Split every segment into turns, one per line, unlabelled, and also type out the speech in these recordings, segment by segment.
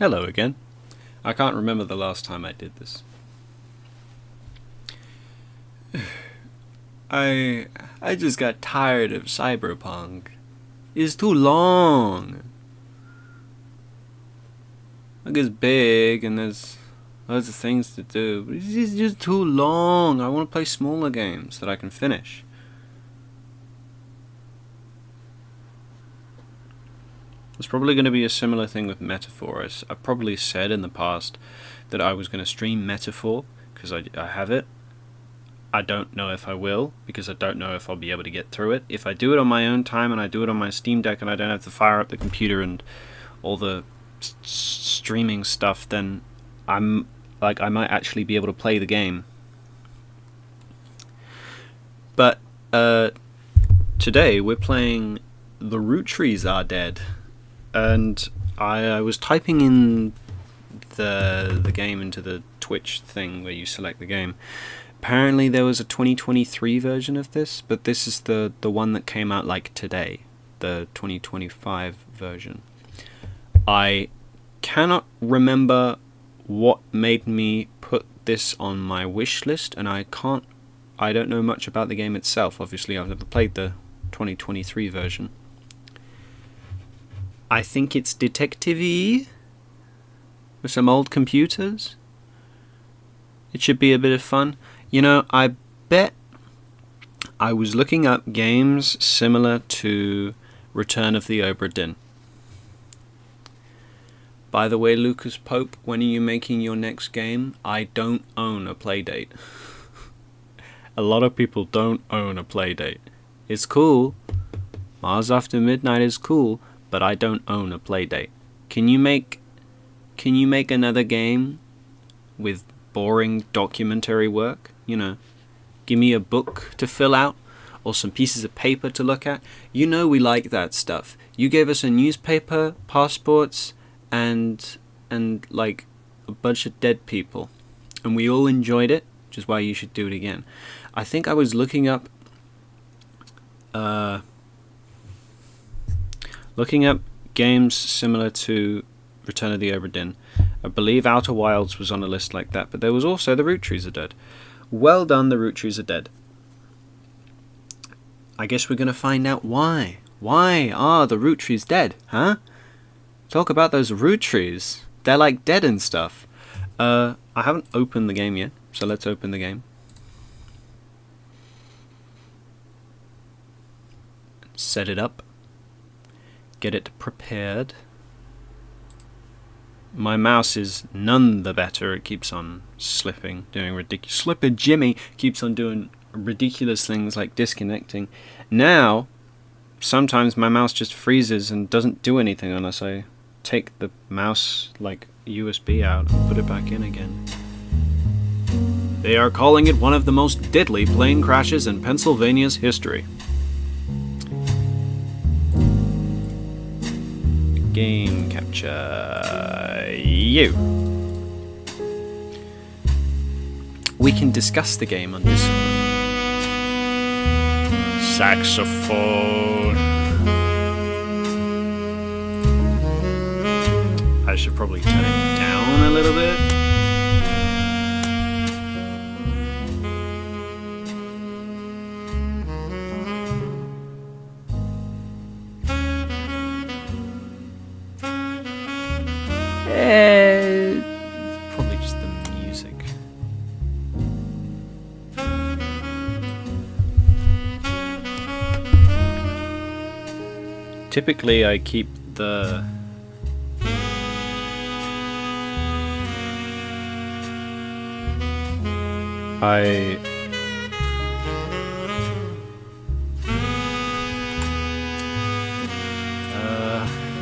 Hello again. I can't remember the last time I did this. I just got tired of Cyberpunk. It's too long. Like, it's big and there's loads of things to do, but it's just too long. I want to play smaller games that I can finish. It's probably going to be a similar thing with Metaphor. I probably said in the past that I was going to stream Metaphor because I have it. I don't know if I will, because I don't know if I'll be able to get through it. If I do it on my own time and I do it on my Steam Deck and I don't have to fire up the computer and all the streaming stuff, then I might actually be able to play the game. But today we're playing The Roottrees Are Dead. And I was typing in the game into the Twitch thing where you select the game. Apparently there was a 2023 version of this, but this is the one that came out like today, the 2025 version. I cannot remember what made me put this on my wish list, and I don't know much about the game itself. Obviously I've never played the 2023 version. I think it's detective-y with some old computers. It should be a bit of fun. You know, I bet I was looking up games similar to Return of the Obra Dinn. By the way, Lucas Pope, when are you making your next game? I don't own a Playdate. A lot of people don't own a Playdate. It's cool. Mars After Midnight is cool. But I don't own a Playdate. Can you make another game with boring documentary work? You know, give me a book to fill out or some pieces of paper to look at. You know we like that stuff. You gave us a newspaper, passports, and like a bunch of dead people, and we all enjoyed it, which is why you should do it again. I think I was looking up games similar to Return of the Obra Dinn. I believe Outer Wilds was on a list like that, but there was also The Roottrees Are Dead. Well done, The Roottrees Are Dead. I guess we're going to find out why. Why are the Roottrees dead, huh? Talk about those Roottrees. They're like dead and stuff. I haven't opened the game yet, so let's open the game. Set it up. Get it prepared. My mouse is none the better. It keeps on slipping, doing ridiculous. Slipper Jimmy keeps on doing ridiculous things like disconnecting. Now, sometimes my mouse just freezes and doesn't do anything unless I take the mouse like USB out and put it back in again. They are calling it one of the most deadly plane crashes in Pennsylvania's history. Game capture you. We can discuss the game on this saxophone. I should probably turn it down a little bit. Probably just the music. Typically I keep the I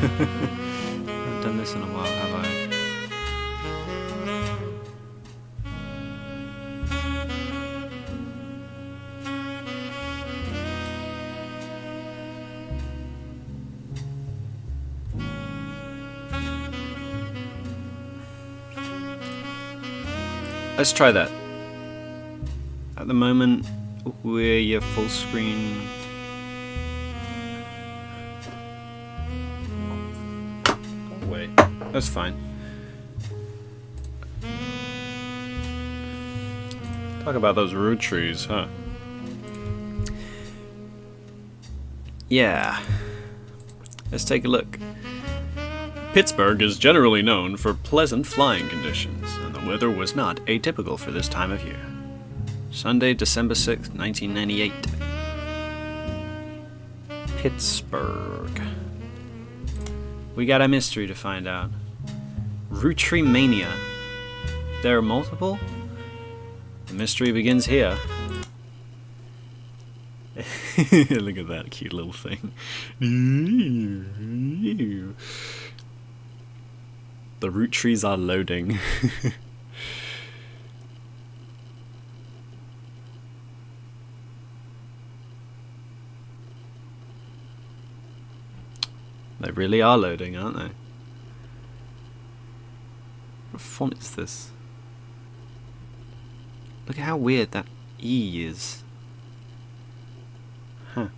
haven't done this in a while, have I? Let's try that. At the moment, we're full screen. Wait, that's fine. Talk about those root trees, huh? Yeah. Let's take a look. Pittsburgh is generally known for pleasant flying conditions, and the weather was not atypical for this time of year. Sunday, December 6th, 1998. Pittsburgh. We got a mystery to find out. Root tree mania. There are multiple? The mystery begins here. Look at that cute little thing. The root trees are loading. They really are loading, aren't they? What font is this? Look at how weird that E is. Huh.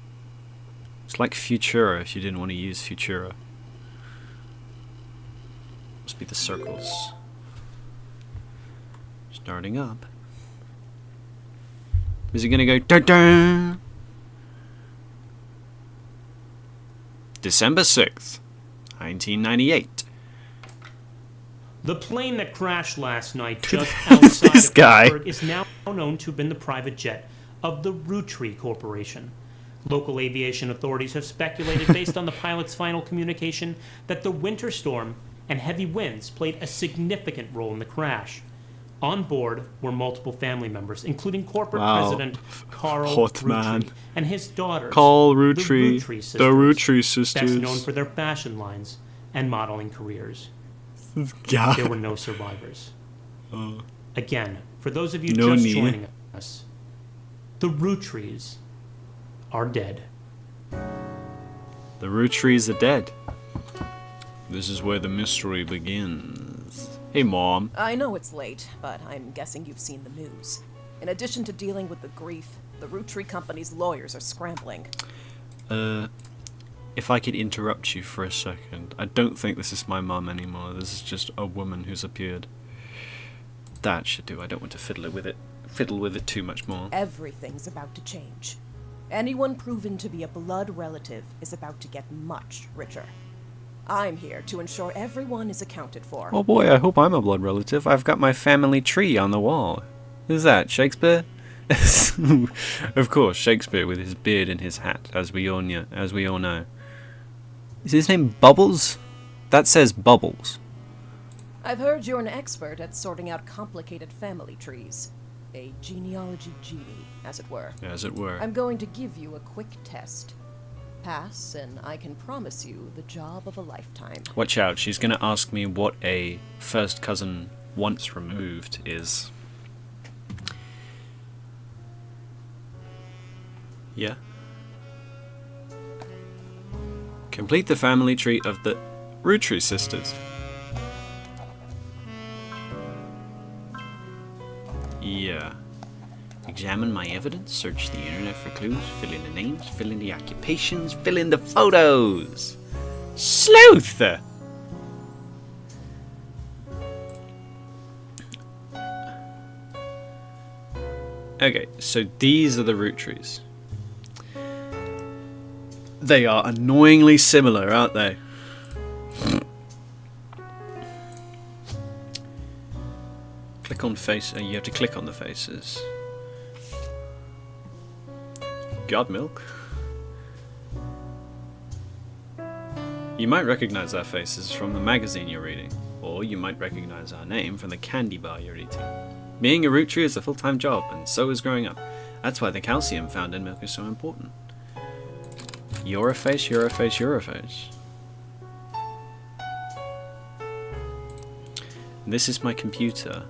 It's like Futura if you didn't want to use Futura. Must be the circles. Starting up. Is it gonna go dun dun? December 6th, 1998.
The plane that crashed last night just outside
This
of
guy.
Pittsburgh is now known to have been the private jet of the Rootree Corporation. Local aviation authorities have speculated, based on the pilot's final communication, that the winter storm and heavy winds played a significant role in the crash. On board were multiple family members, including corporate president Carl
Hotman.
Rootree and his daughters,
Carl
the
Rootree.
Rootree
The Rootree sisters.
best known for their fashion lines and modeling careers.
God.
There were no survivors.
Oh.
Again, for those of you
No
just
need.
joining us, the Roottrees are dead.
The root trees are dead. This is where the mystery begins. Hey, Mom.
I know it's late, but I'm guessing you've seen the news. In addition to dealing with the grief, the Rootree Company's lawyers are scrambling.
If I could interrupt you for a second. I don't think this is my mum anymore. This is just a woman who's appeared. That should do. I don't want to fiddle with it too much more.
Everything's about to change. Anyone proven to be a blood relative is about to get much richer. I'm here to ensure everyone is accounted for.
Oh boy, I hope I'm a blood relative. I've got my family tree on the wall. Who's that, Shakespeare? Of course, Shakespeare with his beard and his hat, as we all know. Is his name Bubbles? That says Bubbles.
I've heard you're an expert at sorting out complicated family trees. A genealogy genie, as it were.
As it were.
I'm going to give you a quick test. Pass, and I can promise you the job of a lifetime.
Watch out, she's going to ask me what a first cousin once removed is. Yeah. Complete the family tree of the Rootree sisters. Yeah. Examine my evidence, search the internet for clues, fill in the names, fill in the occupations, fill in the photos. Sleuth! Okay, so these are the root trees. They are annoyingly similar, aren't they? Click on face, you have to click on the faces. God milk. You might recognize our faces from the magazine you're reading, or you might recognize our name from the candy bar you're eating. Being a root tree is a full-time job, and so is growing up. That's why the calcium found in milk is so important. You're a face, you're a face, you're a face. This is my computer.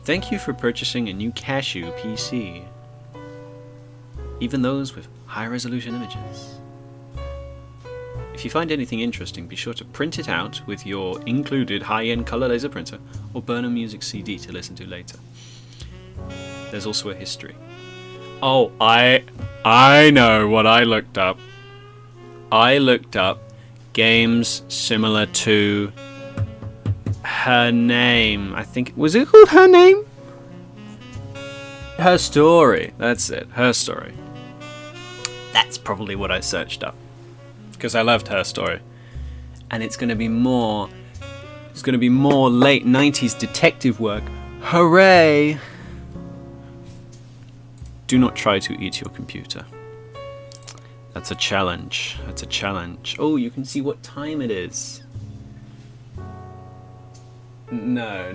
Thank you for purchasing a new Cashew PC. Even those with high-resolution images. If you find anything interesting, be sure to print it out with your included high-end color laser printer, or burn a music CD to listen to later. There's also a history. Oh, I know what I looked up. I looked up games similar to Her Name. I think, was it called Her Name? Her story. That's it. Her story. That's probably what I searched up. Because I loved Her Story. And it's going to be more... It's going to be more late 90s detective work. Hooray! Do not try to eat your computer. That's a challenge. That's a challenge. Oh, you can see what time it is. No.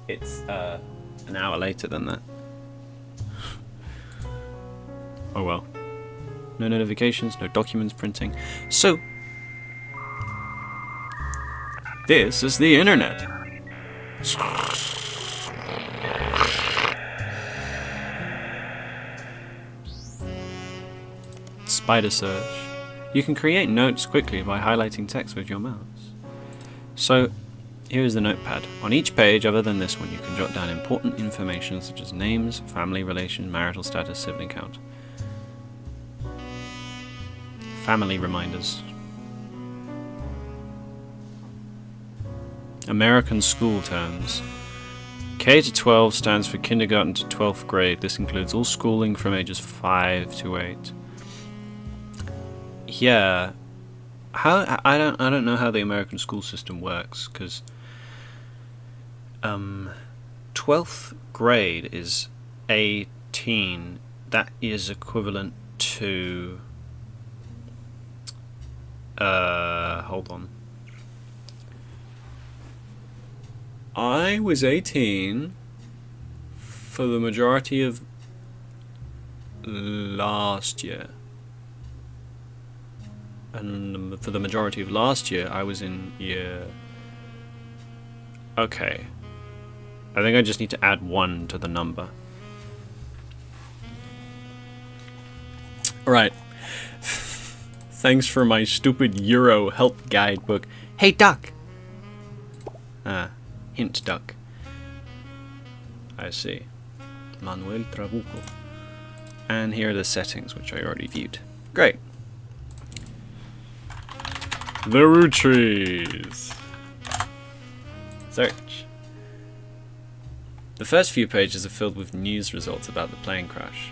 It's an hour later than that. Oh well. No notifications, no documents printing. So, this is the internet. Spider search. You can create notes quickly by highlighting text with your mouse. So, here is the notepad. On each page, other than this one, you can jot down important information such as names, family relation, marital status, sibling count. Family reminders. American school terms. K to 12 stands for kindergarten to 12th grade. This includes all schooling from ages 5 to 8. Yeah. I don't know how the American school system works, because 12th grade is 18. That is equivalent to hold on. I was 18 for the majority of last year. And for the majority of last year, I was in year... Okay. I think I just need to add 1 to the number. Right. Thanks for my stupid Euro help guidebook. Hey, duck! Hint duck. I see. Manuel Trabuco. And here are the settings, which I already viewed. Great. The roottrees. Search. The first few pages are filled with news results about the plane crash.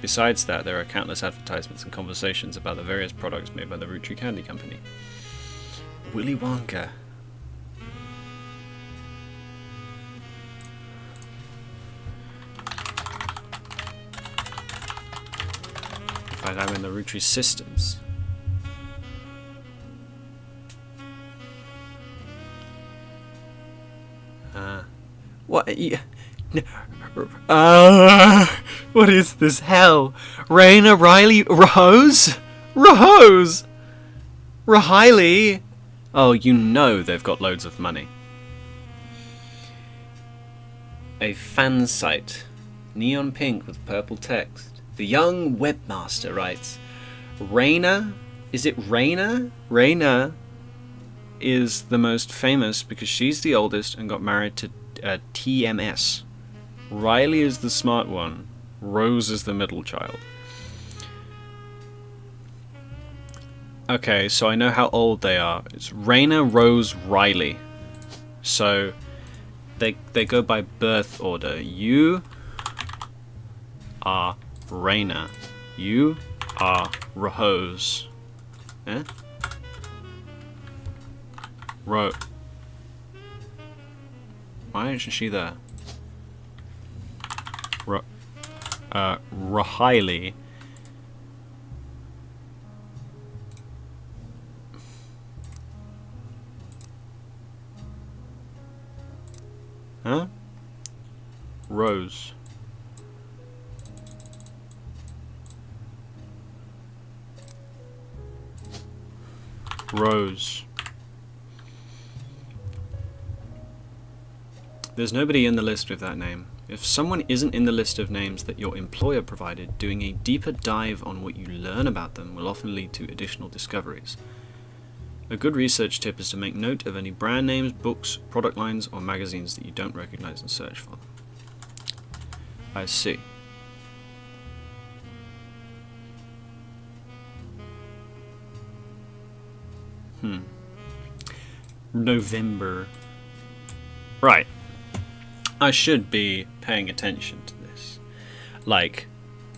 Besides that, there are countless advertisements and conversations about the various products made by the Roottree Candy Company. Willy Wonka. In fact, I'm in the Roottree systems. What? What is this hell? Raina Riley Rose? Rose? Riley? Oh, you know they've got loads of money. A fan site. Neon pink with purple text. The young webmaster writes, Raina? Is it Raina? Raina is the most famous because she's the oldest and got married to TMS. Riley is the smart one. Rose is the middle child. Okay, so I know how old they are. It's Raina, Rose, Riley. So they go by birth order. You are Raina. You are Rose. Eh? Why isn't she there? Rahiley. Huh? Rose. Rose. There's nobody in the list with that name. If someone isn't in the list of names that your employer provided, doing a deeper dive on what you learn about them will often lead to additional discoveries. A good research tip is to make note of any brand names, books, product lines, or magazines that you don't recognize and search for them. I see. November. Right. I should be paying attention to this. Like,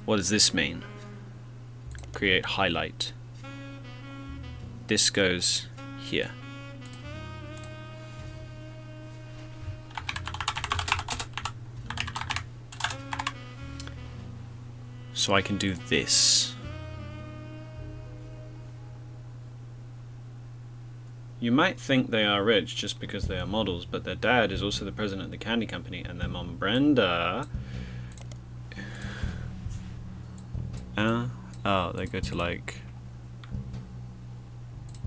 what does this mean? Create highlight. This goes here. So I can do this. You might think they are rich just because they are models, but their dad is also the president of the candy company, and their mom Brenda... Oh, they go to like...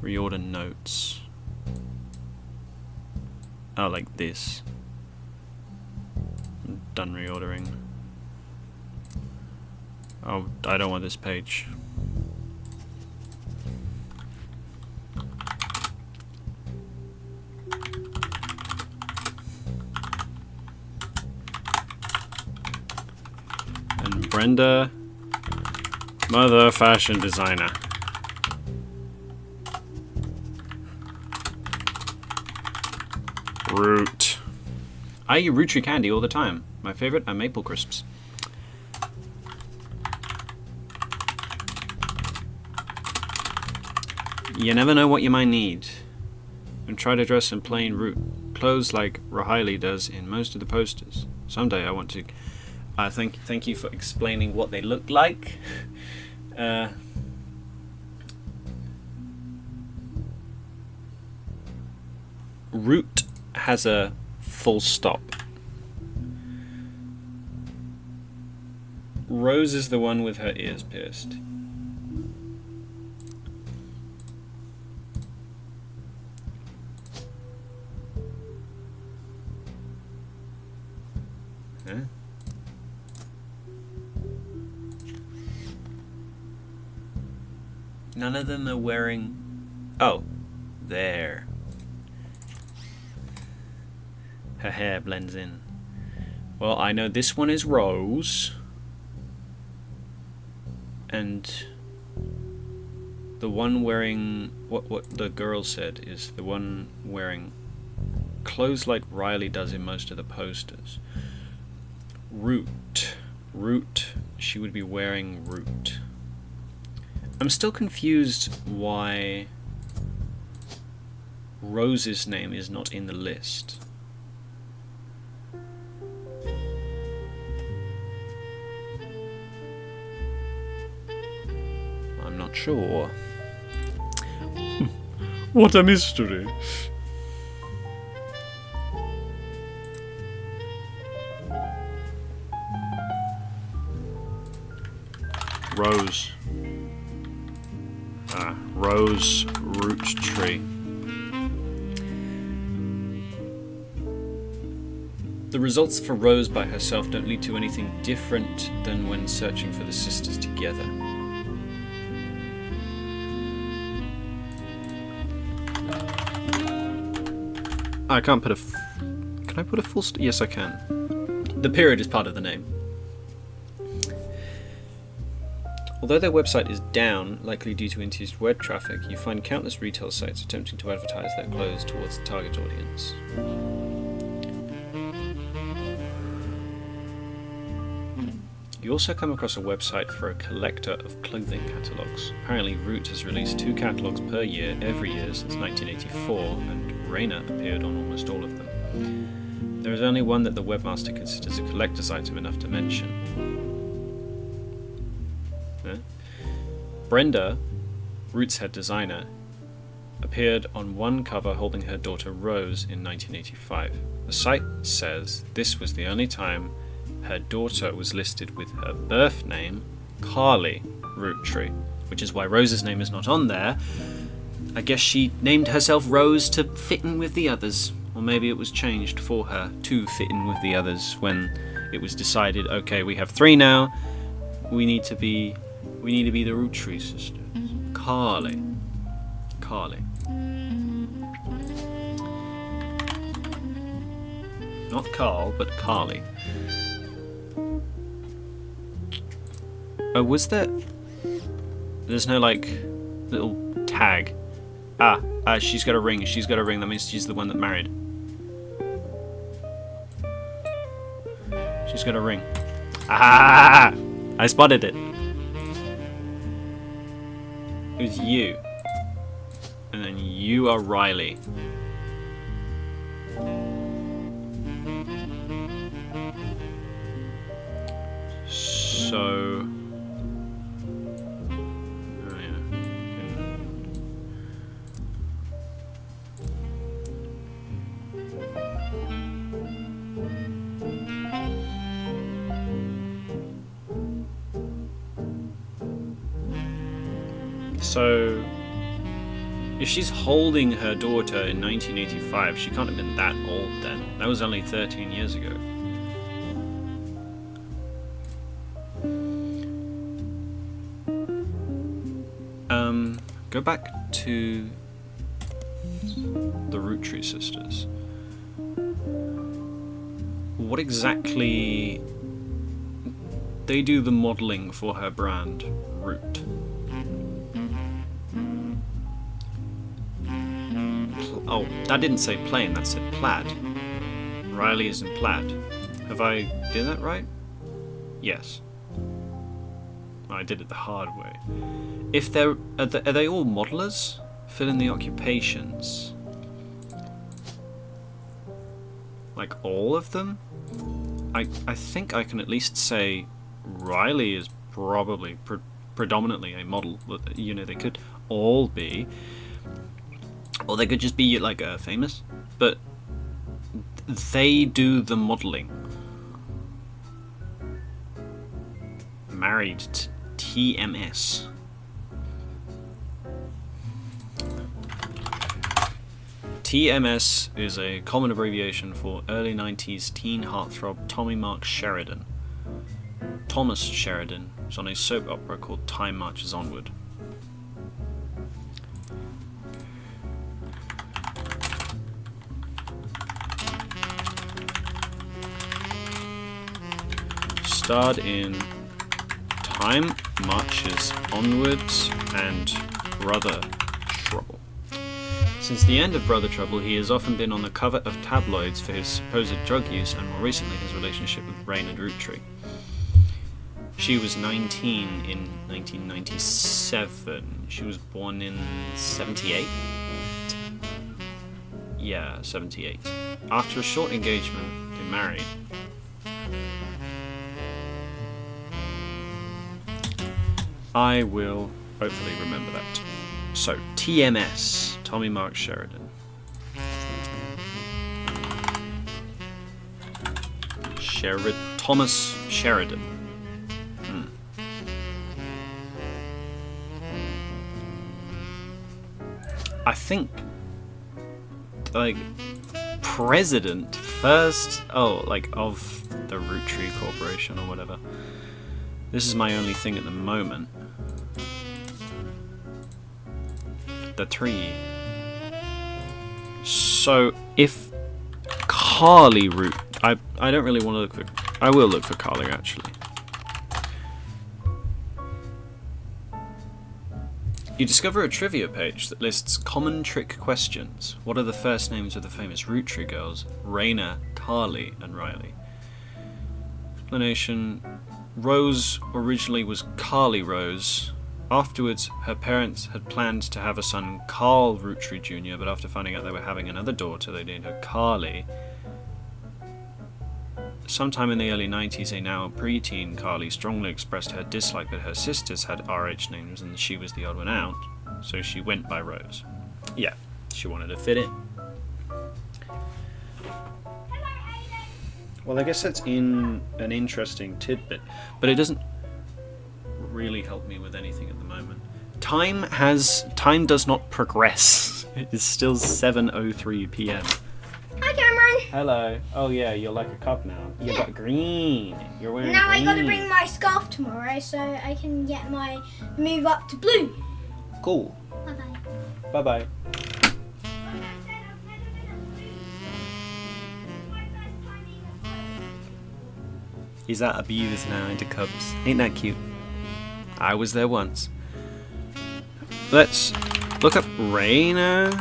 reorder notes. Oh, like this. I'm done reordering. Oh, I don't want this page. And Brenda, mother fashion designer. Root. I eat root tree candy all the time. My favorite are maple crisps. You never know what you might need. And try to dress in plain root clothes like Riley does in most of the posters. Someday I want to... thank you for explaining what they look like. Root has a full stop. Rose is the one with her ears pierced. Huh? None of them are wearing... Oh, there. Her hair blends in. Well, I know this one is Rose. And the one wearing... What the girl said is the one wearing clothes like Riley does in most of the posters. Root. She would be wearing root. I'm still confused why Rose's name is not in the list. I'm not sure. What a mystery. Rose. Rose root tree. The results for Rose by herself don't lead to anything different than when searching for the sisters together. I can't put a... Can I put a full... Yes, I can. The period is part of the name. Although their website is down, likely due to increased web traffic, you find countless retail sites attempting to advertise their clothes towards the target audience. You also come across a website for a collector of clothing catalogs. Apparently Root has released 2 catalogs per year every year since 1984, and Raina appeared on almost all of them. There is only one that the webmaster considers a collector's item enough to mention. Brenda, Root's head designer, appeared on one cover holding her daughter Rose in 1985. The site says this was the only time her daughter was listed with her birth name, Carly Roottree, which is why Rose's name is not on there. I guess she named herself Rose to fit in with the others, or maybe it was changed for her to fit in with the others when it was decided, okay, we have 3 now, we need to be the Roottree sisters. Carly. Not Carl, but Carly. Oh, was there... There's no, like, little tag. She's got a ring. That means she's the one that married. She's got a ring. Ah! I spotted it. It was you. And then you are Riley. So... oh yeah. So, if she's holding her daughter in 1985, she can't have been that old then. That was only 13 years ago. Go back to the Rootree sisters. What exactly... they do the modelling for her brand, Root. Oh, that didn't say plain, that said plaid. Riley is in plaid. Have I did that right? Yes. I did it the hard way. If they're... are they all modelers? Fill in the occupations. Like all of them? I think I can at least say Riley is probably predominantly a model. You know, they could all be. Or they could just be like famous. But they do the modeling. Married to TMS. TMS is a common abbreviation for early 90s teen heartthrob Tommy Mark Sheridan. Thomas Sheridan was on a soap opera called Time Marches Onward. Starred in Time Marches Onwards and Brother Trouble. Since the end of Brother Trouble, he has often been on the cover of tabloids for his supposed drug use and more recently his relationship with Raina Rootree. She was 19 in 1997. She was born in 78? Yeah, 78. After a short engagement, they married. I will hopefully remember that. So, TMS, Tommy Mark Sheridan. Thomas Sheridan. I think, like, president first, of the Rootree Corporation or whatever. This is my only thing at the moment. The tree. So if Carly Root, I don't really want to look for. I will look for Carly actually. You discover a trivia page that lists common trick questions. What are the first names of the famous Rootree girls? Raina, Carly, and Riley. Explanation. Rose originally was Carly Rose. Afterwards, her parents had planned to have a son, Carl Rootree Jr., but after finding out they were having another daughter, they named her Carly. Sometime in the early 90s, a now preteen Carly strongly expressed her dislike that her sisters had RH names and she was the odd one out, so she went by Rose. Yeah, she wanted to fit in. Well, I guess that's an interesting tidbit, but it doesn't really help me with anything at the moment. Time does not progress. It is still 7:03 p.m.
Hi, Cameron.
Hello. Oh yeah, you're like a cop now. You got green. You're wearing
now
green.
I got to bring my scarf tomorrow so I can get my move up to blue.
Cool.
Bye bye.
Bye bye. He's that abused now into cubs. Ain't that cute? I was there once. Let's look up Raina.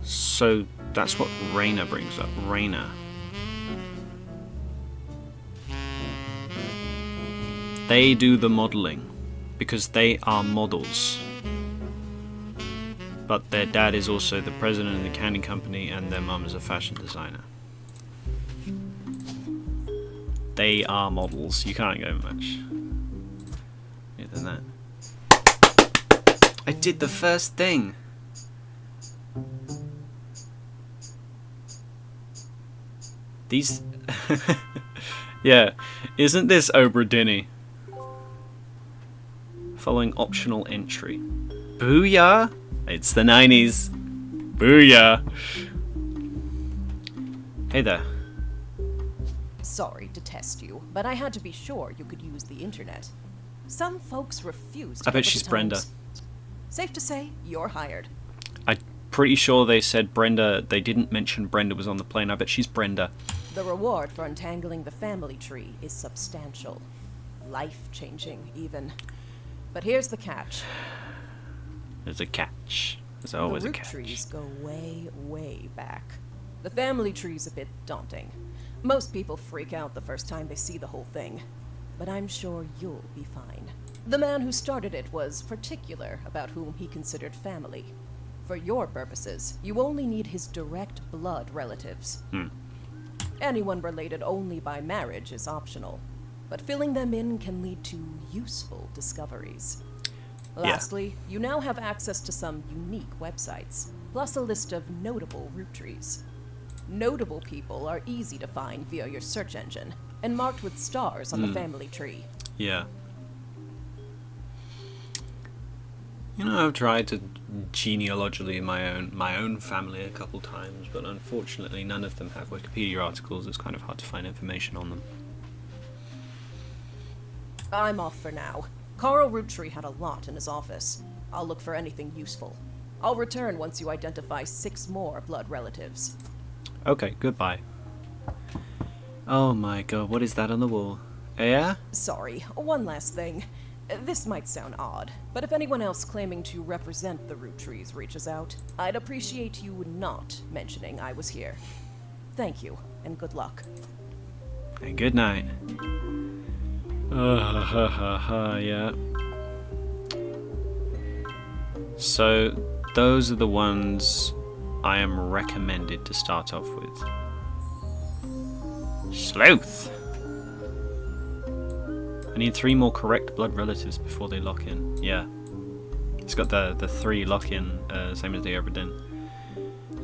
So That's what Raina brings up. Raina. They do the modelling because they are models. But their dad is also the president of the candy company and their mum is a fashion designer. They are models. You can't go much other than that. I did the first thing. These... yeah. Isn't this Obra Dini? Following optional entry. Booyah! It's the 90s. Booyah! Hey there.
Sorry to test you, but I had to be sure you could use the internet. Some folks refuse to
I bet
help with
she's
the
Brenda.
times. Safe to say, you're hired.
I'm pretty sure they said Brenda. They didn't mention Brenda was on the plane. I bet she's Brenda.
The reward for untangling the family tree is substantial. Life-changing, even. But here's the catch.
There's a catch. There's always
the
a
root
catch.
trees go way, way back. The family tree's a bit daunting. Most people freak out the first time they see the whole thing. But I'm sure you'll be fine. The man who started it was particular about whom he considered family. For your purposes, you only need his direct blood relatives. Anyone related only by marriage is optional, but filling them in can lead to useful discoveries. Lastly, you now have access to some unique websites, plus a list of notable root trees. Notable people are easy to find via your search engine, and marked with stars on the family tree.
Yeah. You know, I've tried to genealogically my own family a couple times, but unfortunately none of them have Wikipedia articles. It's kind of hard to find information on them.
I'm off for now. Carl Roottree had a lot in his office. I'll look for anything useful. I'll return once you identify 6 more blood relatives.
Okay, goodbye. Oh my god, what is that on the wall? Yeah?
Sorry, one last thing. This might sound odd, but if anyone else claiming to represent the Roottrees reaches out, I'd appreciate you not mentioning I was here. Thank you, and good luck.
And good night. Yeah. So, those are the ones I am recommended to start off with. Sleuth! I need 3 more correct blood relatives before they lock in. Yeah. It's got the 3 lock-in, same as the Oberdin.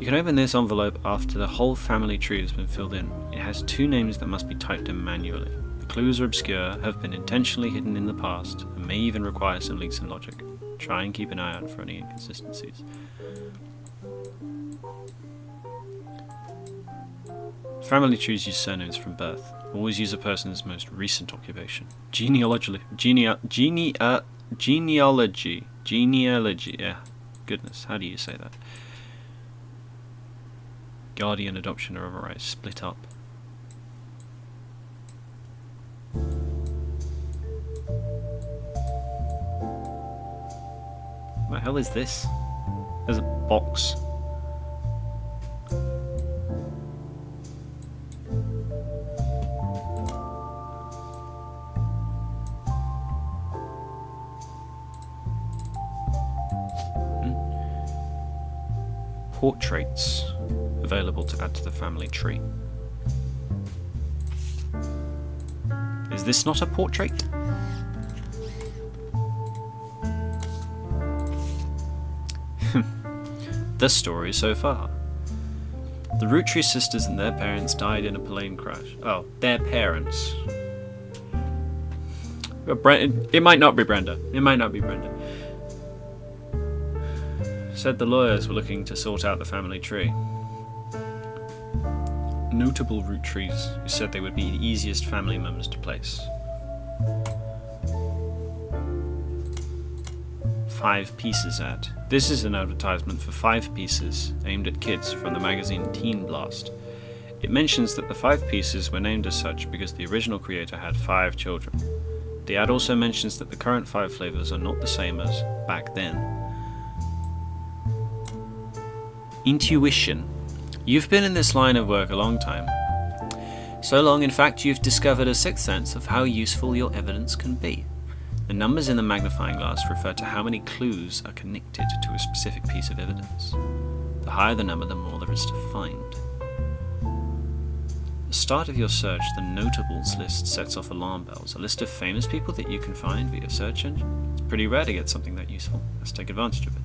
You can open this envelope after the whole family tree has been filled in. It has 2 names that must be typed in manually. The clues are obscure, have been intentionally hidden in the past, and may even require some leaks in logic. Try and keep an eye out for any inconsistencies. Family trees use surnames from birth. Always use a person's most recent occupation. Genealogy. Yeah. Goodness, how do you say that? Guardian, adoption, or otherwise. Split up. What the hell is this? There's a box. Portraits available to add to the family tree. Is this not a portrait? The story so far. The Roottree sisters and their parents died in a plane crash. Oh, their parents. It might not be Brenda. It might not be Brenda. Said the lawyers were looking to sort out the family tree. Notable Roottrees who said they would be the easiest family members to place. 5 Pieces ad. This is an advertisement for 5 Pieces aimed at kids from the magazine Teen Blast. It mentions that the 5 Pieces were named as such because the original creator had 5 children. The ad also mentions that the current 5 flavors are not the same as back then. Intuition. You've been in this line of work a long time. So long, in fact, you've discovered a sixth sense of how useful your evidence can be. The numbers in the magnifying glass refer to how many clues are connected to a specific piece of evidence. The higher the number, the more there is to find. At the start of your search, the notables list sets off alarm bells, a list of famous people that you can find via search engine. It's pretty rare to get something that useful. Let's take advantage of it.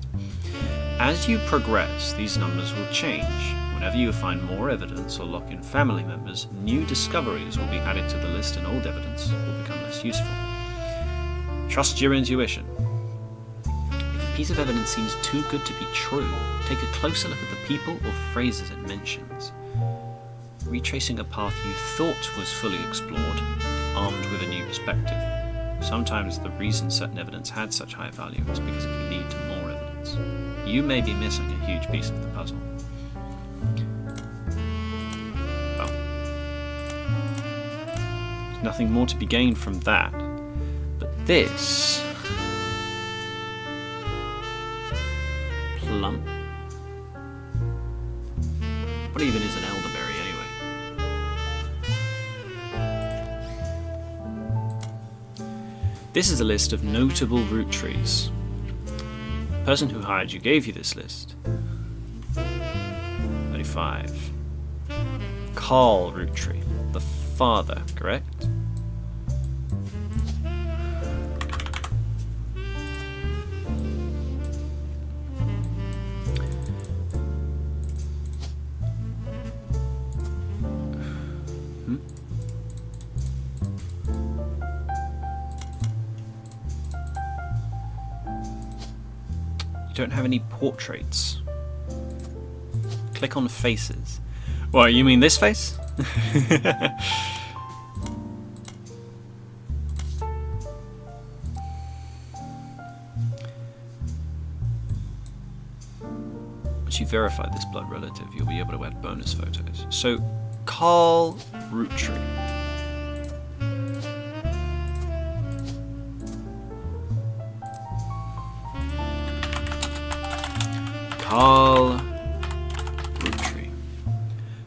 As you progress, these numbers will change. Whenever you find more evidence or lock in family members, new discoveries will be added to the list and old evidence will become less useful. Trust your intuition. If a piece of evidence seems too good to be true, take a closer look at the people or phrases it mentions. Retracing a path you thought was fully explored, armed with a new perspective. Sometimes the reason certain evidence had such high value is because it could lead to more evidence. You may be missing a huge piece of the puzzle. Well, there's nothing more to be gained from that. But this... plum? What even is an elderberry anyway? This is a list of notable root trees. The person who hired you gave you this list. 35. Carl root tree. The father, correct? Don't have any portraits. Click on faces. What, you mean this face? Once you verify this blood relative, you'll be able to add bonus photos. So, Carl root tree. Carl Rootree.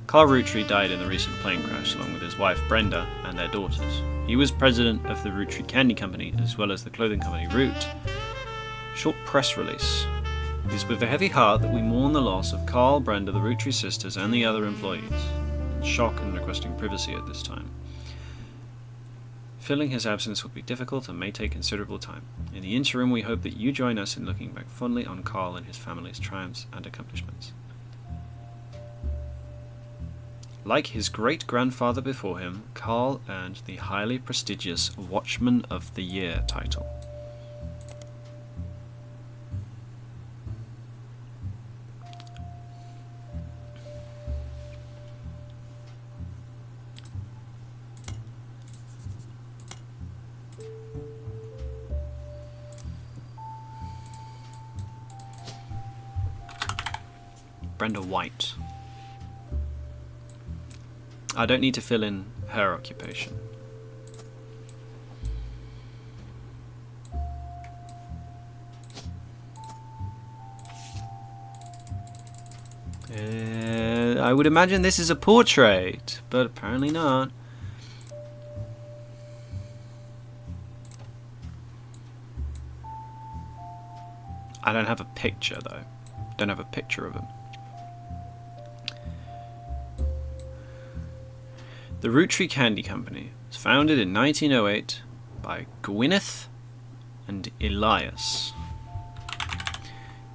Carl Rootree died in the recent plane crash along with his wife Brenda and their daughters. He was president of the Rootree Candy Company as well as the clothing company Root. Short press release. It is with a heavy heart that we mourn the loss of Carl, Brenda, the Rootree sisters and the other employees. In shock and requesting privacy at this time. Filling his absence will be difficult and may take considerable time. In the interim, we hope that you join us in looking back fondly on Carl and his family's triumphs and accomplishments. Like his great-grandfather before him, Carl earned the highly prestigious Watchman of the Year title. Brenda White. I don't need to fill in her occupation. I would imagine this is a portrait, but apparently not. I don't have a picture though. Don't have a picture of him. The Rootree Candy Company was founded in 1908 by Gwyneth and Elias.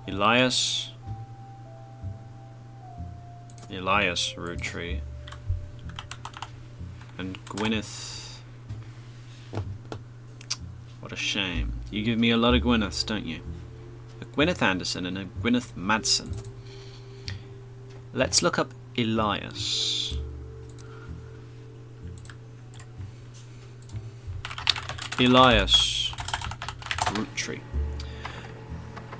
Elias Rootree and Gwyneth. What a shame. You give me a lot of Gwyneths, don't you? A Gwyneth Anderson and a Gwyneth Madsen. Let's look up Elias. Elias Rootree.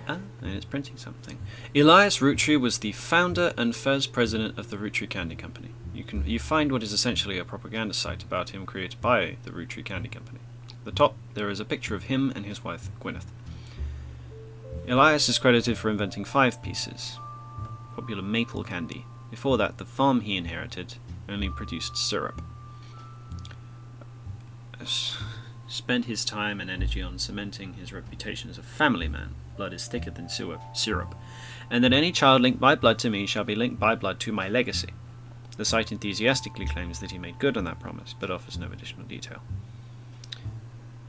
And it's printing something. Elias Rootree was the founder and first president of the Rootree Candy Company. You find what is essentially a propaganda site about him created by the Rootree Candy Company. At the top, there is a picture of him and his wife, Gwyneth. Elias is credited for inventing 5 pieces. Popular maple candy, Before that, the farm he inherited only produced syrup. Spent his time and energy on cementing his reputation as a family man. Blood is thicker than syrup. And that any child linked by blood to me shall be linked by blood to my legacy. The site enthusiastically claims that he made good on that promise, but offers no additional detail.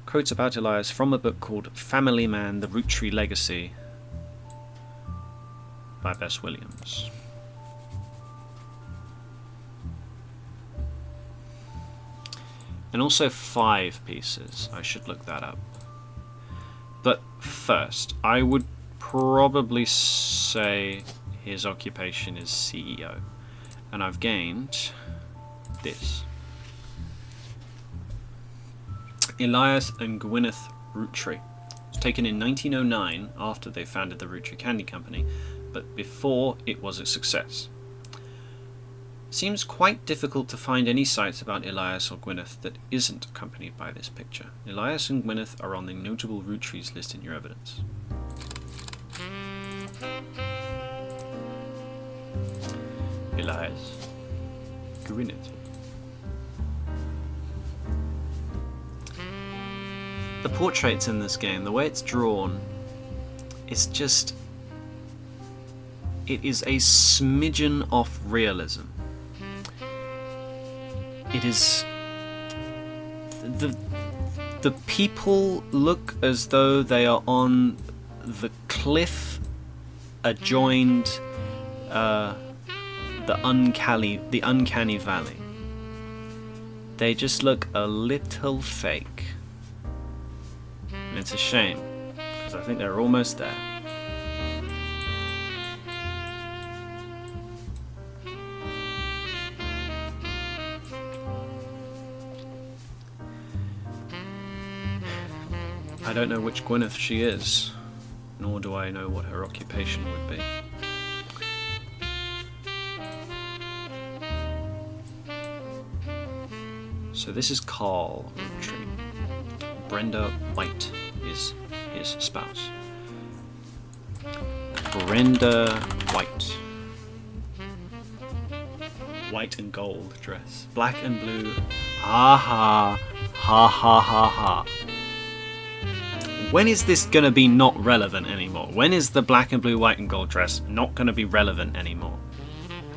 Quotes about Elias from a book called Family Man, The Root Tree Legacy by Bess Williams. And also 5 pieces. I should look that up. But first, I would probably say his occupation is CEO. And I've gained this. Elias and Gwyneth Roottree. It was taken in 1909 after they founded the Roottree Candy Company, but before it was a success. Seems quite difficult to find any sites about Elias or Gwyneth that isn't accompanied by this picture. Elias and Gwyneth are on the notable Roottrees list in your evidence. Elias, Gwyneth. The portraits in this game, the way it's drawn, it's just... it is a smidgen off realism. It is... the people look as though they are on the cliff adjoined the uncanny valley. They just look a little fake. And it's a shame, because I think they're almost there. I don't know which Gwyneth she is, nor do I know what her occupation would be. So this is Carl Roottree. Brenda White is his spouse. Brenda White. White and gold dress. Black and blue. Ha ha. Ha ha ha ha. When is this gonna be not relevant anymore? When is the black and blue, white and gold dress not gonna be relevant anymore?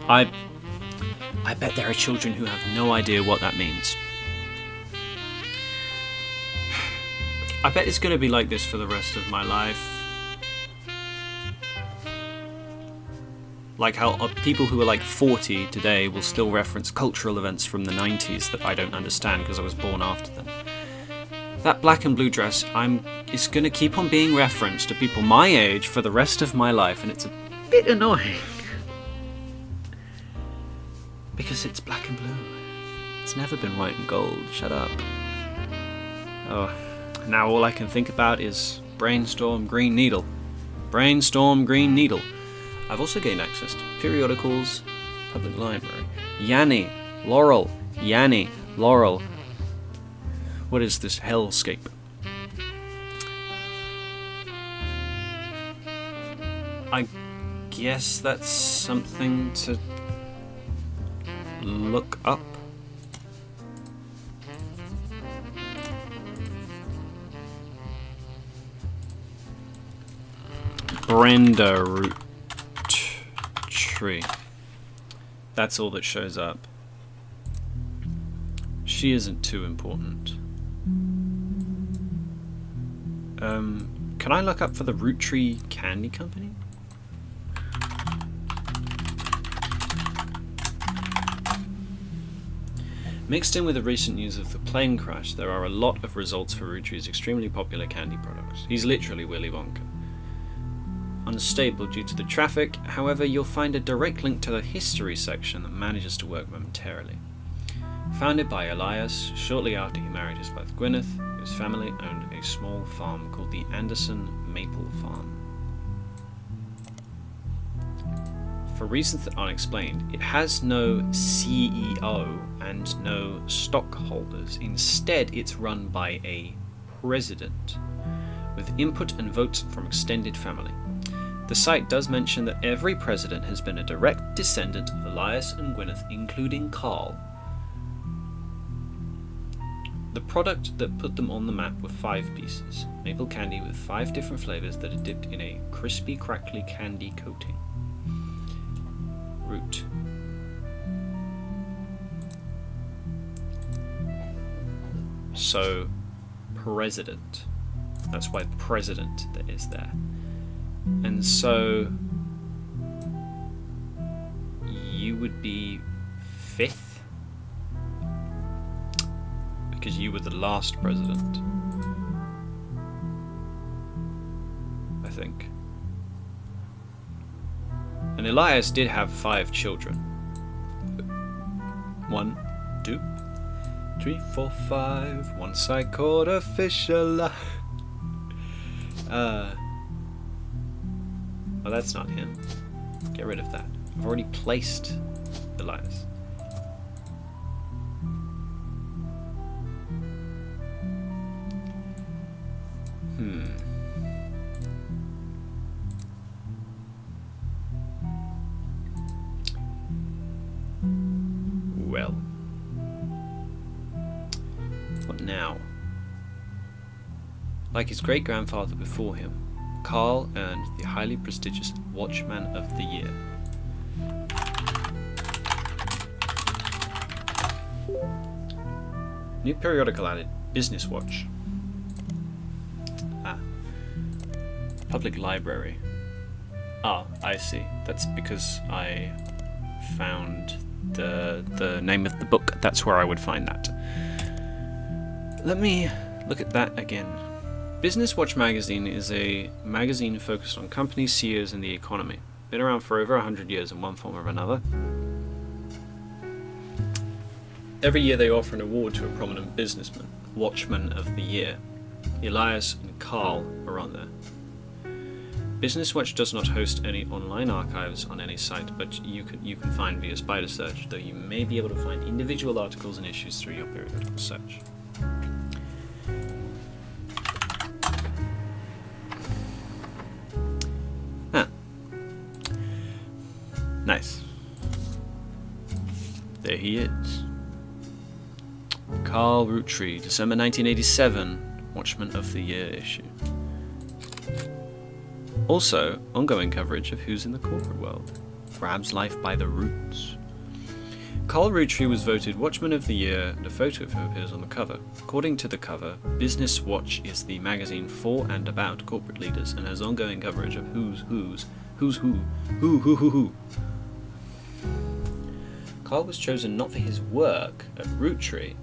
I bet there are children who have no idea what that means. I bet it's gonna be like this for the rest of my life. Like how people who are like 40 today will still reference cultural events from the 90s that I don't understand because I was born after them. That black and blue dress, it's going to keep on being referenced to people my age for the rest of my life, and it's a bit annoying. Because it's black and blue. It's never been white and gold. Shut up. Oh, now all I can think about is Brainstorm Green Needle. Brainstorm Green Needle. I've also gained access to periodicals, public library. Yanni, Laurel, Yanni, Laurel. What is this hellscape? I guess that's something to look up. Brenda Roottree. That's all that shows up. She isn't too important. Can I look up for the Roottree Candy Company? Mixed in with the recent news of the plane crash, there are a lot of results for Roottree's extremely popular candy products. He's literally Willy Wonka. Unstable due to the traffic, however, you'll find a direct link to the history section that manages to work momentarily. Founded by Elias shortly after he married his wife Gwyneth, his family owned a small farm called the Anderson Maple Farm. For reasons that aren't explained, it has no CEO and no stockholders. Instead, it's run by a president, with input and votes from extended family. The site does mention that every president has been a direct descendant of Elias and Gwyneth, including Carl. The product that put them on the map were 5 pieces, maple candy with 5 different flavors that are dipped in a crispy, crackly candy coating. Root. So, president. That's why president that is there. And so, you would be 5th? Because you were the last president. I think. And Elias did have 5 children. 1, 2, 3, 4, 5. Once I caught a fish alive. Well, that's not him. Get rid of that. I've already placed Elias. Well. What now? Like his great-grandfather before him, Carl earned the highly prestigious Watchman of the Year. New periodical added, Business Watch. Public library. I see. That's because I found the name of the book. That's where I would find that. Let me look at that again. Business Watch magazine is a magazine focused on companies, CEOs, and the economy. Been around for over 100 years in one form or another. Every year they offer an award to a prominent businessman, Watchman of the Year. Elias and Carl are on there. Business Watch does not host any online archives on any site, but you can find via spider search, though you may be able to find individual articles and issues through your periodical search. Nice. There he is. Carl Roottree, December 1987, Watchman of the Year issue. Also, ongoing coverage of Who's in the Corporate World. Grabs life by the roots. Carl Roottree was voted Watchman of the Year, and a photo of him appears on the cover. According to the cover, Business Watch is the magazine for and about corporate leaders and has ongoing coverage of who's who. Carl was chosen not for his work at Roottree,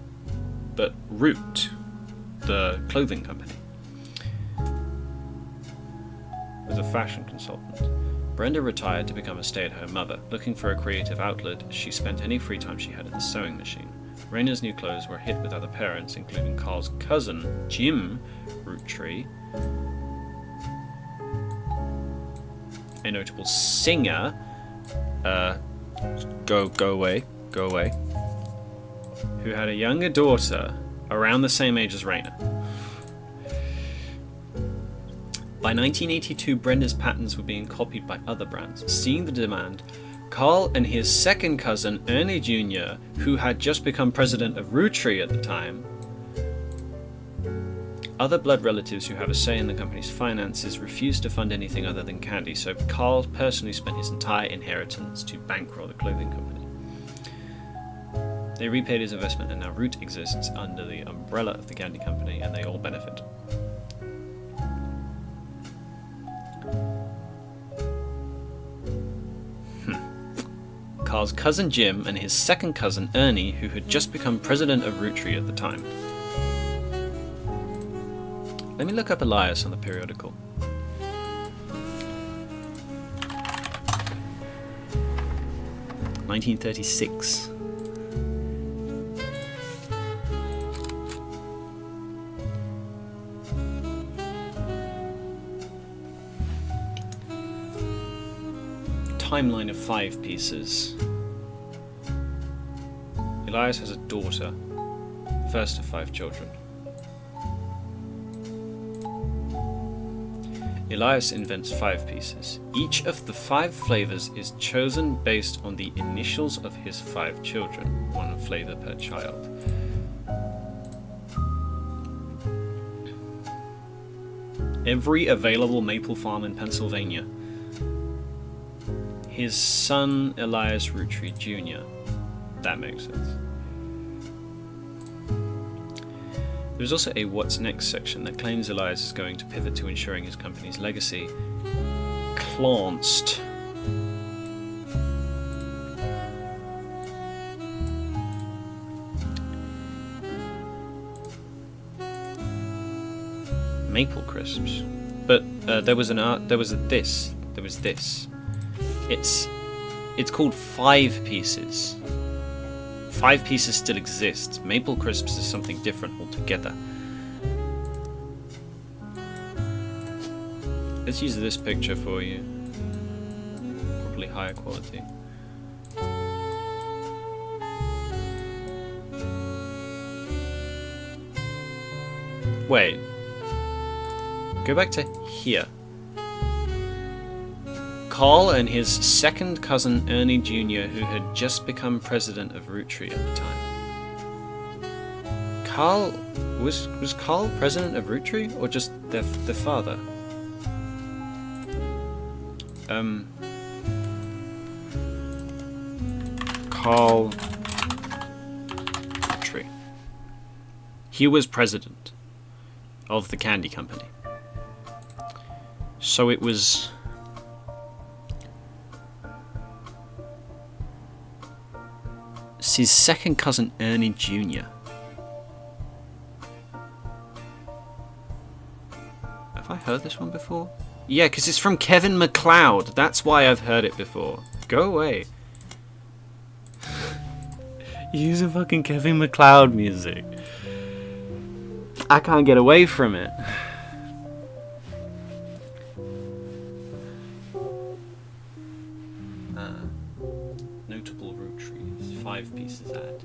but Root, the clothing company. As a fashion consultant, Brenda retired to become a stay-at-home mother. Looking for a creative outlet, she spent any free time she had at the sewing machine. Raina's new clothes were a hit with other parents, including Carl's cousin, Jim Roottree, a notable singer, go away, who had a younger daughter around the same age as Raina. By 1982, Brenda's patterns were being copied by other brands. Seeing the demand, Carl and his second cousin, Ernie Jr., who had just become president of Roottree at the time, other blood relatives who have a say in the company's finances refused to fund anything other than candy, so Carl personally spent his entire inheritance to bankroll the clothing company. They repaid his investment, and now Root exists under the umbrella of the candy company, and they all benefit. Carl's cousin Jim and his second cousin Ernie, who had just become president of Roottree at the time. Let me look up Elias on the periodical. (1936). Timeline of 5 pieces. Elias has a daughter, first of 5 children. Elias invents 5 pieces. Each of the 5 flavors is chosen based on the initials of his 5 children, 1 flavor per child. Every available maple farm in Pennsylvania. His son, Elias Roottree Jr. That makes sense. There's also a What's Next section that claims Elias is going to pivot to ensuring his company's legacy. Claunced. Maple crisps. But there was this. It's called 5 pieces. 5 pieces still exists. Maple crisps is something different altogether. Let's use this picture for you. Probably higher quality. Wait. Go back to here. Carl and his second cousin Ernie Jr., who had just become president of Roottree at the time. Carl was Carl president of Roottree or just their father? Carl Roottree. He was president of the candy company. So it was his second cousin Ernie Jr. Have I heard this one before? Yeah, because it's from Kevin MacLeod. That's why I've heard it before. Go away. Use a fucking Kevin MacLeod music. I can't get away from it. Notable Rootrees. 5 pieces ad.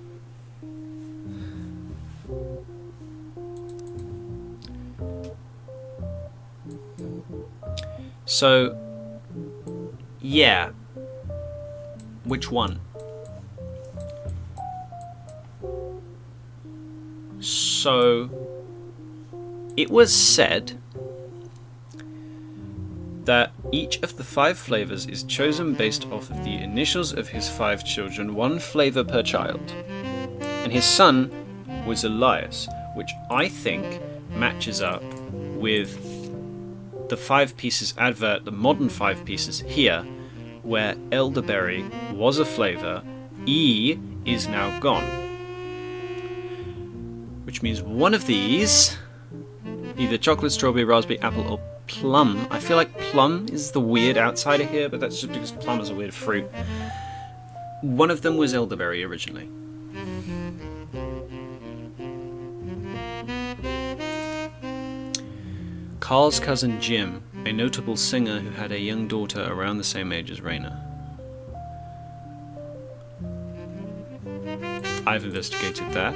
So, yeah. Which one? So, it was said that each of the 5 flavors is chosen based off of the initials of his 5 children, 1 flavor per child. And his son was Elias, which I think matches up with the 5 pieces advert, the modern 5 pieces here, where elderberry was a flavor, E is now gone. Which means one of these, either chocolate, strawberry, raspberry, apple, or plum. I feel like plum is the weird outsider here, but that's just because plum is a weird fruit. One of them was elderberry originally. Carl's cousin Jim, a notable singer who had a young daughter around the same age as Raina. I've investigated that.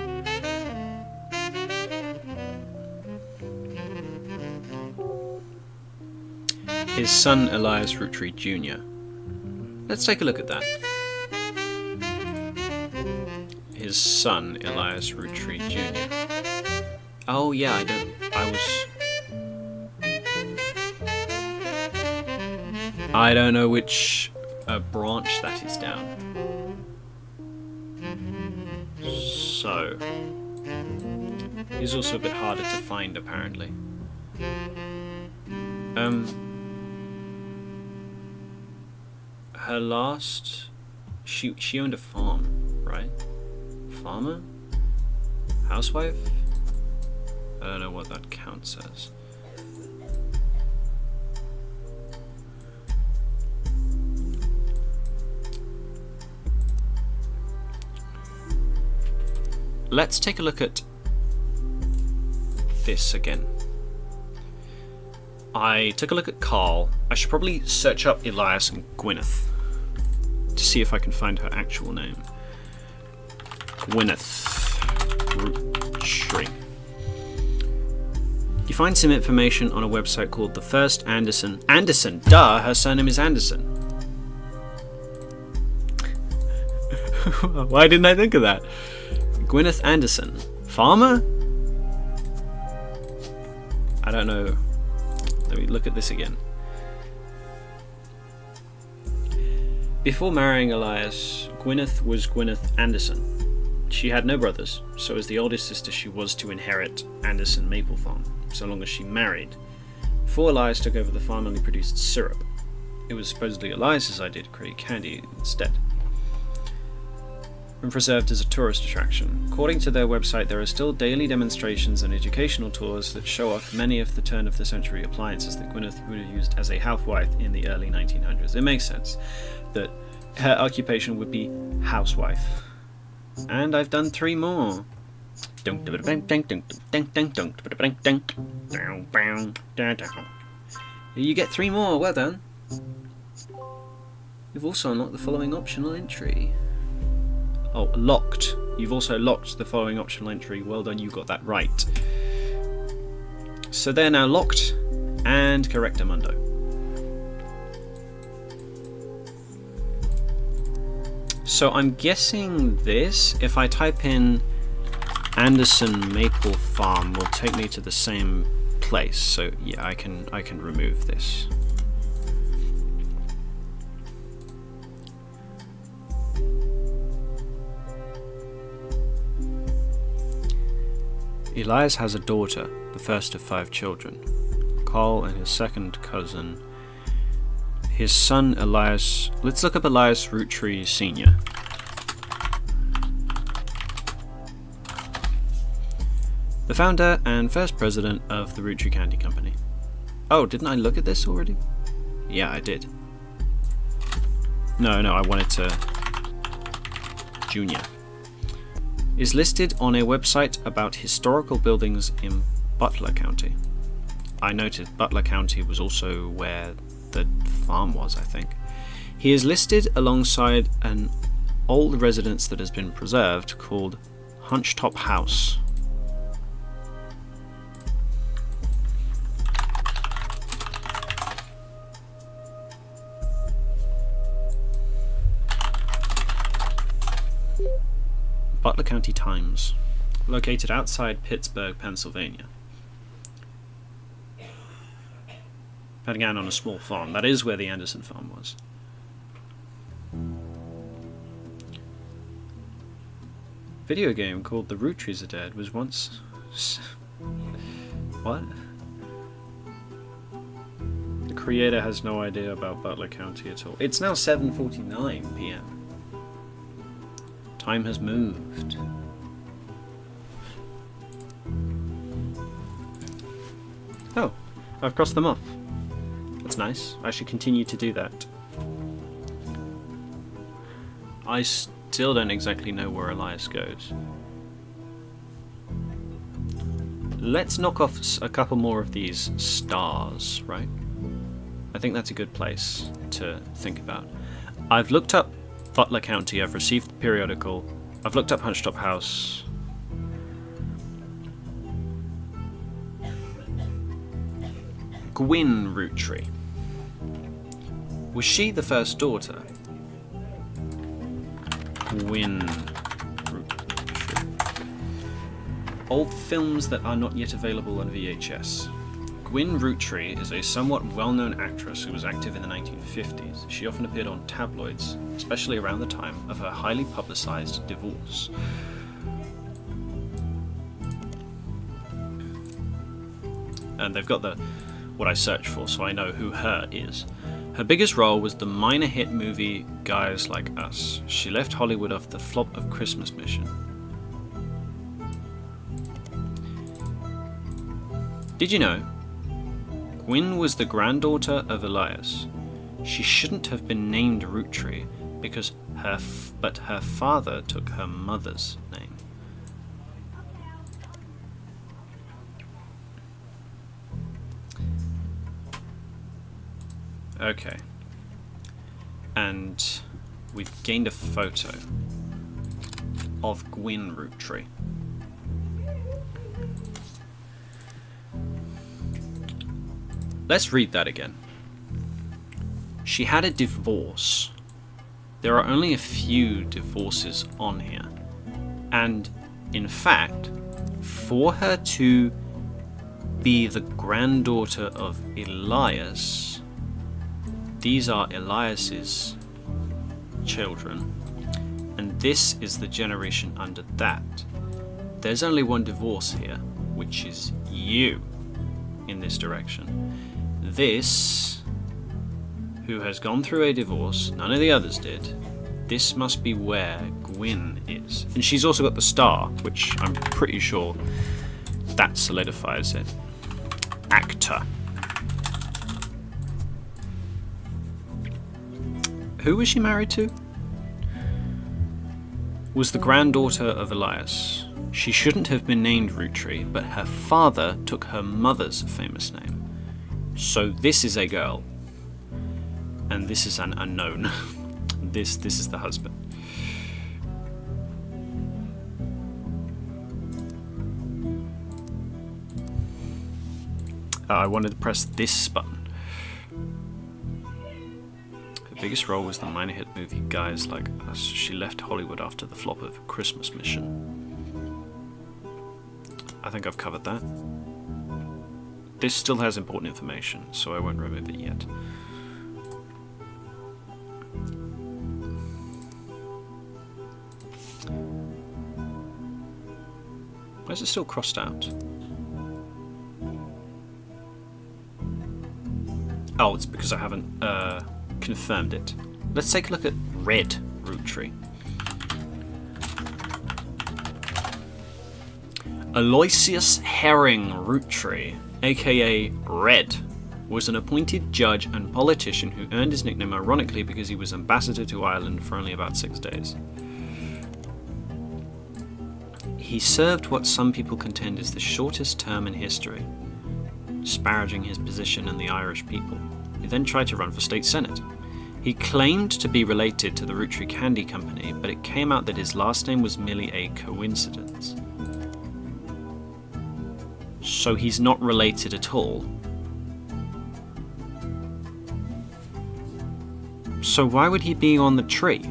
His son Elias Roottree Jr. Let's take a look at that. His son Elias Roottree Jr. Oh yeah, I don't know which branch that is down. So he's also a bit harder to find apparently. Her last... She owned a farm, right? Farmer? Housewife? I don't know what that counts as. Let's take a look at this again. I took a look at Carl. I should probably search up Elias and Gwyneth to see if I can find her actual name. Gwyneth Roottree. You find some information on a website called The First Anderson. Anderson! Duh! Her surname is Anderson. Why didn't I think of that? Gwyneth Anderson. Farmer? I don't know. Let me look at this again. Before marrying Elias, Gwyneth was Gwyneth Anderson. She had no brothers, so as the oldest sister she was to inherit Anderson Maple Farm, so long as she married. Before Elias took over the farm, only produced syrup. It was supposedly Elias's idea to create candy instead, and preserved as a tourist attraction. According to their website, there are still daily demonstrations and educational tours that show off many of the turn-of-the-century appliances that Gwyneth would have used as a housewife in the early 1900s. It makes sense that her occupation would be housewife. And I've done 3 more. You get 3 more, well done. You've also unlocked the following optional entry. Oh, locked. You've also locked the following optional entry. Well done, you got that right. So they're now locked and correctamundo. So I'm guessing this, if I type in Anderson Maple Farm, will take me to the same place. So yeah, I can remove this. Elias has a daughter, the first of 5 children, Carl and his second cousin. His son Elias, let's look up Elias Roottree Sr. The founder and first president of the Roottree Candy Company. Oh, didn't I look at this already? Yeah, I did. No, I wanted to... Junior. Is listed on a website about historical buildings in Butler County. I noted Butler County was also where the farm was, I think. He is listed alongside an old residence that has been preserved called Hunchetop House. Butler County Times, located outside Pittsburgh, Pennsylvania. Began on a small farm. That is where the Anderson farm was. Video game called The Roottrees Are Dead was once... What? The creator has no idea about Butler County at all. It's now 7:49 p.m. Time has moved. Oh, I've crossed them off. That's nice. I should continue to do that. I still don't exactly know where Elias goes. Let's knock off a couple more of these stars, right? I think that's a good place to think about. I've looked up Butler County, I've received the periodical, I've looked up Hunchetop House. Gwyn Roottree. Was she the first daughter? Gwyn Roottree. Old films that are not yet available on VHS. Gwyn Roottree is a somewhat well-known actress who was active in the 1950s. She often appeared on tabloids, especially around the time of her highly publicized divorce. And they've got what I searched for, so I know who her is. Her biggest role was the minor hit movie Guys Like Us. She left Hollywood after the flop of Christmas Mission. Did you know Gwyn was the granddaughter of Elias? She shouldn't have been named Roottree because her father took her mother's name. Okay. And we've gained a photo of Gwyn Roottree. let's read that again. She had a divorce. There are only a few divorces on here. And, in fact, for her to be the granddaughter of Elias, these are Elias's children, and this is the generation under that. There's only one divorce here, which is you in this direction. This, who has gone through a divorce, none of the others did, this must be where Gwyn is. And she's also got the star, which I'm pretty sure that solidifies it. Actor. Who was she married to? Was the granddaughter of Elias. She shouldn't have been named Roottree, but her father took her mother's famous name. So this is a girl. And this is an unknown. This is the husband. I wanted to press this button. Her biggest role was the minor hit movie Guys Like Us. She left Hollywood after the flop of Christmas Mission. I think I've covered that. This still has important information, so I won't remove it yet. Why is it still crossed out? Oh, it's because I haven't confirmed it. Let's take a look at red Roottree. Aloysius Herring Roottree, aka Red, was an appointed judge and politician who earned his nickname ironically because he was ambassador to Ireland for only about 6 days. He served what some people contend is the shortest term in history, disparaging his position and the Irish people. He then tried to run for state senate. He claimed to be related to the Roottree Candy Company, but it came out that his last name was merely a coincidence. So he's not related at all. So why would he be on the tree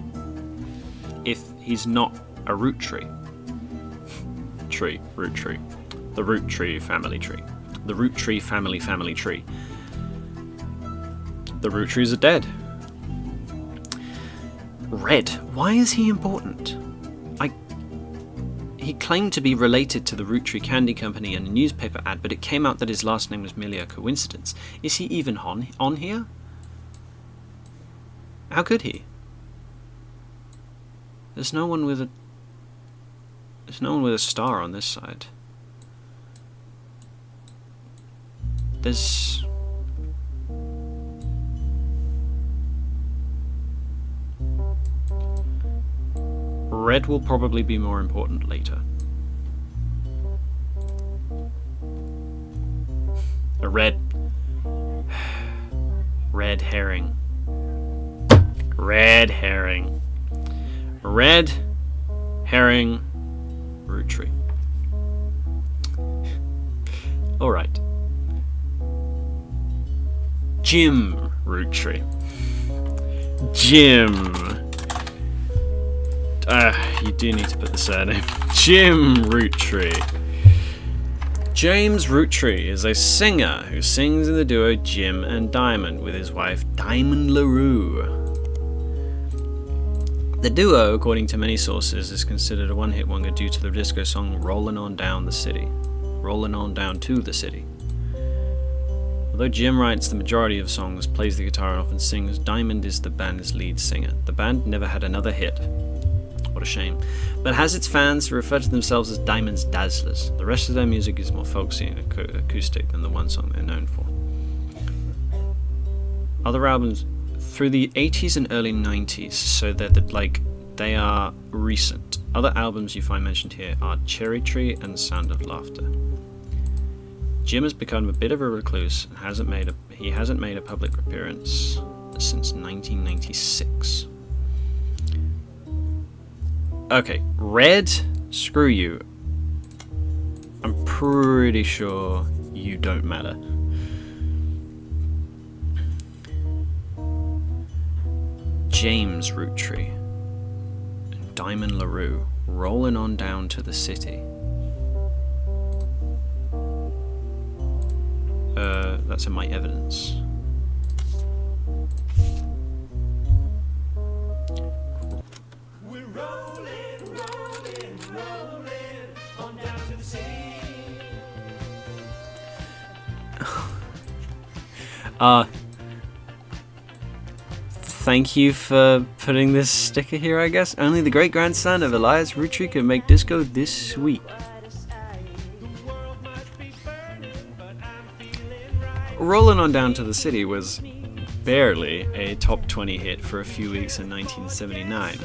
if he's not a root tree? Root tree. The Roottree family tree. The Roottree family tree. The Roottrees are dead. Red. Why is he important? He claimed to be related to the Roottree Candy Company in a newspaper ad, but it came out that his last name was merely a coincidence. Is he even on here? How could he? There's no one with a star on this side. There's... Red will probably be more important later. A red herring. Red herring. Red herring Roottree. Alright. Jim Roottree. Jim. You do need to put the surname. Jim Roottree. James Roottree is a singer who sings in the duo Jim and Diamond with his wife Diamond LaRue. The duo, according to many sources, is considered a one-hit wonder due to the disco song Rollin' On Down the City. Rollin' On Down to the City. Although Jim writes the majority of songs, plays the guitar and often sings, Diamond is the band's lead singer. The band never had another hit. What a shame. But has its fans who refer to themselves as Diamond's Dazzlers. The rest of their music is more folksy and acoustic than the one song they're known for. Other albums through the 80s and early 90s, so that they are recent. Other albums you find mentioned here are Cherry Tree and Sound of Laughter. Jim has become a bit of a recluse and hasn't made a public appearance since 1996. Okay, Red, screw you. I'm pretty sure you don't matter. James Rootree and Diamond LaRue rolling on down to the city. That's in my evidence.
We're rolling, rolling, rolling on down to the city.
Thank you for putting this sticker here, I guess. Only the great-grandson of Elias Rootree could make disco this sweet. Rolling on Down to the City was barely a top 20 hit for a few weeks in 1979.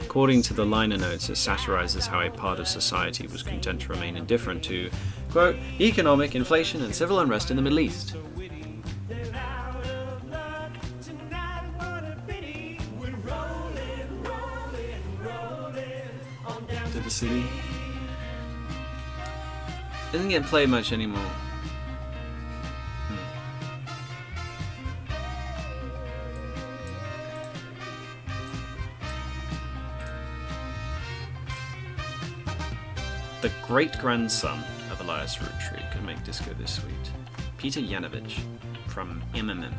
According to the liner notes, it satirizes how a part of society was content to remain indifferent to, quote, economic inflation and civil unrest in the Middle East. To the city. Doesn't get played much anymore. The great-grandson of Elias Rootree could make disco this sweet. Peter Yanovich from MMM.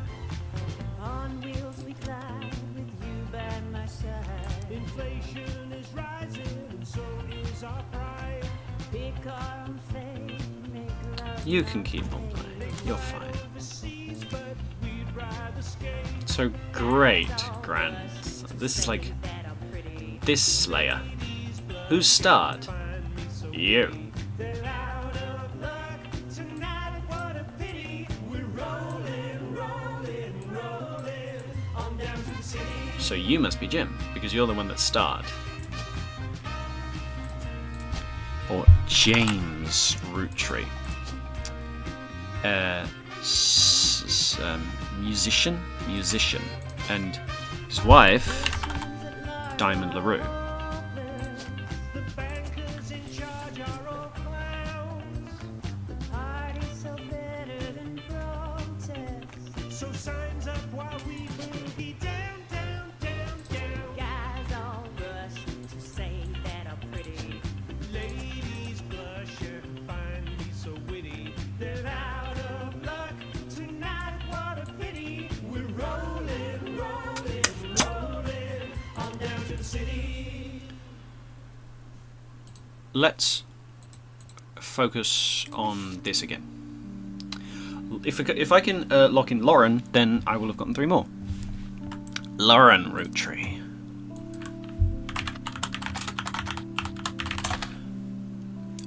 On wheels we glide with you by my side. Inflation is rising and so is our pride. Pick our own fate, make love.
You can keep on playing. You're fine. So great-grandson. This is like this Slayer. Who starred? You. So you must be Jim, because you're the one that starred. Or James Rootree. Musician. And his wife, Diamond LaRue. Let's focus on this again. If I can lock in Lauren, then I will have gotten 3 more. Lauren Rootree.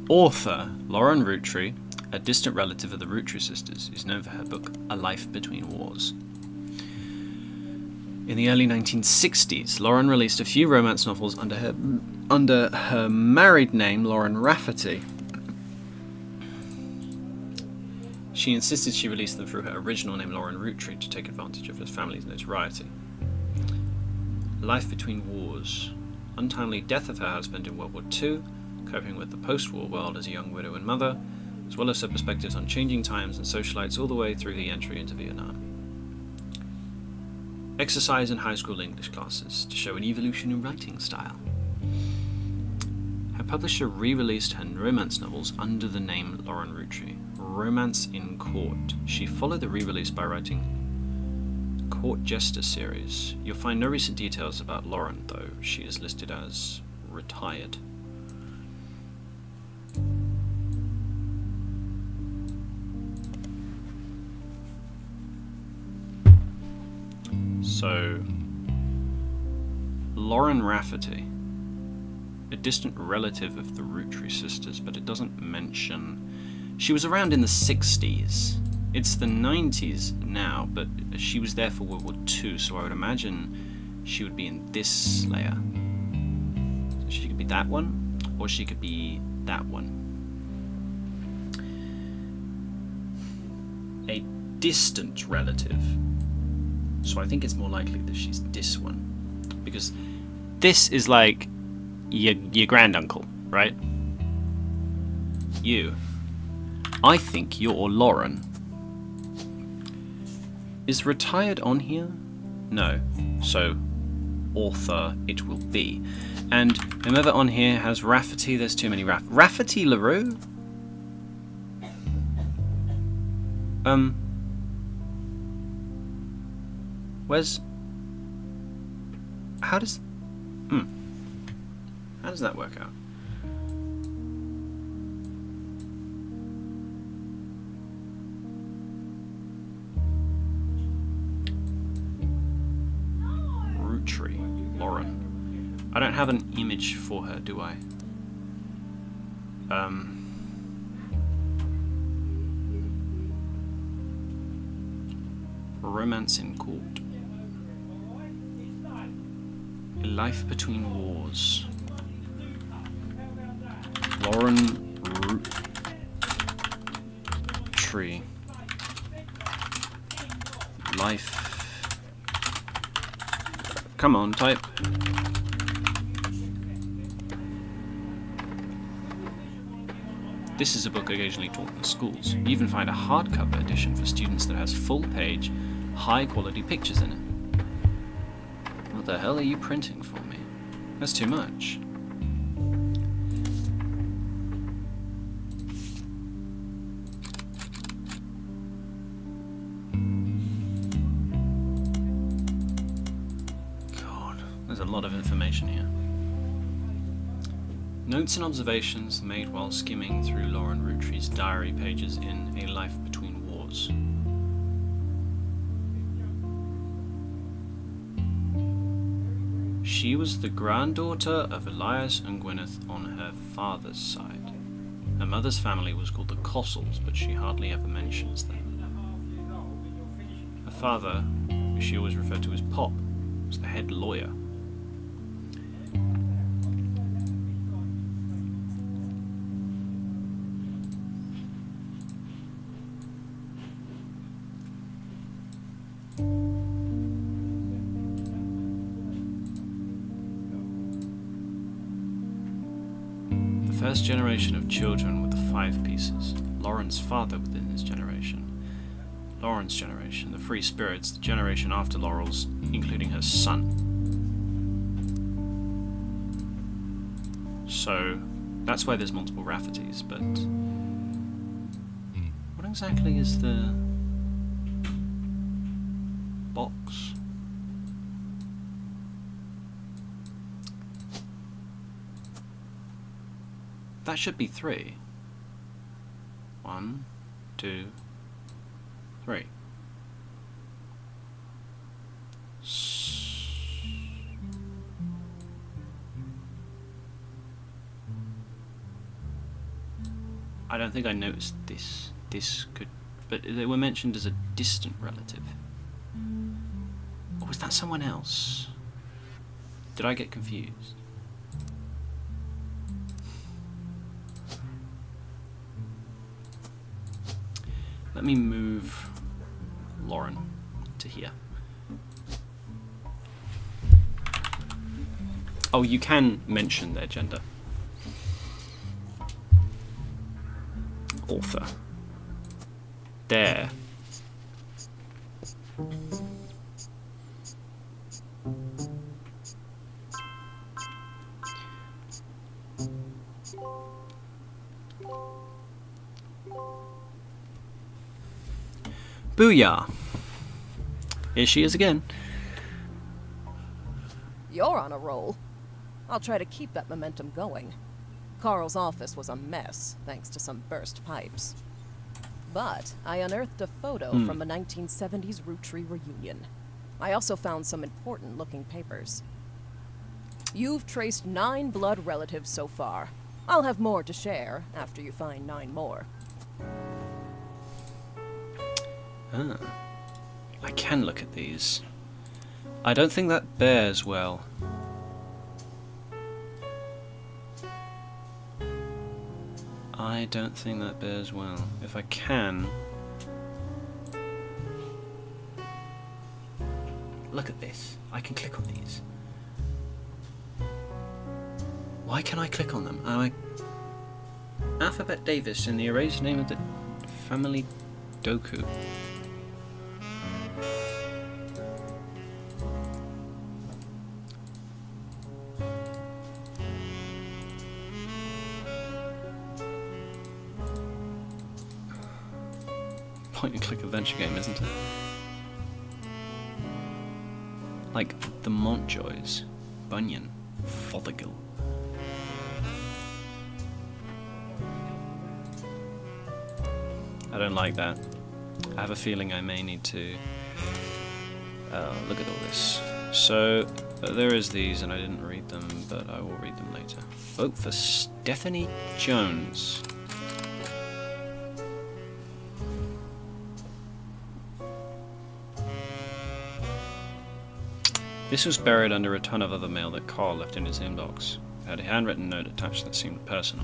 Author Lauren Rootree, a distant relative of the Rootree sisters, is known for her book A Life Between Wars. In the early 1960s, Lauren released a few romance novels under her married name, Lauren Rafferty. She insisted she release them through her original name, Lauren Rootree, to take advantage of her family's notoriety. Life Between Wars. Untimely death of her husband in World War II, coping with the post-war world as a young widow and mother, as well as her perspectives on changing times and socialites all the way through the entry into Vietnam. Exercise in high school English classes to show an evolution in writing style. Her publisher re-released her romance novels under the name Lauren Rootree. Romance in Court. She followed the re-release by writing Court Jester series. You'll find no recent details about Lauren, though. She is listed as retired. So, Lauren Rafferty, a distant relative of the Rootree sisters, but it doesn't mention. She was around in the 60s. It's the 90s now, but she was there for World War II, so I would imagine she would be in this Slayer. So she could be that one, or she could be that one. A distant relative. So I think it's more likely that she's this one. Because this is like your granduncle, right? You. I think you're Lauren. Is retired on here? No. So, author it will be. And whoever on here has Rafferty, there's too many Rafferty LaRue? Where's... How does... How does that work out? Rootree, Lauren. I don't have an image for her, do I? Romance in Court. A Life Between Wars. Lauren Rootree. Life. Come on, type. This is a book occasionally taught in schools. You even find a hardcover edition for students that has full-page, high-quality pictures in it. What the hell are you printing for me? That's too much. God, there's a lot of information here. Notes and observations made while skimming through Lauren Rootree's diary pages in A Life Between Wars. She was the granddaughter of Elias and Gwyneth on her father's side. Her mother's family was called the Cossels, but she hardly ever mentions them. Her father, who she always referred to as Pop, was the head lawyer. First generation of children with the 5 pieces. Lauren's father within his generation. Lauren's generation, the free spirits, the generation after Laurel's, including her son. So, that's why there's multiple Raffertys, but... what exactly is the... box? That should be 3. 1, 2, 3. I don't think I noticed this. This could... but they were mentioned as a distant relative. Or was that someone else? Did I get confused? Let me move Lauren to here. Oh, you can mention their gender. Author. There. Booyah! Here she is again.
You're on a roll. I'll try to keep that momentum going. Carl's office was a mess, thanks to some burst pipes. But I unearthed a photo from a 1970s Rootree reunion. I also found some important-looking papers. You've traced 9 blood relatives so far. I'll have more to share after you find 9 more.
Ah, I can look at these. I don't think that bears well. I don't think that bears well. If I can... look at this. I can click on these. Why can I click on them? Alphabet Davis in the erased name of the family Doku. point-and-click adventure game, isn't it? Like the Montjoys, Bunyan, Fothergill. I don't like that. I have a feeling I may need to look at all this. So there is these, and I didn't read them, but I will read them later. Vote for Stephanie Jones. This was buried under a ton of other mail that Carl left in his inbox. It had a handwritten note attached that seemed personal.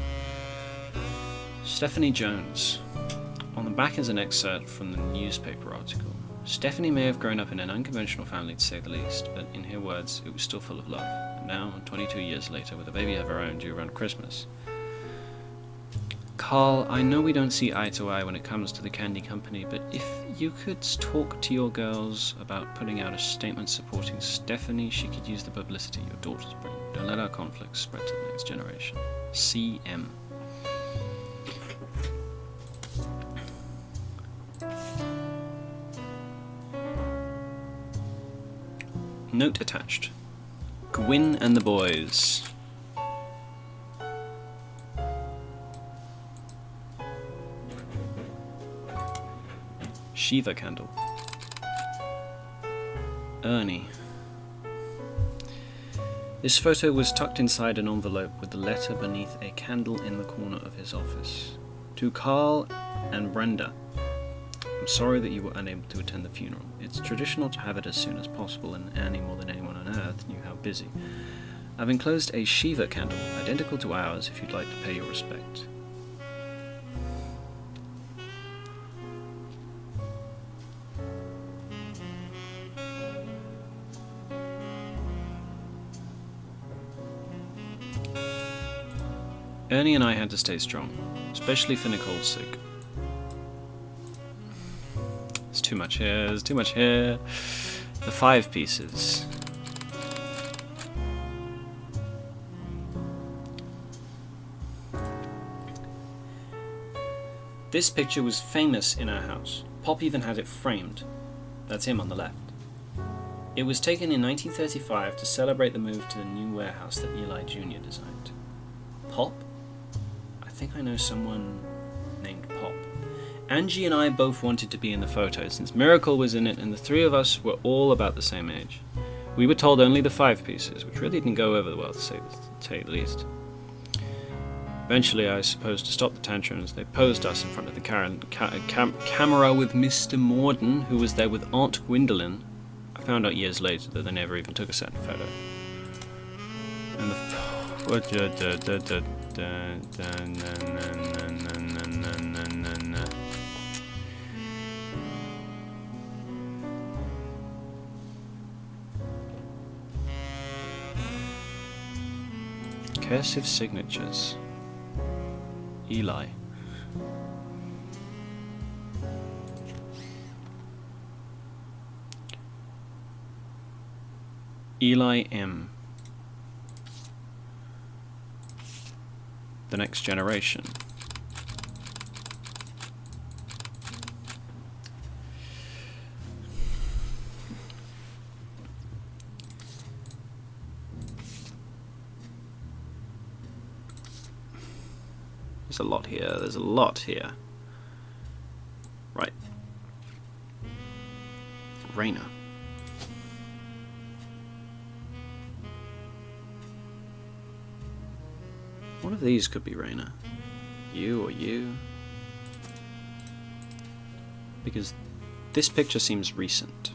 Stephanie Jones. On the back is an excerpt from the newspaper article. Stephanie may have grown up in an unconventional family, to say the least, but in her words, it was still full of love. And now, 22 years later, with a baby of her own due around Christmas. Carl, I know we don't see eye to eye when it comes to the candy company, but if you could talk to your girls about putting out a statement supporting Stephanie, she could use the publicity your daughters bring. Don't let our conflicts spread to the next generation. CM. Note attached. Gwyn and the boys. Shiva candle. Ernie. This photo was tucked inside an envelope with the letter beneath a candle in the corner of his office. To Carl and Brenda. I'm sorry that you were unable to attend the funeral. It's traditional to have it as soon as possible, and Annie, more than anyone on earth, knew how busy. I've enclosed a Shiva candle, identical to ours, if you'd like to pay your respect. Ernie and I had to stay strong, especially for Nicole's sake. There's too much here, there's too much here. The 5 pieces. This picture was famous in our house. Pop even had it framed. That's him on the left. It was taken in 1935 to celebrate the move to the new warehouse that Eli Jr. designed. Pop? I think I know someone named Pop. Angie and I both wanted to be in the photo since Miracle was in it and the 3 of us were all about the same age. We were told only the 5 pieces, which really didn't go over well to say the least. Eventually, I suppose to stop the tantrums, they posed us in front of the camera with Mr. Morden, who was there with Aunt Gwendolyn. I found out years later that they never even took a set photo. And cursive signatures. Eli. Eli M. The Next Generation. There's a lot here, there's a lot here. Right. Raina. One of these could be Raina. You or you. Because this picture seems recent.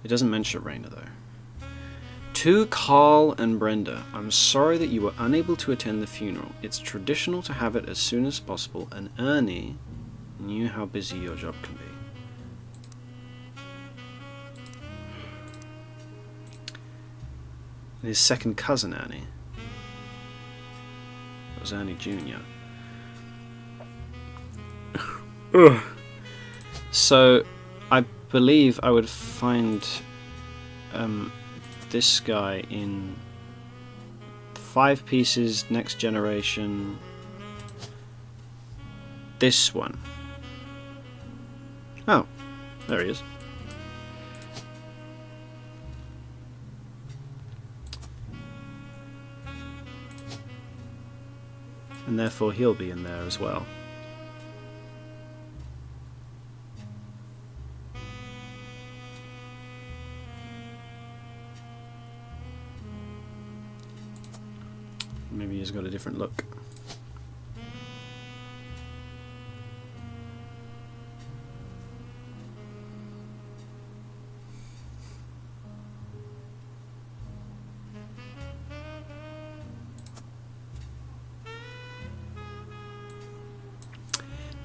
It doesn't mention Raina though. To Carl and Brenda, I'm sorry that you were unable to attend the funeral. It's traditional to have it as soon as possible, and Ernie knew how busy your job can be. And his second cousin, Ernie. It was Ernie Jr. So, I believe I would find this guy in 5 pieces, Next Generation. This one. There he is. And therefore he'll be in there as well. Maybe he's got a different look.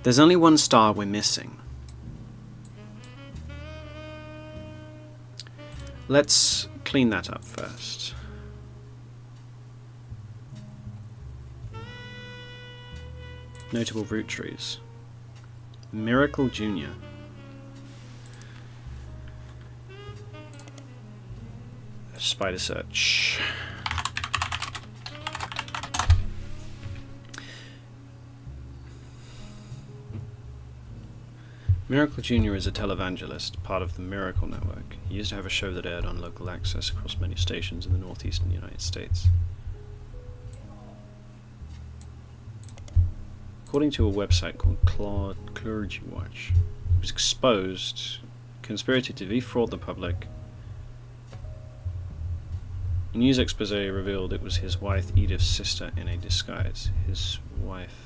There's only one star we're missing. Let's clean that up first. Notable root trees. Miracle Jr. Spider search. Miracle Jr. is a televangelist, part of the Miracle Network. He used to have a show that aired on local access across many stations in the northeastern United States. According to a website called Clergy Watch, he was exposed, conspirated to defraud the public. A news expose revealed it was his wife Edith's sister in a disguise. His wife...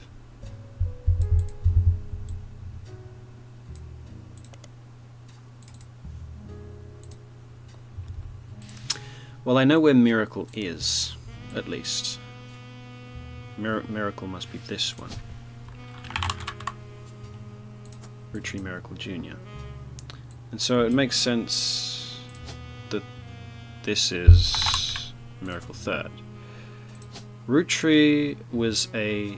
Well, I know where Miracle is, at least. Miracle must be this one. Root Tree Miracle Jr. And so it makes sense that this is Miracle Third. Root Tree was a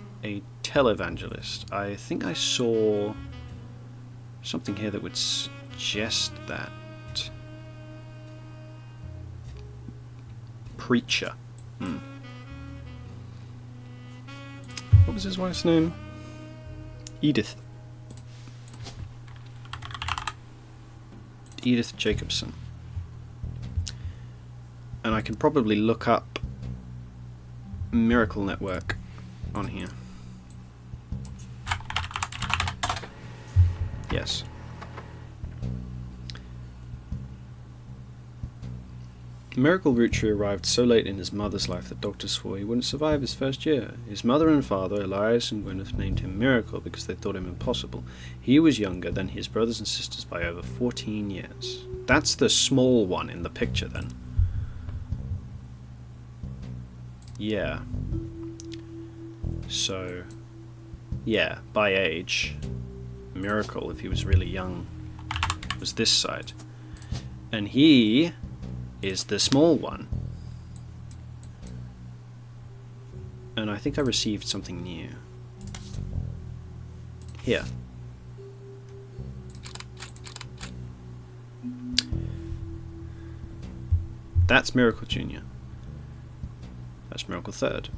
televangelist. I think I saw something here that would suggest that. Preacher. What was his wife's name? Edith. Edith Jacobson. And I can probably look up Miracle Network on here. Yes. Miracle Root Tree arrived so late in his mother's life that doctors swore he wouldn't survive his first year. His mother and father, Elias and Gwyneth, named him Miracle because they thought him impossible. He was younger than his brothers and sisters by over 14 years. That's the small one in the picture, then. Yeah. So, yeah, by age, Miracle, if he was really young, was this side. And he is the small one. And I think I received something new. Here. That's Miracle Jr. That's Miracle Third.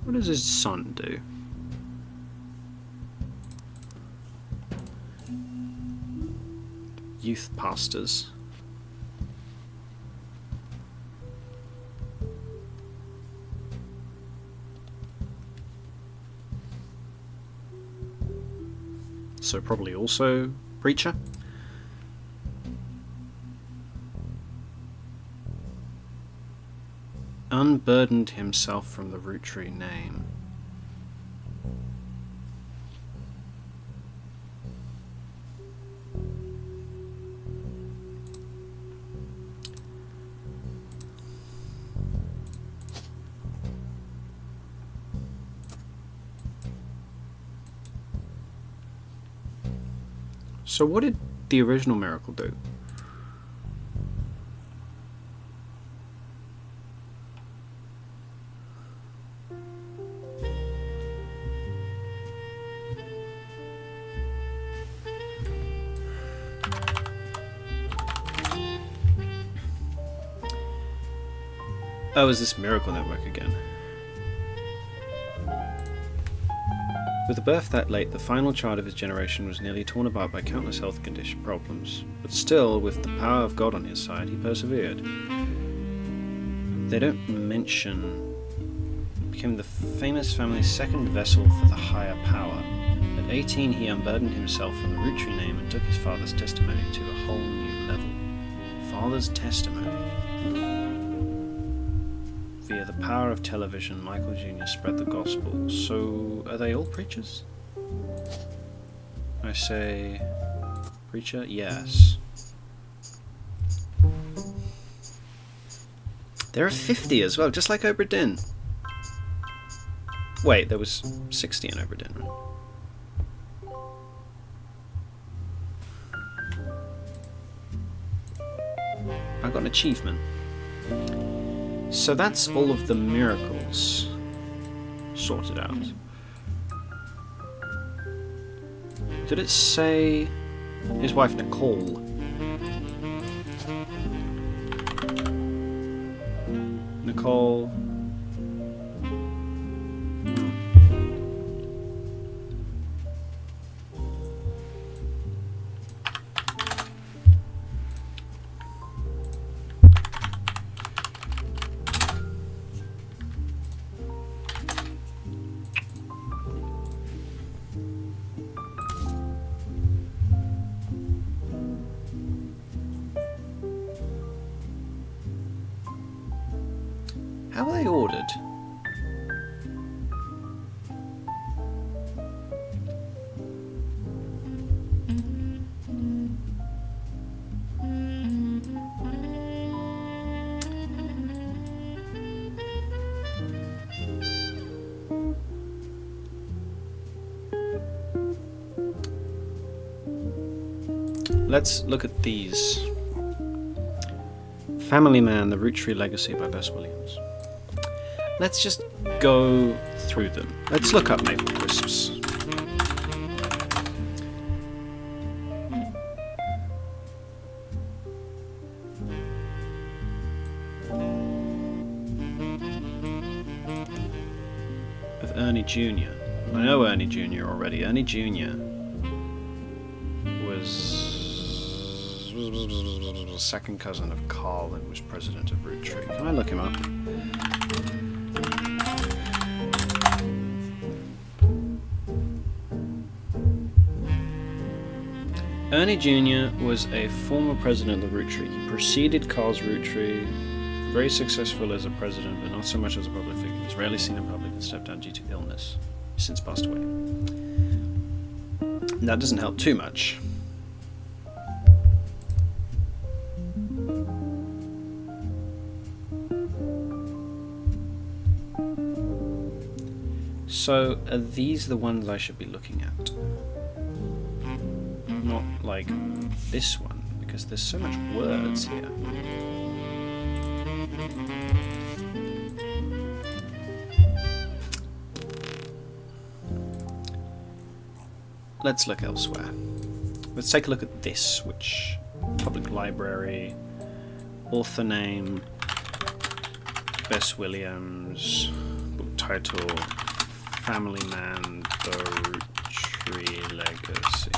What does his son do? Youth pastors. So probably also preacher. Unburdened himself from the root tree name. So what did the original Miracle do? Oh, is this Miracle Network again? With a birth that late, the final child of his generation was nearly torn apart by countless health condition problems. But still, with the power of God on his side, he persevered. They don't mention... became the famous family's second vessel for the higher power. At 18, he unburdened himself from the Rootree name and took his father's testimony to a whole new level. Father's testimony. Via the power of television, Michael Jr. spread the gospel. So, are they all preachers? I say... preacher? Yes. There are 50 as well, just like Obra Dinn. Wait, there was 60 in Obra Dinn. I got an achievement. So that's all of the miracles sorted out. Did it say his wife Nicole? Nicole. How are they ordered? Let's look at these. Family Man, The Rootree Legacy by Bess Williams. Let's just go through them. Let's look up Maple Crisps. With Ernie Jr. I know Ernie Jr. already. Ernie Jr. was second cousin of Carl and was president of Rootree. Can I look him up? Ernie Jr. was a former president of the Rootree. He preceded Carl's Rootree, very successful as a president, but not so much as a public figure. He was rarely seen in public and stepped down due to illness. He's since passed away. And that doesn't help too much. So, are these the ones I should be looking at? Not like this one, because there's so much words here. Let's look elsewhere. Let's take a look at this, which... Public Library, author name, Bess Williams, book title, Family Man, The Rootree Legacy.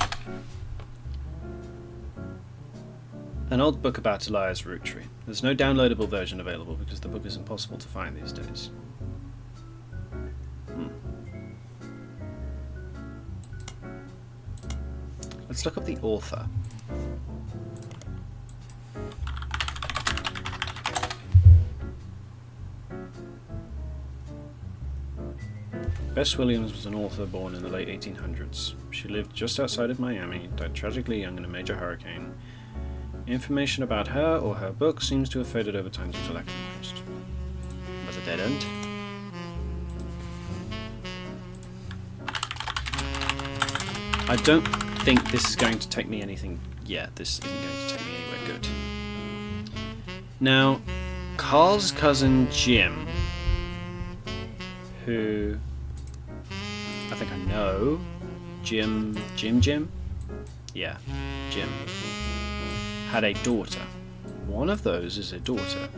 An old book about Elias Rootree. There's no downloadable version available because the book is impossible to find these days. Let's look up the author. Bess Williams was an author born in the late 1800s. She lived just outside of Miami, died tragically young in a major hurricane. Information about her or her book seems to have faded over time due to lack of interest. Was a dead end? I don't think this is going to take me anything... Yeah, this isn't going to take me anywhere good. Now, Carl's cousin Jim, who... I think I know. Jim? Yeah, Jim. Had a daughter. One of those is a daughter.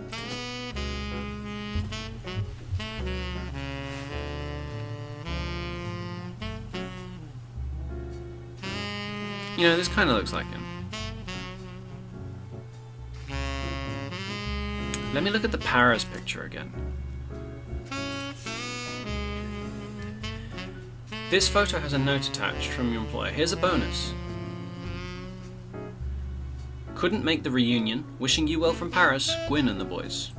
You know, this kind of looks like him. Let me look at the Paris picture again. This photo has a note attached from your employer. Here's a bonus. Couldn't make the reunion. Wishing you well from Paris, Gwyn and the boys.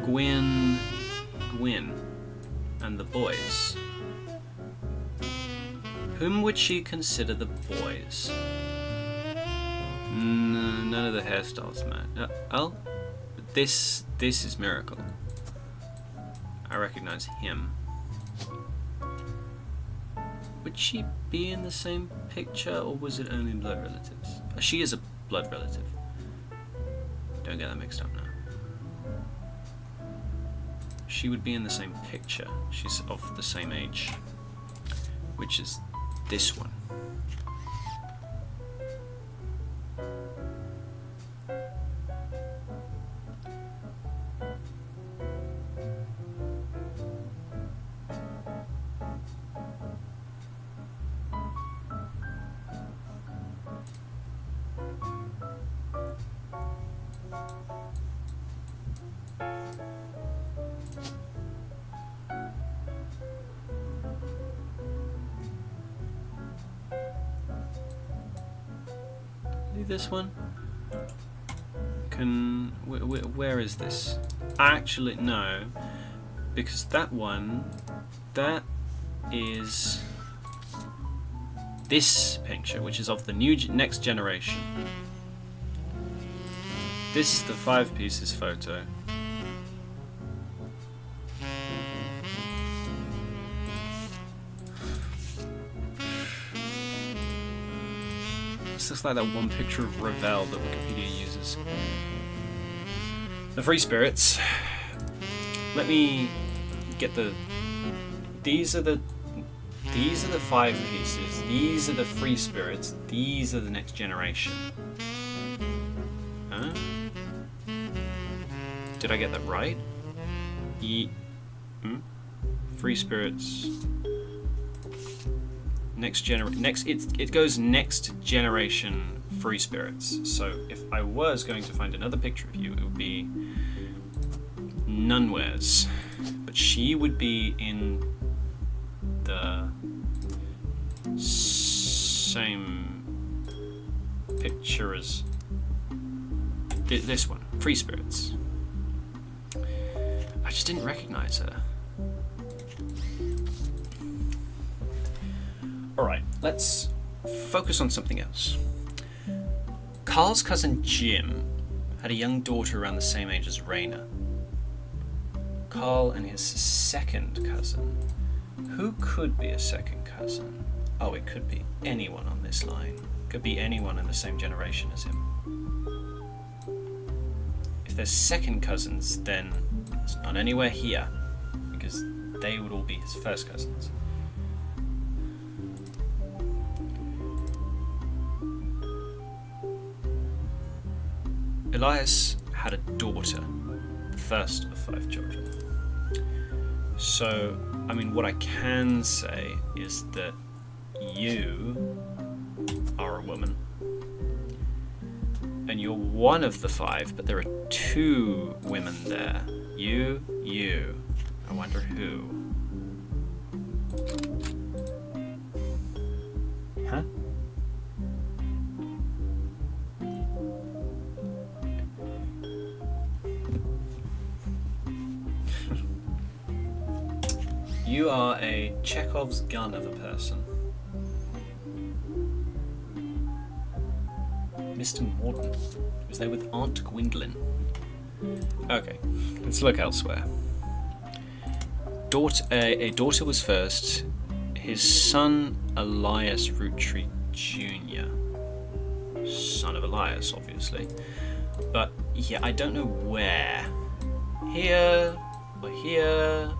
Gwyn and the boys. Whom would she consider the boys? None of the hairstyles, man. Oh, this is Miracle. I recognize him. Would she be in the same picture, or was it only blood relatives? She is a blood relative. Don't get that mixed up now. She would be in the same picture. She's of the same age, which is this one. This one? Where is this? Actually, no, because that is this picture, which is of the next generation. This is the 5 pieces photo. This looks like that one picture of Ravel that Wikipedia uses. The free spirits. Let me get the. These are the 5 pieces. These are the free spirits. These are the next generation. Huh? Did I get that right? Free spirits. It goes next generation free spirits. So if I was going to find another picture of you, it would be Nunwares, but she would be in the same picture as this one, free spirits. I just didn't recognize her. Alright, let's focus on something else. Carl's cousin Jim had a young daughter around the same age as Raina. Carl and his second cousin. Who could be a second cousin? Oh, it could be anyone on this line. Could be anyone in the same generation as him. If there's second cousins, then it's not anywhere here, because they would all be his first cousins. Elias had a daughter, the first of 5 children. So, I mean, what I can say is that you are a woman, and you're one of the 5, but there are 2 women there. You. I wonder who. Huh? You are a Chekhov's gun of a person. Mr. Morton was there with Aunt Gwendolyn. Okay, let's look elsewhere. A daughter was first. His son, Elias Roottree Jr. Son of Elias, obviously. But yeah, I don't know where. Here, or here.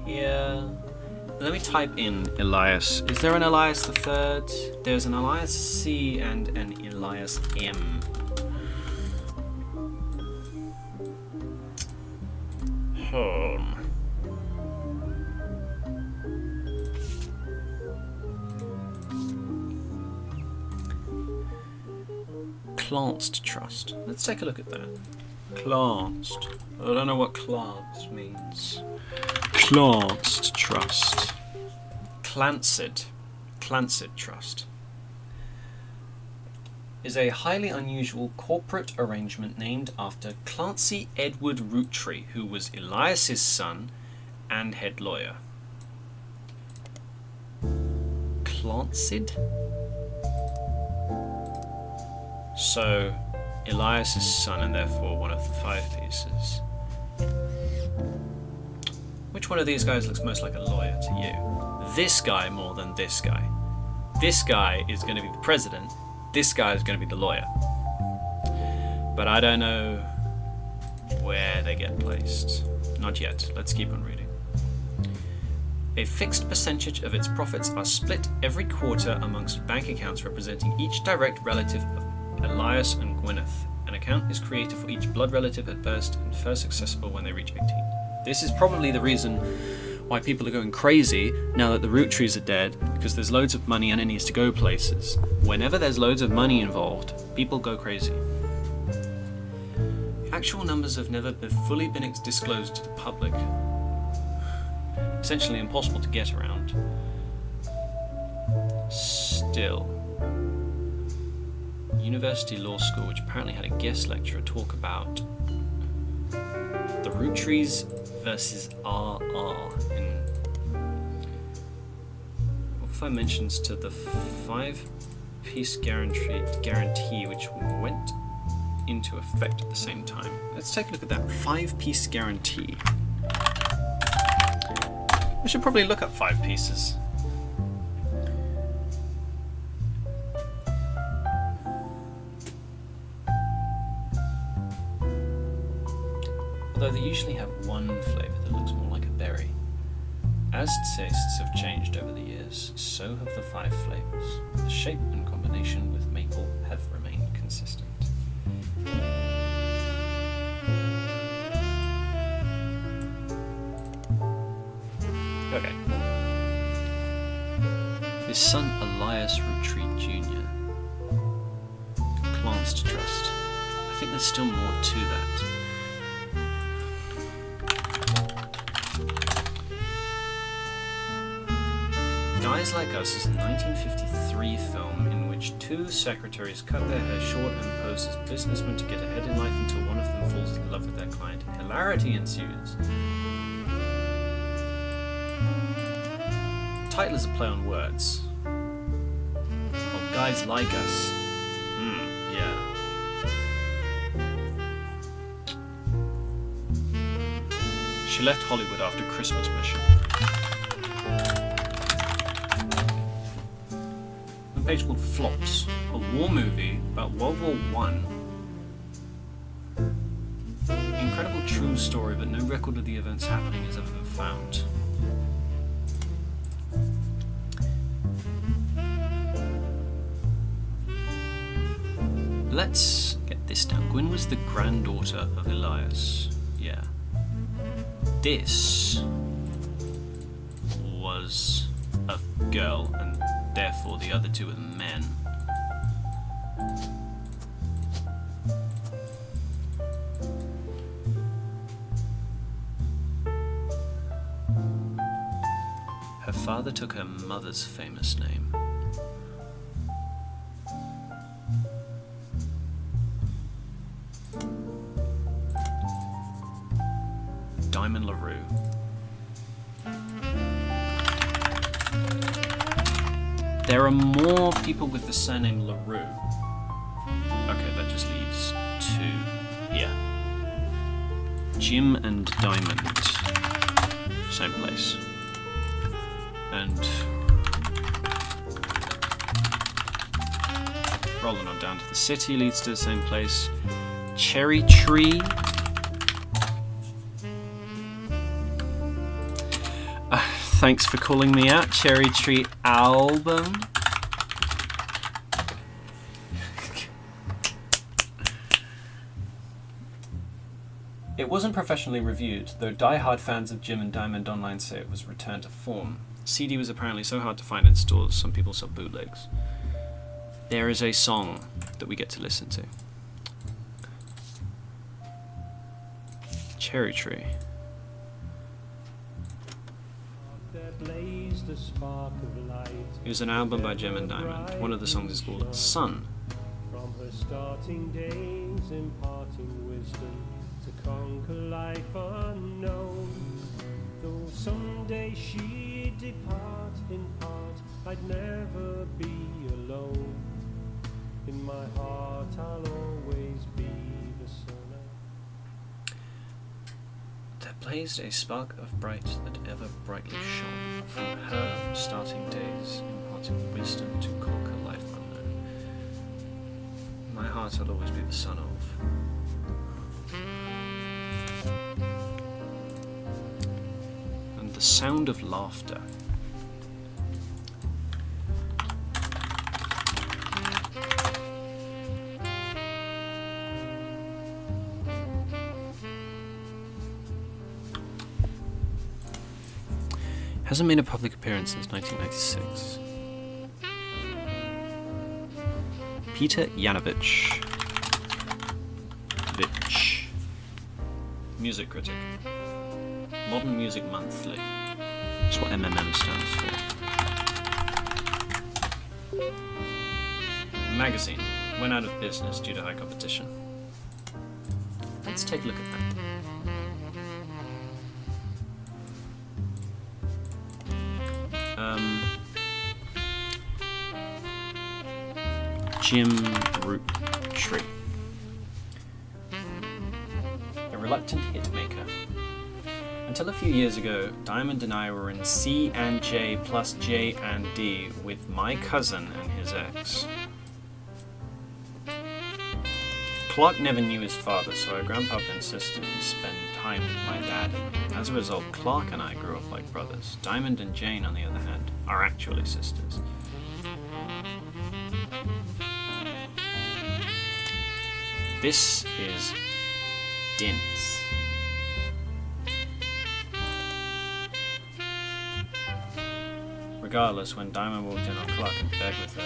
Here. Let me type in Elias. Is there an Elias the Third? There's an Elias C and an Elias M. Clanced Trust. Let's take a look at that. Clanced. I don't know what clanced means. Clanced Trust. Clanced Trust is a highly unusual corporate arrangement named after Clancy Edward Roottree, who was Elias's son and head lawyer. Clanced? So, Elias's son and therefore one of the 5 pieces. Which one of these guys looks most like a lawyer to you? This guy more than this guy. This guy is going to be the president. This guy is going to be the lawyer. But I don't know where they get placed. Not yet. Let's keep on reading. A fixed percentage of its profits are split every quarter amongst bank accounts representing each direct relative of Elias and Gwyneth. An account is created for each blood relative at birth and first accessible when they reach 18. This is probably the reason why people are going crazy now that the Roottrees are dead, because there's loads of money and it needs to go places. Whenever there's loads of money involved, people go crazy. Actual numbers have never fully been disclosed to the public. Essentially impossible to get around. Still, University Law School, which apparently had a guest lecturer talk about the Roottrees versus RR in Author mentions to the 5-piece guarantee which went into effect at the same time. Let's take a look at that 5-piece guarantee. I should probably look up 5 pieces. Although they usually have one flavour that looks more like a berry. As tastes have changed over the years, so have the 5 flavours. The shape and combination with maple have remained consistent. Okay. His son Elias Roottree Jr. Clanced Trust. I think there's still more to that. Guys Like Us is a 1953 film in which 2 secretaries cut their hair short and pose as businessmen to get ahead in life until one of them falls in love with their client. Hilarity ensues. Title is a play on words. Oh, Guys Like Us. Yeah. She left Hollywood after Christmas Mission. A page called Flops, a war movie about World War I. Incredible true story, but no record of the events happening has ever been found. Let's get this down. Gwyn was the granddaughter of Elias. Yeah. This was a girl, and therefore the other 2 are men. Her father took her mother's famous name. Diamond LaRue. There are more people with the surname LaRue. Okay, that just leads to here. Jim and Diamond. Same place. And rolling on down to the city leads to the same place. Cherry Tree. Thanks for calling me out, Cherry Tree Album. It wasn't professionally reviewed, though die-hard fans of Jim and Diamond online say it was returned to form. CD was apparently so hard to find in stores, some people sell bootlegs. there is a song that we get to listen to. Cherry Tree.
There blazed a spark of light.
It was an album by Gem and Diamond. One of the songs is called Sun.
From her starting days, imparting wisdom to conquer life unknown. Though someday she'd depart in part, I'd never be alone. In my heart I'll always be the sun.
There blazed a spark of bright that ever brightly shone. From her starting days, imparting wisdom to conquer life unknown. In my heart I'll always be the son of. And the sound of laughter. Hasn't made a public appearance since 1996. Peter Yanovich. Music critic. Modern Music Monthly. That's what MMM stands for. Magazine. Went out of business due to high competition. Let's take a look at that. Jim Roottrees. A reluctant hitmaker. Until a few years ago, Diamond and I were in C and J plus J and D with my cousin and his ex. Clark never knew his father, so our grandpapa insisted he spend time with my dad. As a result, Clark and I grew up like brothers. Diamond and Jane, on the other hand, are actually sisters. This is dense. Regardless, when Diamond walked in on Clark in bed with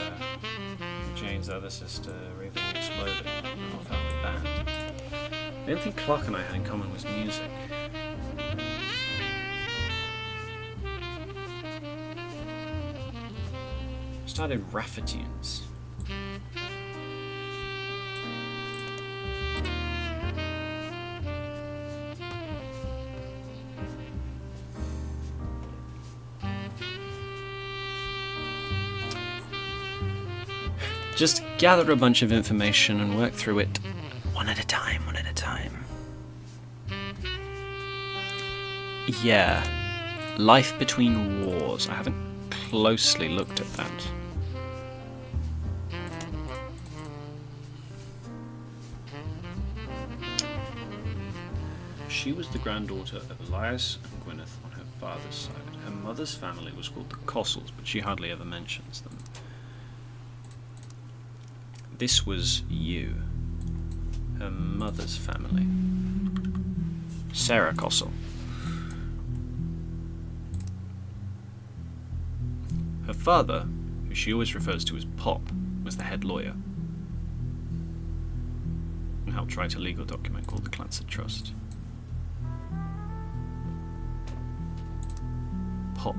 Jane's other sister, everything exploded. The whole family band. The only thing Clark and I had in common was music. We started Raffatunes. Just gather a bunch of information and work through it one at a time. Yeah, life between wars. I haven't closely looked at that. She was the granddaughter of Elias and Gwyneth on her father's side. Her mother's family was called the Cossels, but she hardly ever mentions them. This was you, her mother's family. Sarah Cossel. Her father, who she always refers to as Pop, was the head lawyer and helped write a legal document called the Clancy Trust. Pop.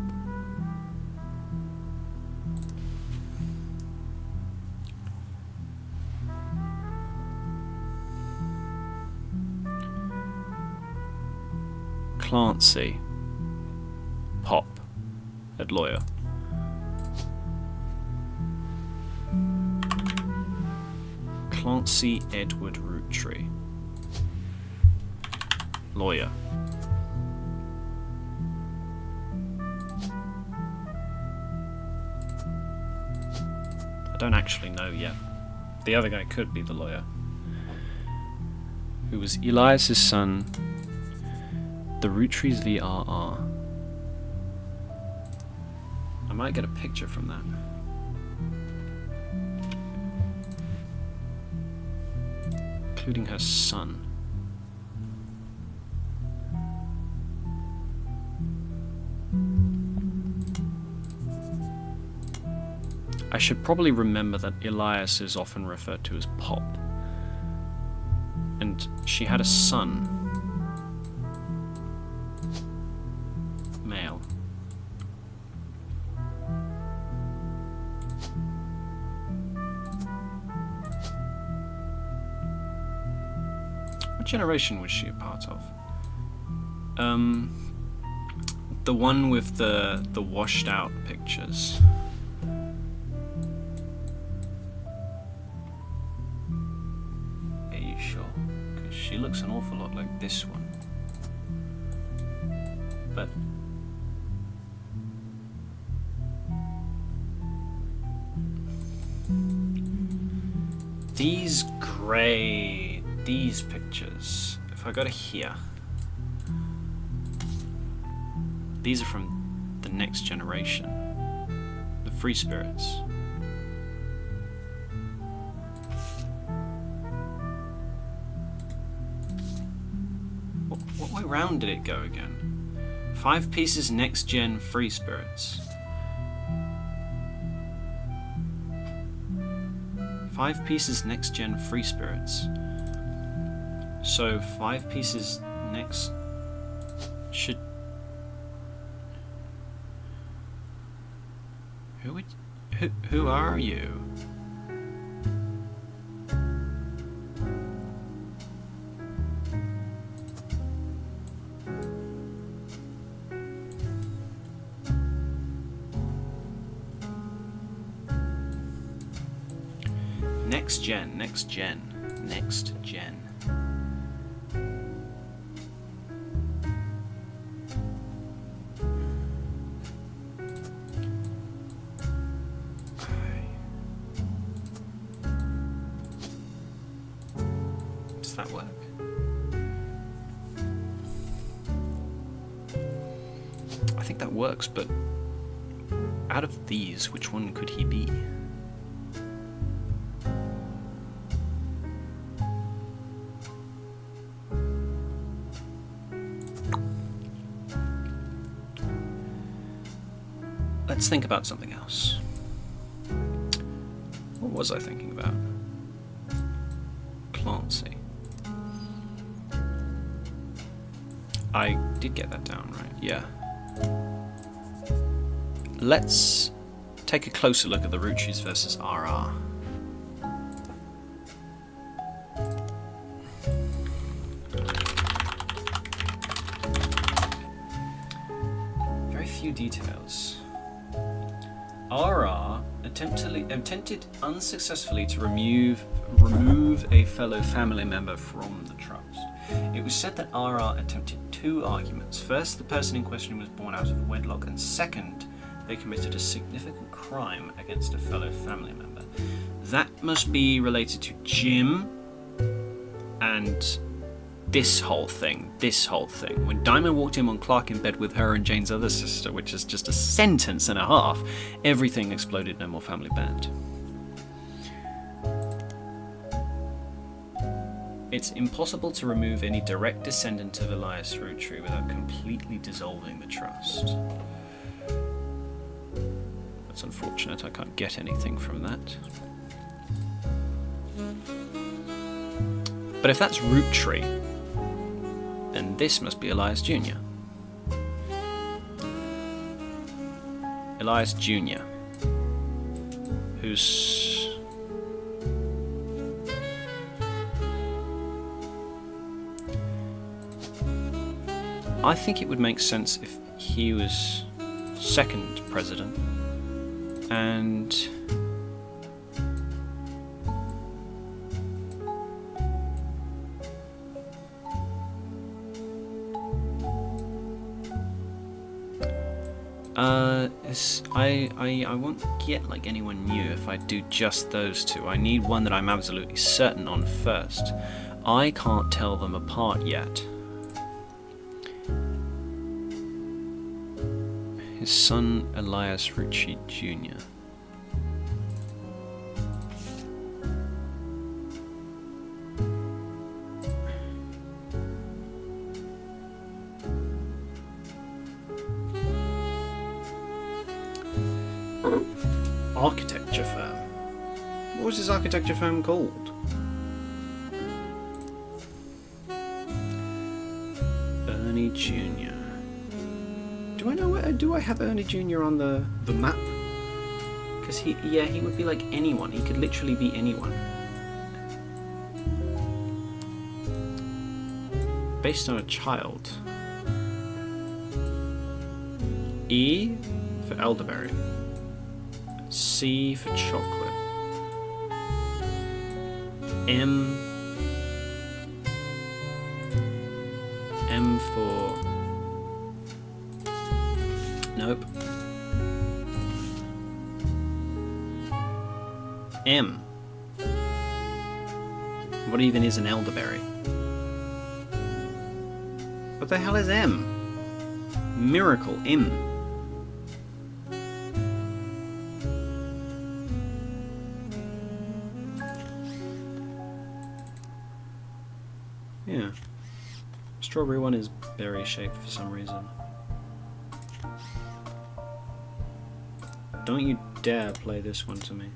Clancy. Pop. Head lawyer. Clancy Edward Roottrees. Lawyer. I don't actually know yet. The other guy could be the lawyer. Who was Elias's son, the Roottrees VRR. I might get a picture from that. Including her son. I should probably remember that Elias is often referred to as Pop. And she had a son. Male. What generation was she a part of? The one with the washed out pictures. Are you sure? Because she looks an awful lot like this one. But these pictures, if I go to here, these are from the next generation, the Free Spirits. What way round did it go again? 5 pieces next gen Free Spirits. 5 pieces next gen Free Spirits. So 5 pieces next should. Who are you? Next gen. Does that work? I think that works, but out of these, which one could he be? Let's think about something else. What was I thinking about? Clancy. I did get that down, right? Yeah. Let's take a closer look at the roottrees versus RR. Very few details. RR attempted unsuccessfully to remove a fellow family member from the trust. It was said that RR attempted 2 arguments. First, the person in question was born out of wedlock, and second, they committed a significant crime against a fellow family member. That must be related to Jim and this whole thing. When Diamond walked in on Clark in bed with her and Jane's other sister, which is just a sentence and a half, everything exploded. No more family band. It's impossible to remove any direct descendant of Elias Roottree without completely dissolving the trust. That's unfortunate, I can't get anything from that. But if that's Roottree, then this must be Elias Jr. Elias Jr., who's... I think it would make sense if he was second president and I won't get like anyone new if I do just those 2. I need one that I'm absolutely certain on first. I can't tell them apart yet. His son Elias Ritchie Jr. Architecture. architecture firm. What was his architecture firm called? Ernie Jr. Do I have Ernie Jr. on the map? Because he would be like anyone. He could literally be anyone. Based on a child. E for elderberry. C for chocolate. M for... Nope. M. What even is an elderberry? What the hell is M? Miracle, M. Yeah. Strawberry one is berry shaped for some reason. Don't you dare play this one to me.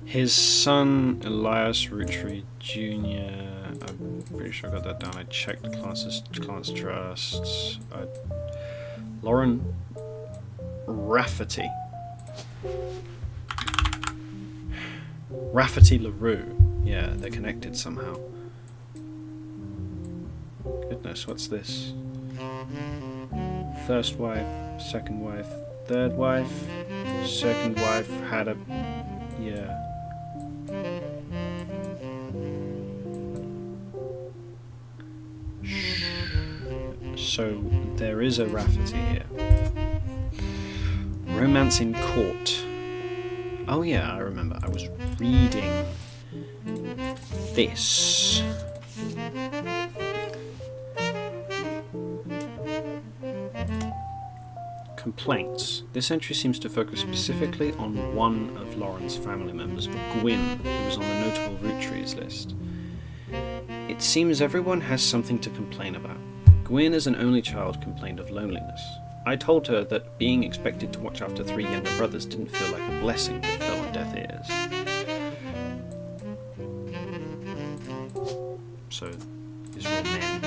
His son, Elias Rootree Jr. I'm pretty sure I got that down. I checked class trusts. Lauren Rafferty. Rafferty LaRue. Yeah, they're connected somehow. Goodness, what's this? First wife, second wife, third wife, second wife had a... yeah. So there is a Rafferty here. Romance in Court. Oh yeah, I remember. I was reading this. Complaints. This entry seems to focus specifically on one of Lauren's family members, Gwyn, who was on the notable roottrees list. It seems everyone has something to complain about. Gwyn, as an only child, complained of loneliness. I told her that being expected to watch after 3 younger brothers didn't feel like a blessing that fell on deaf ears. So, these were men.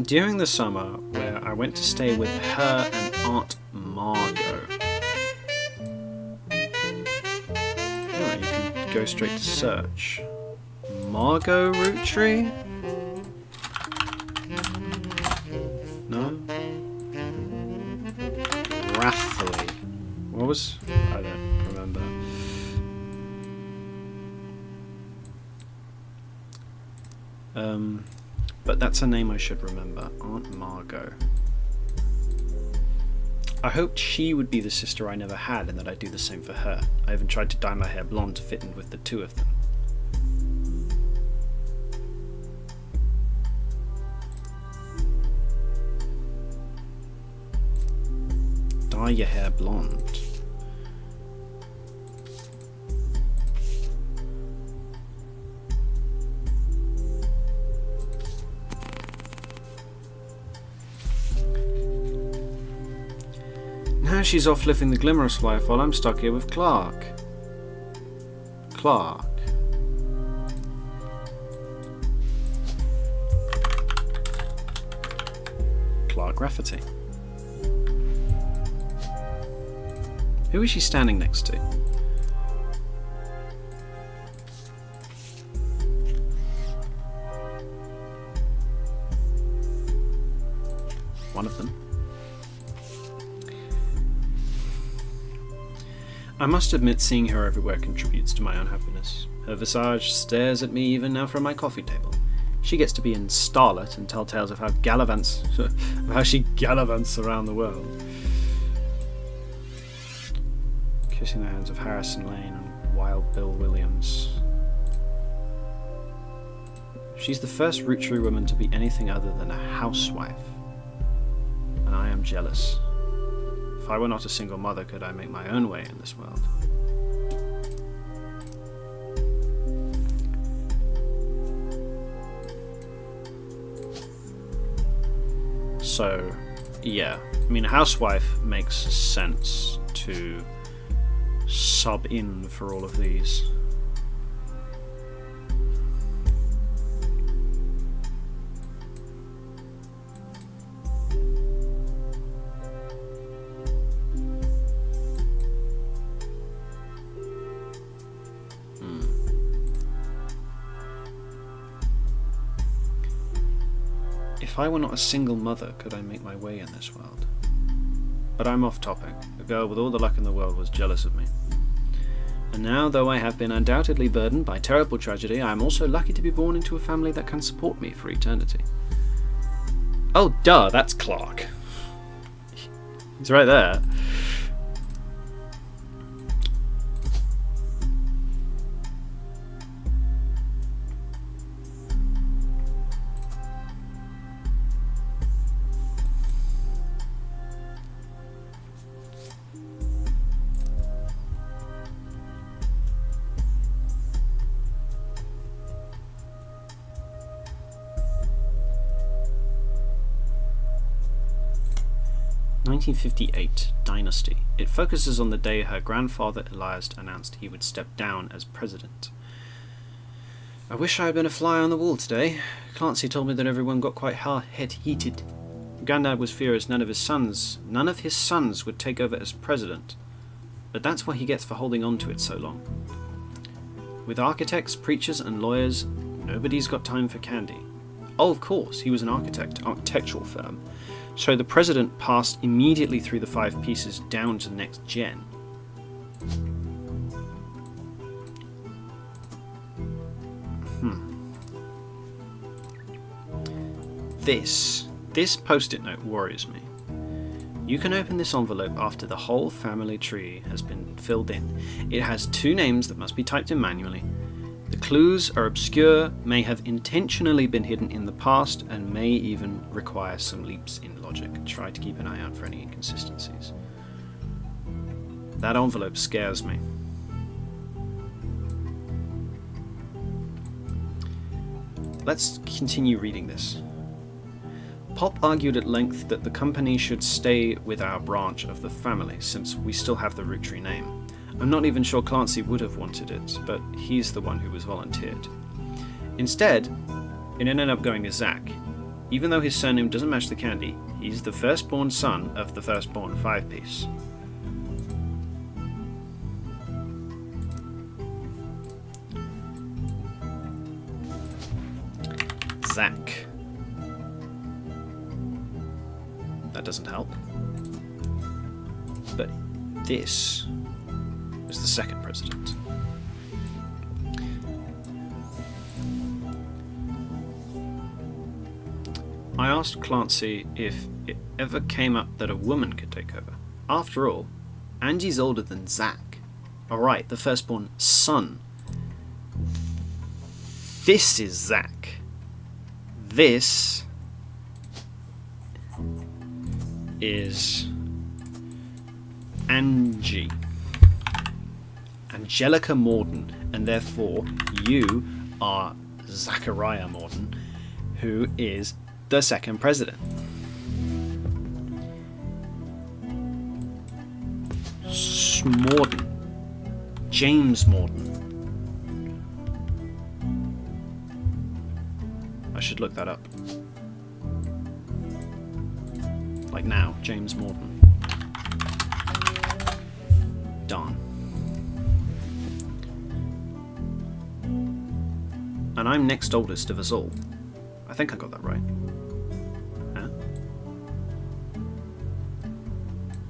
During the summer, where I went to stay with her and Aunt Margot. Oh, you can go straight to search. Margot Rootree? No? Rathley. What was... I don't remember. But that's a name I should remember. Aunt Margot. I hoped she would be the sister I never had and that I'd do the same for her. I even tried to dye my hair blonde to fit in with the two of them. Dye your hair blonde. Now she's off living the glamorous life while I'm stuck here with Clark. Clark. Clark Rafferty. Who is she standing next to? One of them. I must admit seeing her everywhere contributes to my unhappiness. Her visage stares at me even now from my coffee table. She gets to be in starlet and tell tales of how she gallivants around the world. Kissing the hands of Harrison Lane and Wild Bill Williams. She's the first rootree woman to be anything other than a housewife. And I am jealous. If I were not a single mother, could I make my own way in this world? So, yeah. I mean, housewife makes sense to sub in for all of these. If I were not a single mother, could I make my way in this world? But I'm off topic. A girl with all the luck in the world was jealous of me. And now, though I have been undoubtedly burdened by terrible tragedy, I am also lucky to be born into a family that can support me for eternity. Oh, duh, that's Clark. He's right there. "1958 Dynasty. It focuses on the day her grandfather Elias announced he would step down as president. I wish I had been a fly on the wall today. Clancy told me that everyone got quite heated. Granddad was furious none of his sons would take over as president. But that's what he gets for holding on to it so long. With architects, preachers and lawyers, nobody's got time for candy. Oh, of course, he was an architectural firm. So the president passed immediately through the 5 pieces down to the next gen. This post-it note worries me. You can open this envelope after the whole family tree has been filled in. It has 2 names that must be typed in manually. The clues are obscure, may have intentionally been hidden in the past, and may even require some leaps in logic. Try to keep an eye out for any inconsistencies. That envelope scares me. Let's continue reading this. Pop argued at length that the company should stay with our branch of the family, since we still have the root tree name. I'm not even sure Clancy would have wanted it, but he's the one who was volunteered. Instead, it ended up going to Zach. Even though his surname doesn't match the candy, he's the firstborn son of the firstborn 5-piece. Zach. That doesn't help. But this is the second president. I asked Clancy if it ever came up that a woman could take over. After all, Angie's older than Zach. Alright, the firstborn son. This is Zach. This is Angie. Angelica Morden, and therefore you are Zachariah Morden, who is the second president. Morden. James Morden. I should look that up. Like now, James Morden. Darn. And I'm next oldest of us all. I think I got that right. Huh?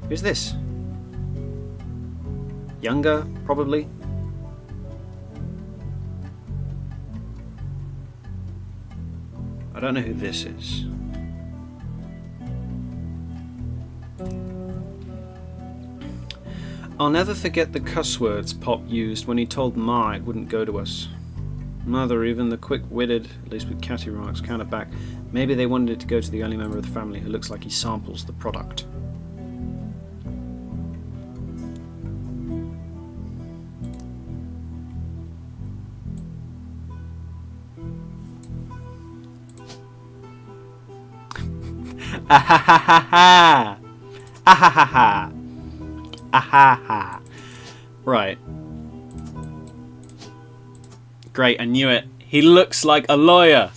Who's this? Younger, probably? I don't know who this is. I'll never forget the cuss words Pop used when he told Ma it wouldn't go to us. Mother, even the quick-witted, at least with catty remarks, counter back. Maybe they wanted it to go to the only member of the family who looks like he samples the product. Ahahaha! Ahahaha! Ahaha! Right. Great, I knew it. He looks like a lawyer.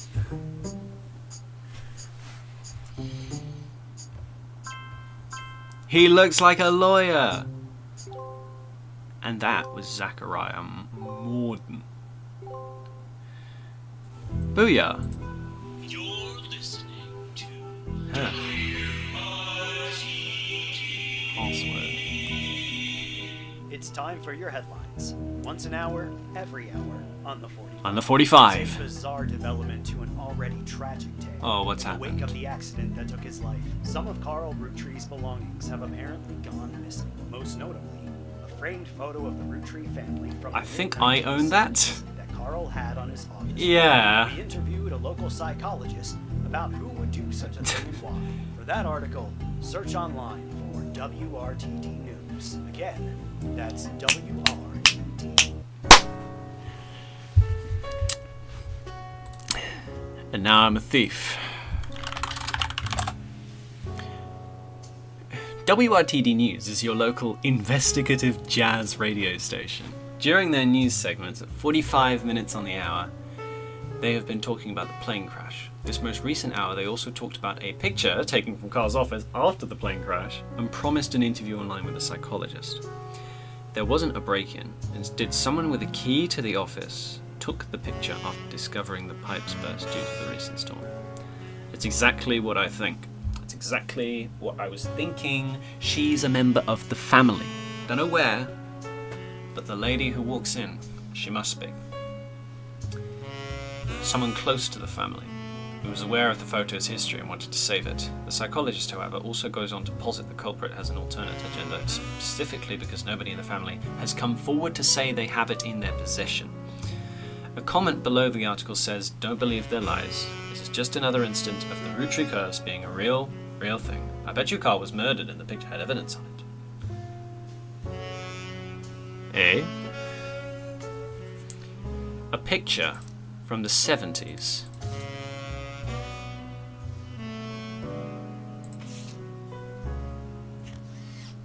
He looks like a lawyer. And that was Zachariah Morden. Booyah.
You're listening to
Huh. Password.
It's time for your headlines. Once an hour, every hour, on the 45.
On the 45.
It's a bizarre development to an already tragic tale.
Oh, what's
In the wake
happened?
of the accident that took his life, some of Carl Roottree's belongings have apparently gone missing. Most notably, a framed photo of the Roottree family from
I
the
think I own that.
that Carl had on his office.
Yeah.
We interviewed a local psychologist about who would do such a thing and why. For that article, search online for WRTD News. Again, that's WRTD.
And now I'm a thief. WRTD News is your local investigative jazz radio station. During their news segments at 45 minutes on the hour, they have been talking about the plane crash. This most recent hour, they also talked about a picture taken from Carl's office after the plane crash and promised an interview online with a psychologist. There wasn't a break-in. Instead, someone with a key to the office took the picture after discovering the pipes burst due to the recent storm. It's exactly what I think. It's exactly what I was thinking. She's a member of the family. Don't know where, but the lady who walks in, she must be. Someone close to the family, who was aware of the photo's history and wanted to save it. The psychologist, however, also goes on to posit the culprit has an alternate agenda, specifically because nobody in the family has come forward to say they have it in their possession. A comment below the article says, "Don't believe their lies. This is just another instance of the Roottree curse being a real thing. I bet you Carl was murdered and the picture had evidence on it." Eh? A picture from the 70s.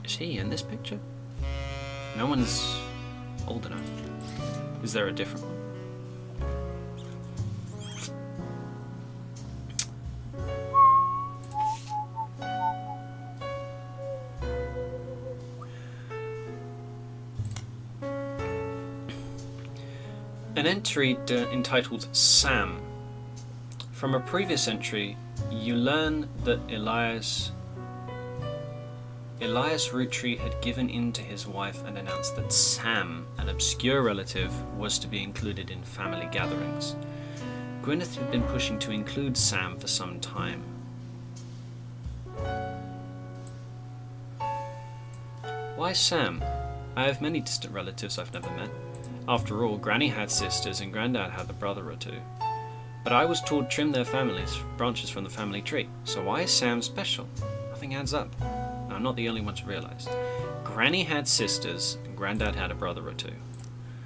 Is he in this picture? No one's old enough. Is there a different one? An entry entitled Sam. From a previous entry, you learn that Elias Roottree had given in to his wife and announced that Sam, an obscure relative, was to be included in family gatherings. Gwyneth had been pushing to include Sam for some time. Why Sam? I have many distant relatives I've never met. After all, Granny had sisters and Grandad had a brother or two. But I was told trim their families, branches from the family tree. So why is Sam special? Nothing adds up. And I'm not the only one to realise. Granny had sisters and Grandad had a brother or two.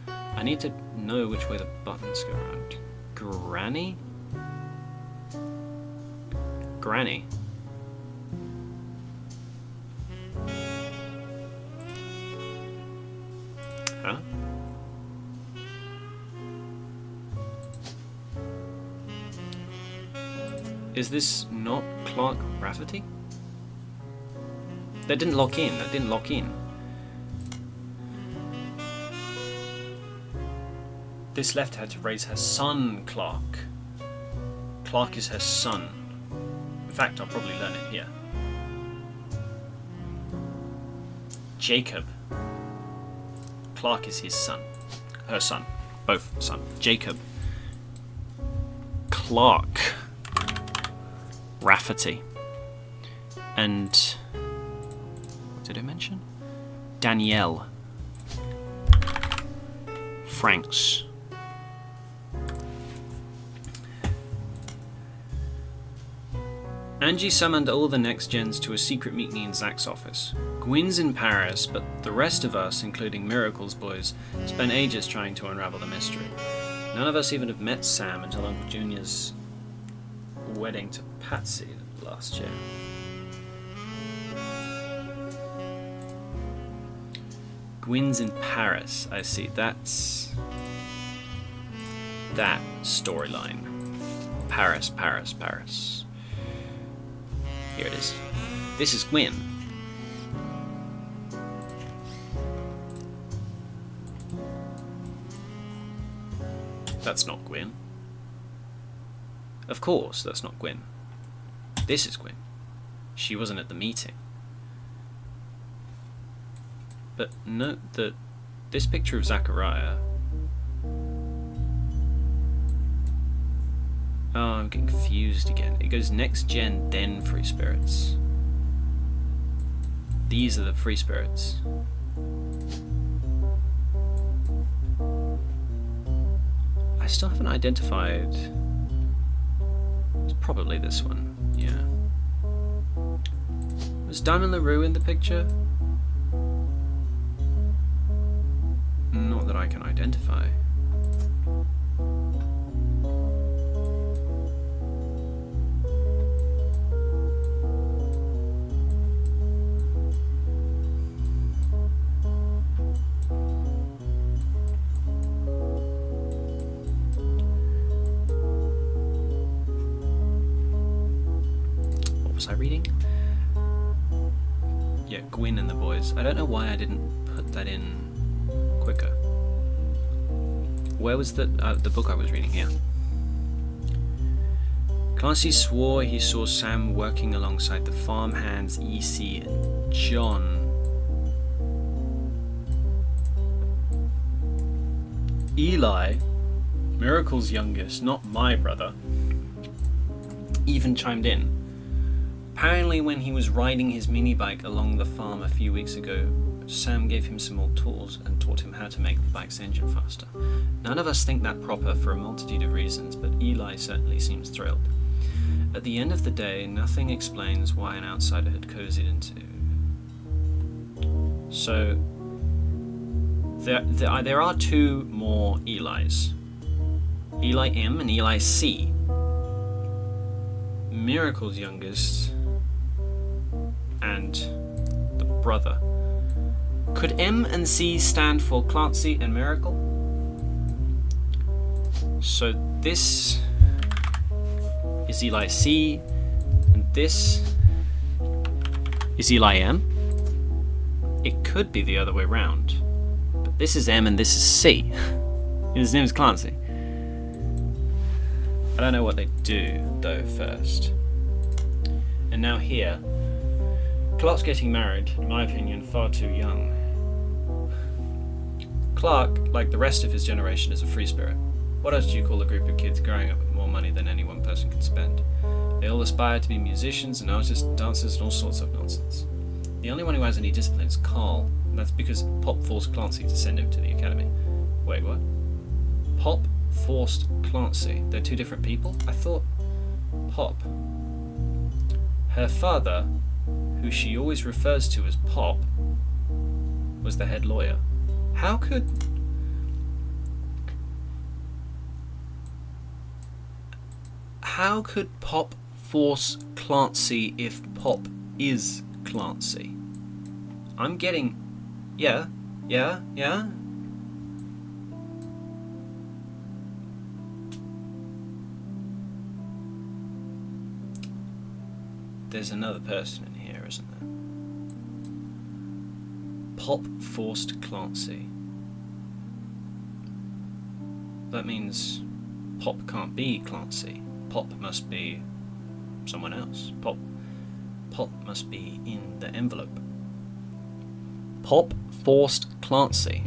I need to know which way the buttons go around. Granny? Granny. Huh? Is this not Clark Rafferty? That didn't lock in. That didn't lock in. This left had to raise her son, Clark. Clark is her son. In fact, I'll probably learn it here. Jacob. Clark is his son. Her son. Both son. Jacob. Clark Rafferty. And what did I mention? Danielle Franks. Angie summoned all the next gens to a secret meeting in Zach's office. Gwyn's in Paris, but the rest of us, including Miracle's boys, spent ages trying to unravel the mystery. None of us even have met Sam until Uncle Junior's wedding to Patsy last year. Gwyn's in Paris, I see. That's that storyline. Paris, Paris, Paris. Here it is. This is Gwyn. That's not Gwyn. Of course, that's not Gwyn. This is Gwyn. She wasn't at the meeting. But note that this picture of Zachariah... Oh, I'm getting confused again. It goes next gen, then free spirits. These are the free spirits. I still haven't identified... It's probably this one, yeah. Was Diamond LaRue in the picture? Not that I can identify. What was I reading? Yeah, Gwyn and the boys. I don't know why I didn't put that in quicker. Where was the book I was reading here? Clancy swore he saw Sam working alongside the farmhands EC and John. Eli, Miracle's youngest, not my brother, even chimed in. Apparently when he was riding his mini bike along the farm a few weeks ago, Sam gave him some more tools and taught him how to make the bike's engine faster. None of us think that proper for a multitude of reasons, but Eli certainly seems thrilled. At the end of the day, nothing explains why an outsider had cozied into... So, there are two more Elis. Eli M and Eli C. Miracle's youngest and the brother. Could M and C stand for Clancy and Miracle? So this is Eli C, and this is Eli M. It could be the other way round, but this is M and this is C. His name is Clancy. I don't know what they do, though, first. And now here, Clark's getting married, in my opinion, far too young. Clark, like the rest of his generation, is a free spirit. What else do you call a group of kids growing up with more money than any one person can spend? They all aspire to be musicians and artists, dancers, and all sorts of nonsense. The only one who has any discipline is Carl, and that's because Pop forced Clancy to send him to the academy. Wait, what? Pop forced Clancy? They're two different people? I thought Pop. Her father, who she always refers to as Pop, was the head lawyer. How could Pop force Clancy if Pop is Clancy? I'm getting... Yeah. There's another person in here, isn't there? Pop forced Clancy. That means Pop can't be Clancy. Pop must be someone else. Pop must be in the envelope. Pop forced Clancy.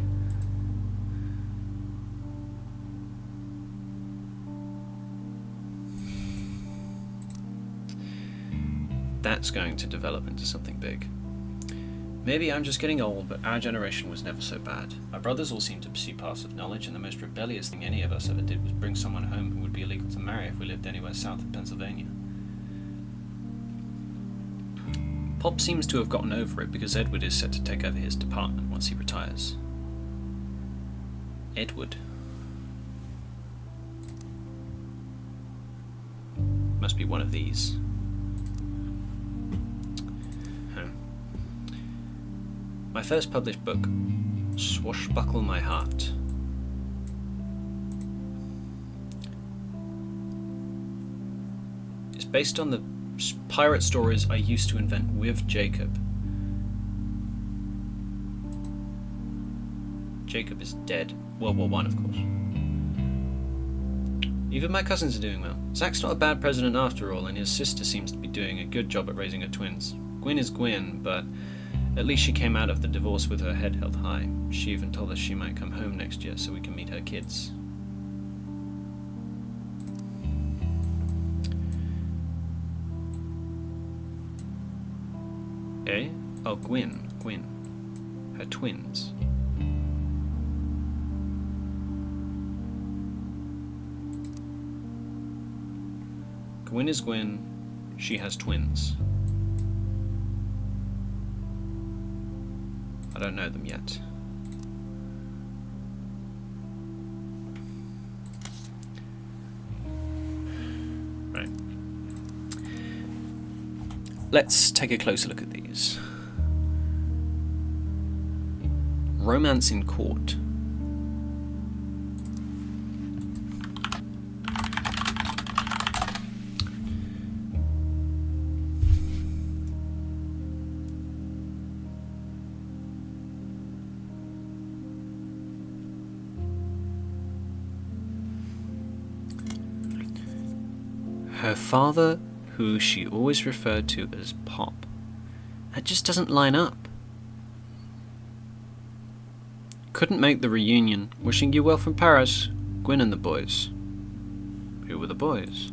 That's going to develop into something big. Maybe I'm just getting old, but our generation was never so bad. Our brothers all seemed to pursue paths of knowledge, and the most rebellious thing any of us ever did was bring someone home who would be illegal to marry if we lived anywhere south of Pennsylvania. Pop seems to have gotten over it because Edward is set to take over his department once he retires. Edward. Must be one of these. My first published book, Swashbuckle My Heart. It's based on the pirate stories I used to invent with Jacob. Jacob is dead. World War I, of course. Even my cousins are doing well. Zach's not a bad president after all, and his sister seems to be doing a good job at raising her twins. Gwyn is Gwyn, but at least she came out of the divorce with her head held high. She even told us she might come home next year so we can meet her kids. Eh? Oh, Gwyn. Her twins. Gwyn is Gwyn. She has twins. I don't know them yet. Right. Let's take a closer look at these. Romance in Court. Her father, who she always referred to as Pop. That just doesn't line up. Couldn't make the reunion. Wishing you well from Paris. Gwyn and the boys. Who were the boys?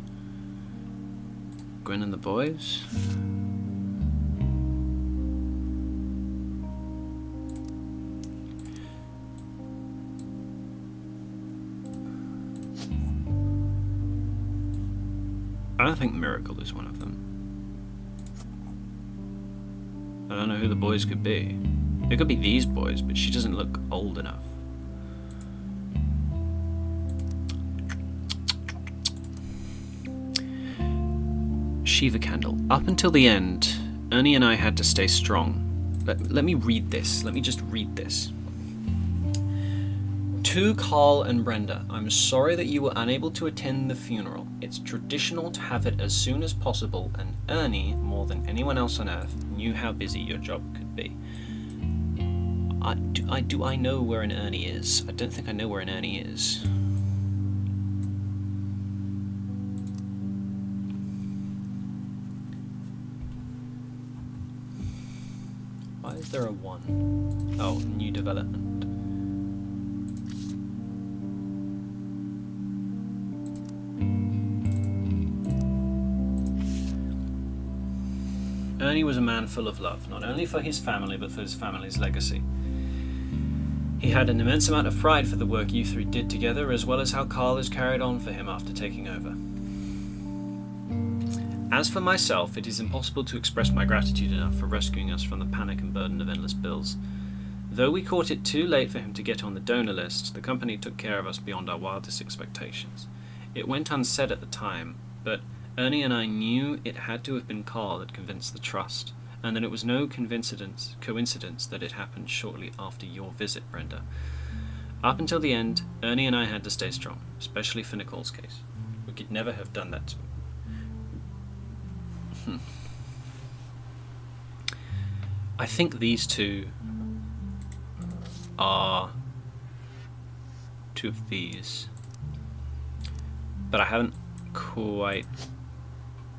Gwyn and the boys? I don't think Miracle is one of them. I don't know who the boys could be. They could be these boys, but she doesn't look old enough. Shiva Candle. Up until the end, Ernie and I had to stay strong. Let me read this. Let me just read this. To Carl and Brenda, I'm sorry that you were unable to attend the funeral. It's traditional to have it as soon as possible, and Ernie, more than anyone else on earth, knew how busy your job could be. Do I know where an Ernie is? I don't think I know where an Ernie is. Why is there a 1? Oh, new development. Ernie was a man full of love, not only for his family, but for his family's legacy. He had an immense amount of pride for the work you three did together, as well as how Carl has carried on for him after taking over. As for myself, it is impossible to express my gratitude enough for rescuing us from the panic and burden of endless bills. Though we caught it too late for him to get on the donor list, the company took care of us beyond our wildest expectations. It went unsaid at the time, but Ernie and I knew it had to have been Carl that convinced the trust, and that it was no coincidence that it happened shortly after your visit, Brenda. Up until the end, Ernie and I had to stay strong, especially for Nicole's case. We could never have done that to him. I think these two are two of these, but I haven't quite...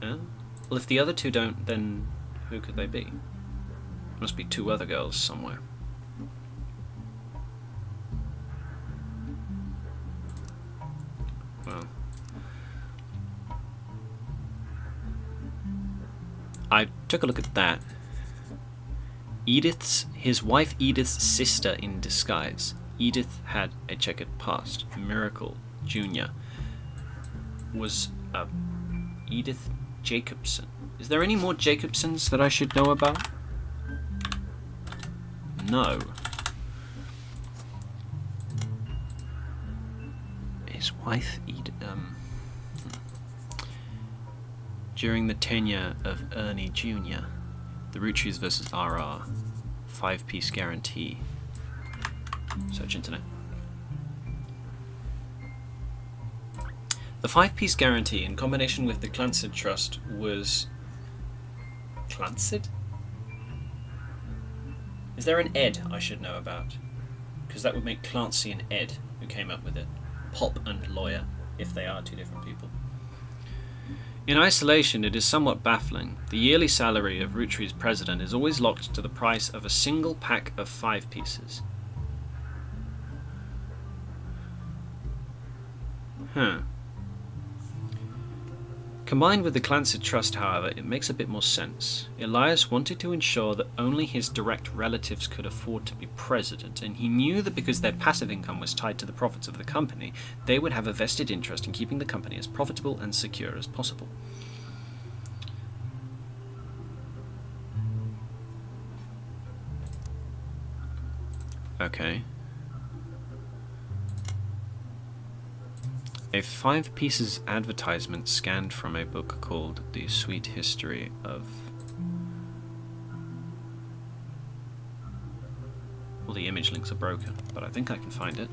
Well, if the other two don't, then who could they be? Must be two other girls somewhere. Well, I took a look at that. His wife Edith's sister in disguise. Edith had a checkered past. Miracle Jr. was Edith Jacobson. Is there any more Jacobsons that I should know about? No. His wife during the tenure of Ernie Jr., the roottrees versus RR, 5-piece guarantee. Search internet. The 5-piece guarantee, in combination with the Clancy Trust, was... Clancy? Is there an Ed I should know about? Because that would make Clancy and Ed, who came up with it. Pop and lawyer, if they are two different people. In isolation, it is somewhat baffling. The yearly salary of Roottree's president is always locked to the price of a single pack of 5 pieces. Combined with the Clancy Trust, however, it makes a bit more sense. Elias wanted to ensure that only his direct relatives could afford to be president, and he knew that because their passive income was tied to the profits of the company, they would have a vested interest in keeping the company as profitable and secure as possible. Okay. A 5 pieces advertisement scanned from a book called The Sweet History of... Well, the image links are broken, but I think I can find it.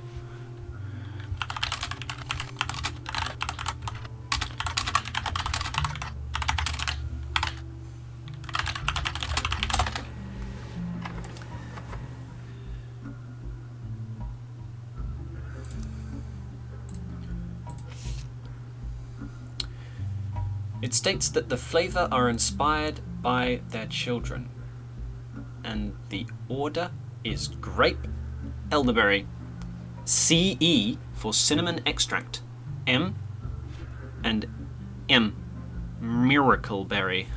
It states that the flavor are inspired by their children, and the order is grape, elderberry, CE for cinnamon extract, M, and M, miracle berry.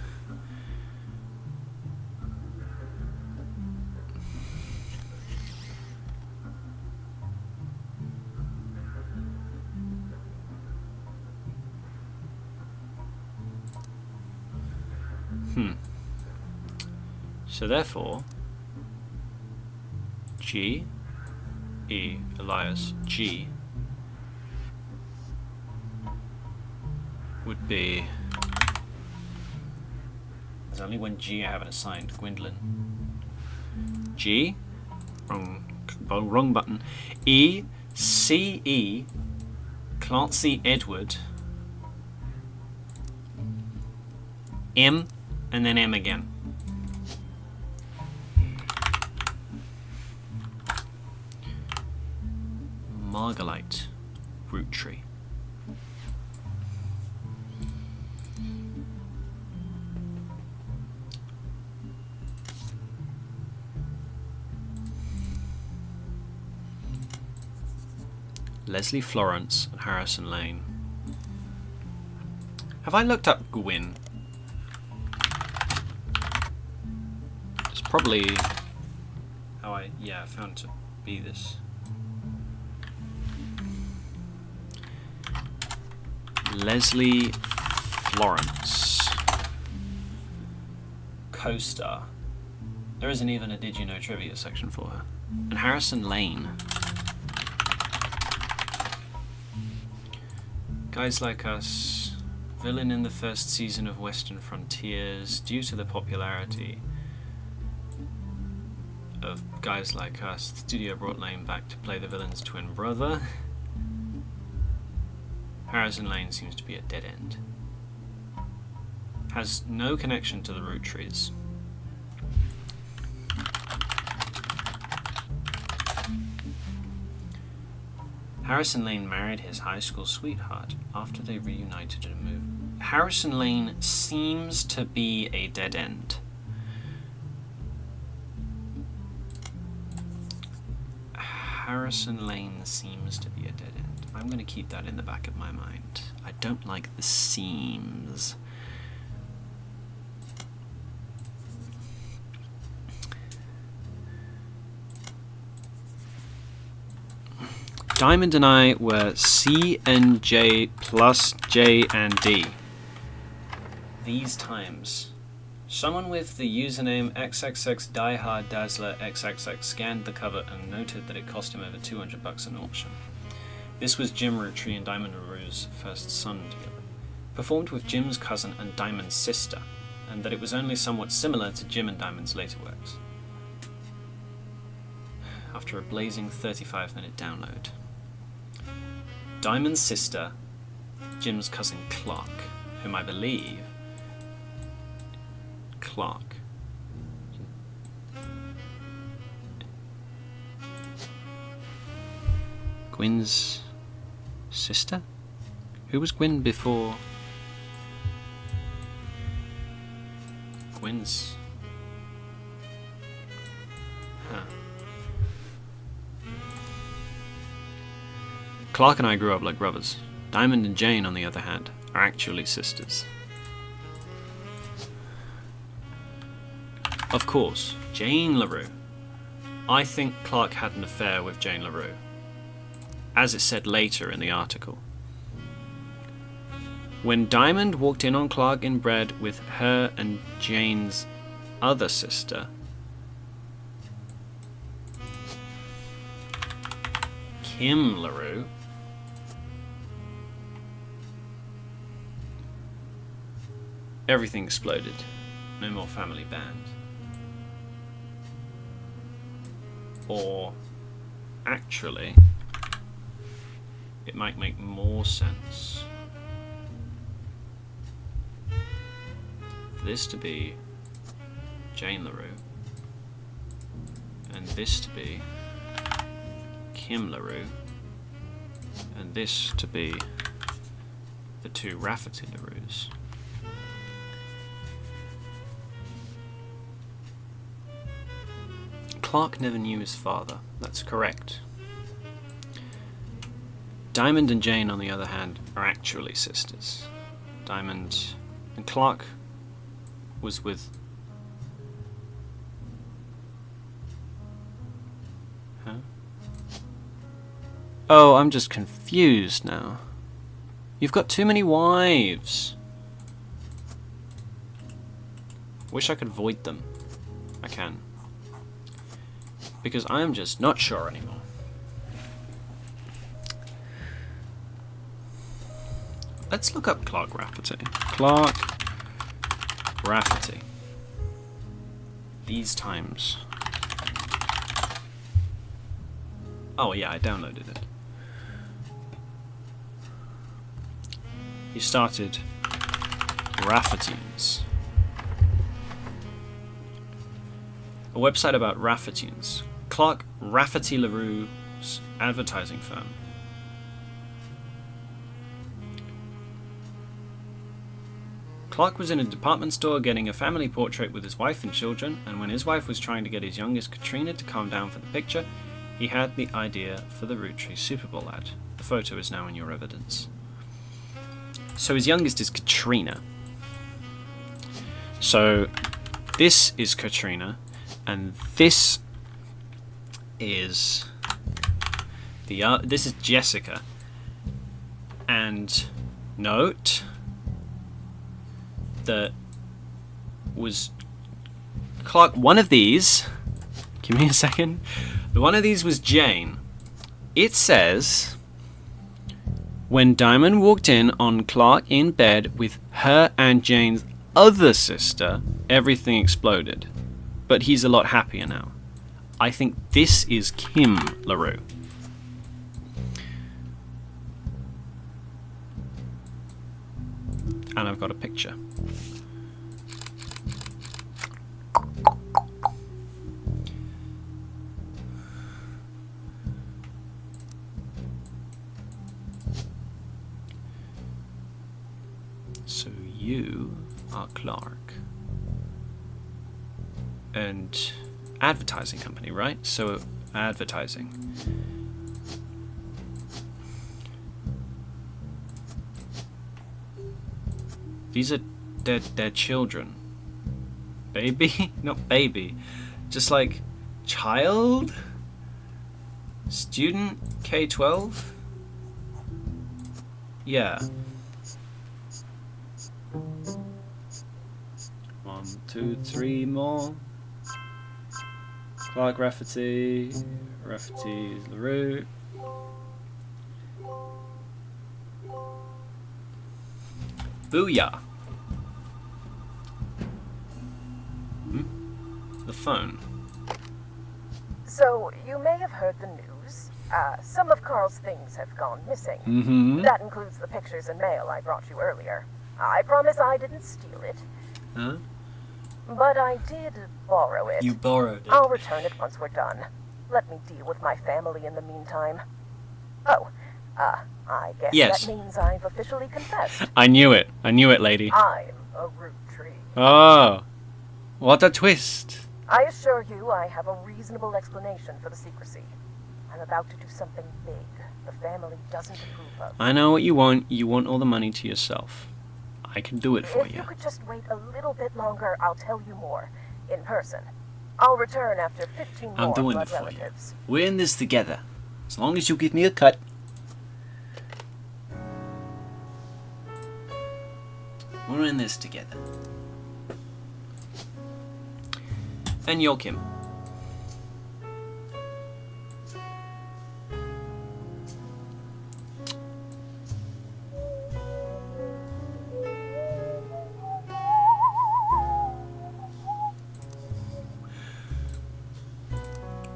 So therefore, G, E, Elias, G would be... There's only one G I haven't assigned, Gwendolyn. G, wrong button. E, C, E, Clancy Edward, M, and then M again. Margalite root tree. Leslie Florence and Harrison Lane. Have I looked up Gwyn? It's probably how I found to be this. Leslie Florence, co-star. There isn't even a Did You Know Trivia section for her. And Harrison Lane. Guys Like Us, villain in the first season of Western Frontiers, due to the popularity of Guys Like Us, the studio brought Lane back to play the villain's twin brother. Harrison Lane seems to be a dead end. Has no connection to the Roottrees. Harrison Lane married his high school sweetheart after they reunited in a movie. Harrison Lane seems to be a dead end. Harrison Lane seems to be a dead end. I'm going to keep that in the back of my mind. I don't like the seams. Diamond and I were C and J plus J and D. These times. Someone with the username XXXDieHardDazzlerXXX scanned the cover and noted that it cost him over $200 in auction. This was Jim Roottree and Diamond LaRue's first son together, performed with Jim's cousin and Diamond's sister, and that it was only somewhat similar to Jim and Diamond's later works. After a blazing 35-minute download. Diamond's sister, Jim's cousin Clark, whom I believe Clark. Gwyn's sister? Who was Gwyn before? Gwyn's. Huh. Clark and I grew up like brothers. Diamond and Jane, on the other hand, are actually sisters. Of course, Jane LaRue. I think Clark had an affair with Jane LaRue, as it said later in the article. When Diamond walked in on Clark in bed with her and Jane's other sister, Kim LaRue, everything exploded. No more family band. Or, actually, it might make more sense for this to be Jane LaRue, and this to be Kim LaRue, and this to be the two Rafferty LaRues. Clark never knew his father, that's correct. Diamond and Jane, on the other hand, are actually sisters. Diamond and Clark was with... Huh? Oh, I'm just confused now. You've got too many wives. Wish I could void them. I can. Because I am just not sure anymore. Let's look up Clark Rafferty. Clark Rafferty. These times. Oh yeah, I downloaded it. He started Raffertines. A website about Raffertines. Clark Rafferty LaRue's advertising firm. Clark was in a department store getting a family portrait with his wife and children, and when his wife was trying to get his youngest Katrina to calm down for the picture, he had the idea for the Roottrees Super Bowl ad. The photo is now in your evidence. So his youngest is Katrina. So this is Katrina, and this is this is Jessica. And note that was Clark. One of these. Give me a second. One of these was Jane. It says, when Diamond walked in on Clark in bed with her and Jane's other sister, everything exploded. But he's a lot happier now. I think this is Kim LaRue. And I've got a picture. So you are Clark. And advertising company, right? So advertising. These are their children. Baby? Not baby. Just like child? Student? K-12? Yeah. 2, 3 more. Clark Rafferty. Rafferty's LaRue. Booyah! The phone.
So, you may have heard the news. Some of Carl's things have gone missing.
Mm-hmm.
That includes the pictures and mail I brought you earlier. I promise I didn't steal it,
Huh?
but I did borrow it.
You borrowed it.
I'll return it once we're done. Let me deal with my family in the meantime. Oh, I guess
Yes.
that means I've officially confessed.
I knew it. I knew it, lady.
I'm a root tree.
Oh, what a twist.
I assure you I have a reasonable explanation for the secrecy. I'm about to do something big the family doesn't approve of.
I know what you want. You want all the money to yourself. I can do it for
If
you.
you could just wait a little bit longer, I'll tell you more. In person. I'll return after 15
I'm
more
doing
blood
it for you.
relatives.
We're in this together. As long as you give me a cut. We're in this together. And you're Kim.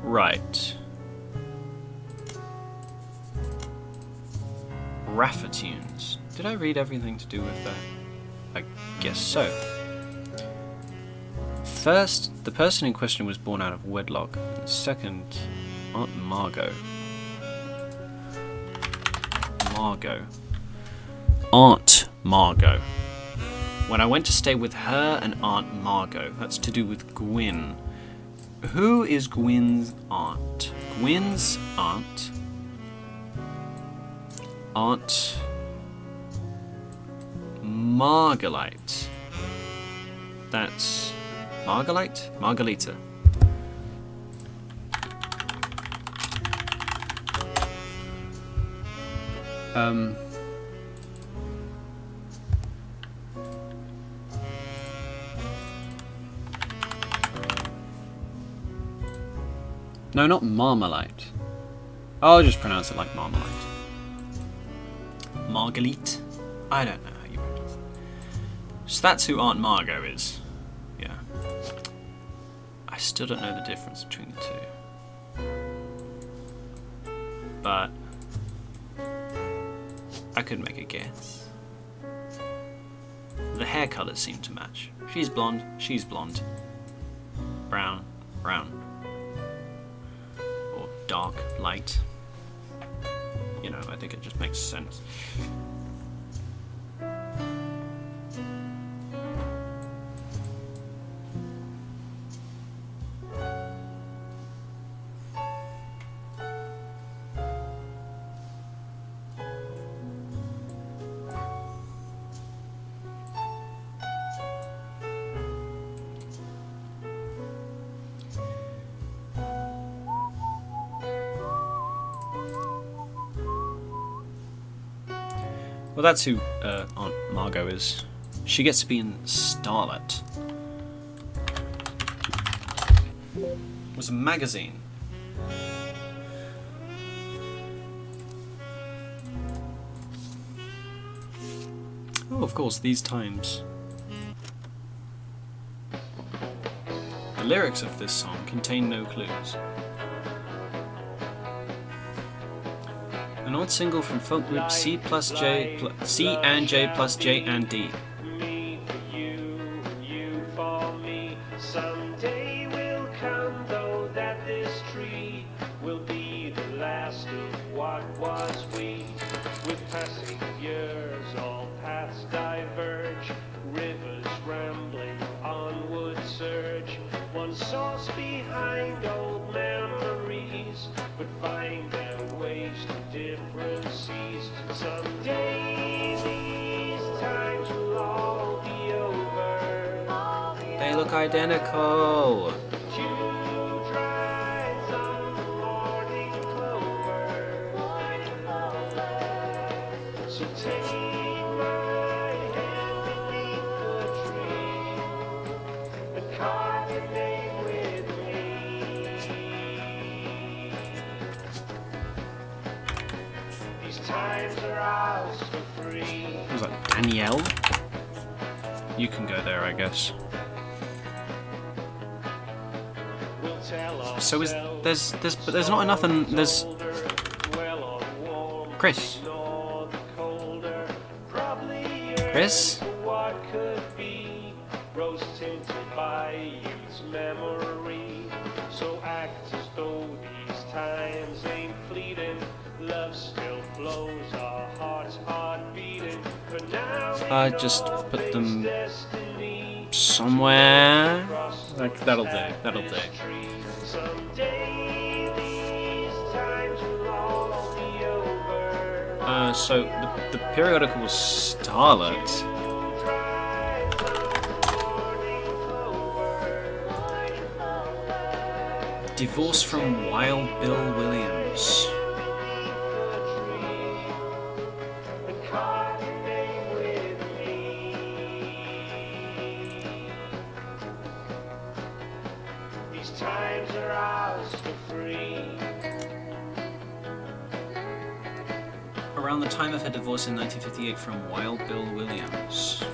Right. Raffertunes. Did I read everything to do with that? I guess so. First, the person in question was born out of wedlock. And second, Aunt Margot. Aunt Margot. When I went to stay with her and Aunt Margot. That's to do with Gwyn. Who is Gwyn's aunt? Gwyn's aunt. Aunt Margalite. That's Margalite? Margalita. No, not Marmalite. I'll just pronounce it like Marmalite. Margalite? I don't know how you pronounce it. So that's who Aunt Margot is. Yeah. I still don't know the difference between the two. But I could make a guess. The hair colours seem to match. She's blonde, she's blonde. Brown, brown. Or dark, light. You know, I think it just makes sense. Well, that's who Aunt Margot is. She gets to be in Starlet. It was a magazine. Oh, of course, these times. The lyrics of this song contain no clues. An odd single from folk group C plus J, C and J plus J and D.
Me for you, you for me. Someday will come, though, that this tree will be the last of what was we. With passing years, all paths diverge. Rivers rambling, onward surge. One source behind old memories, but find their ways to different seas. Someday these times will all be over.
They look identical.
Dew dries on the morning clover. So take my hand beneath the tree
Was that Danielle? You can go there, I guess. So there's not enough, and there's Chris. Chris?
So act as though these times ain't fleeting. Love still flows, our hearts aren't beating. For now
I just put them somewhere. Like that'll do. That'll do.
someday these times will all be over.
So the periodical was Starlet. Divorce from Wild Bill Williams.
These times are ours for free.
Around the time of her divorce in 1958 from Wild Bill Williams.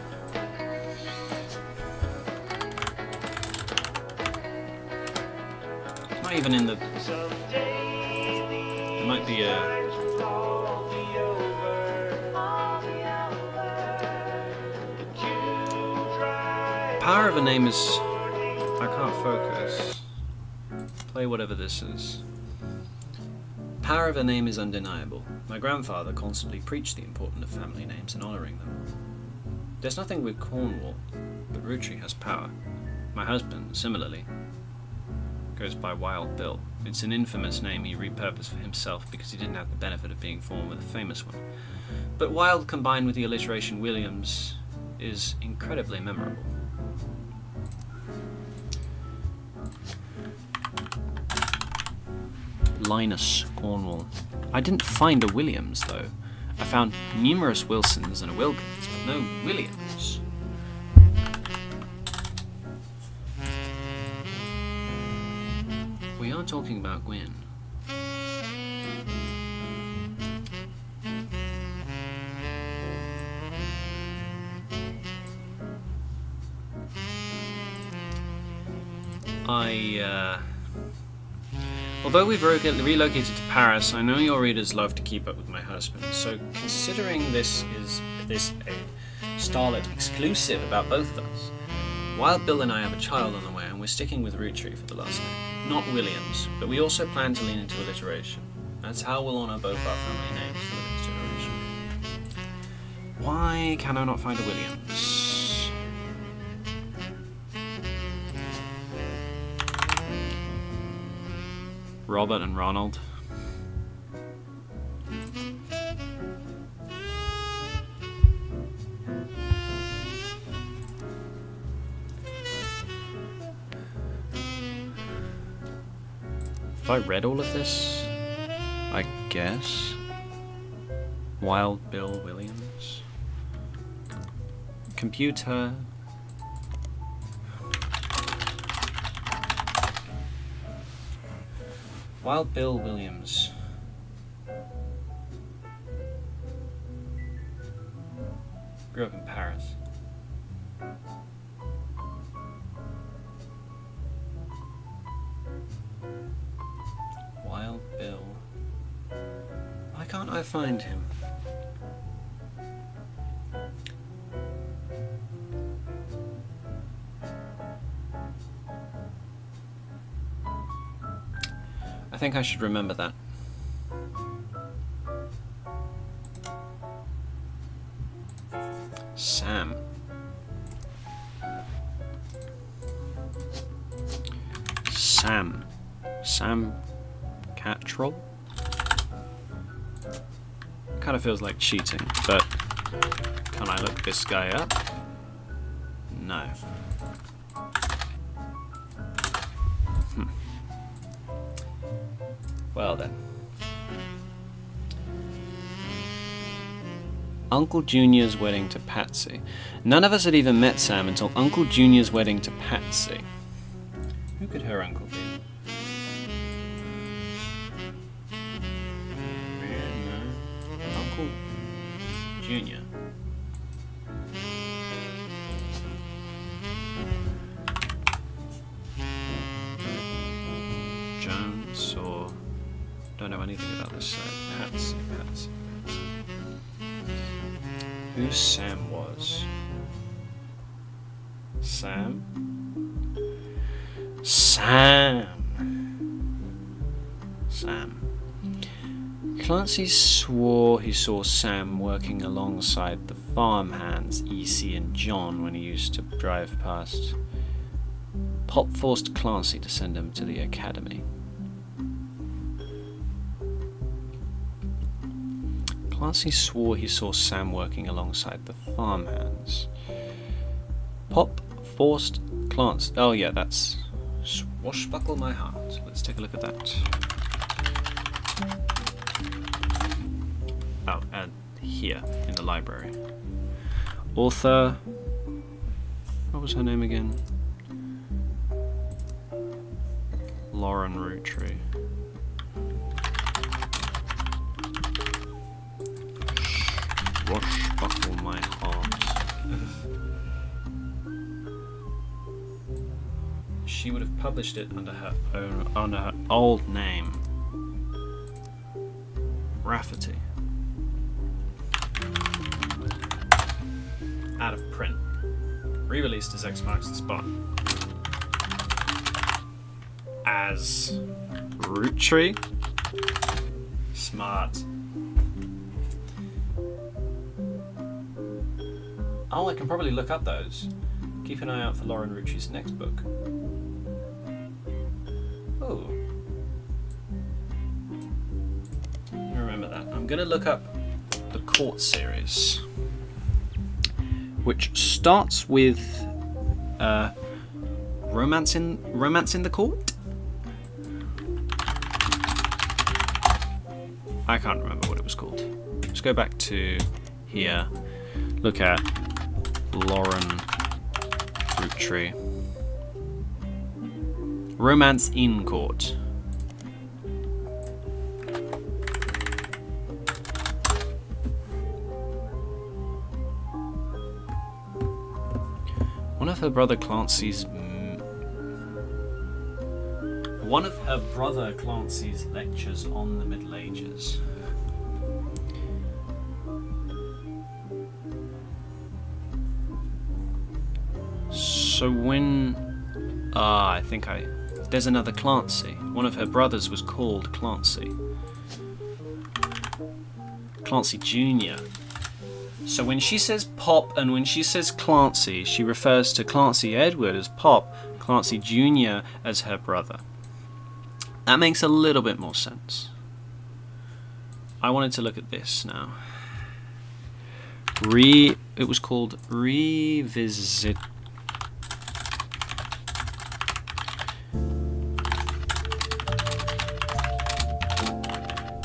It's not even in the... It might be a... Power of a name is... I can't focus. Play whatever this is. Power of a name is undeniable. My grandfather constantly preached the importance of family names and honouring them. There's nothing with Cornwall, but Rootree has power. My husband, similarly, goes by Wild Bill. It's an infamous name he repurposed for himself because he didn't have the benefit of being born with a famous one. But Wild combined with the alliteration Williams is incredibly memorable. Linus Cornwall. I didn't find a Williams though. I found numerous Wilsons and a Wilkins, but no Williams. We are talking about Gwyn. Although we've relocated to Paris, I know your readers love to keep up with my husband, so considering this a Starlet exclusive about both of us, Wild Bill and I have a child on the way, and we're sticking with Rootree for the last name. Not Williams, but we also plan to lean into alliteration. That's how we'll honour both our family names for the next generation. Why can I not find a Williams? Robert and Ronald. Have I read all of this? I guess. Wild Bill Williams. Computer. Wild Bill Williams. Grew up in Paris. Wild Bill. Why can't I find him? I think I should remember that. Sam. Sam Cattrall? Kind of feels like cheating, but can I look this guy up? No. Well then. Uncle Junior's wedding to Patsy. None of us had even met Sam until Uncle Junior's wedding to Patsy. Who could her uncle be? Uncle Jones, or don't know anything about this site. Hats. Who Sam was? Sam. Clancy swore he saw Sam working alongside the farmhands E.C. and John when he used to drive past. Pop forced Clancy to send him to the academy. Clancy swore he saw Sam working alongside the farmhands. Pop forced Clancy. Oh yeah, that's Swashbuckle My Heart. Let's take a look at that. Oh, and here in the library. Author. What was her name again? Lauren Rootree. Swashbuckle My Heart. She would have published it under her old name, Rafferty. Out of print. Re-released as X Marks the Spot. As Rootree. Smart. Oh, I can probably look up those. Keep an eye out for Lauren Rootree's next book. Oh. Remember that. I'm going to look up the Court series, which starts with Romance in the Court? I can't remember what it was called. Let's go back to here. Look at Lauren Rootree. Romance in Court. One of her brother Clancy's lectures on the Middle Ages. So when there's another Clancy. One of her brothers was called Clancy. Clancy Jr. So when she says Pop and when she says Clancy, she refers to Clancy Edward as Pop, Clancy Jr. as her brother. That makes a little bit more sense. I wanted to look at this now. It was called Revisit.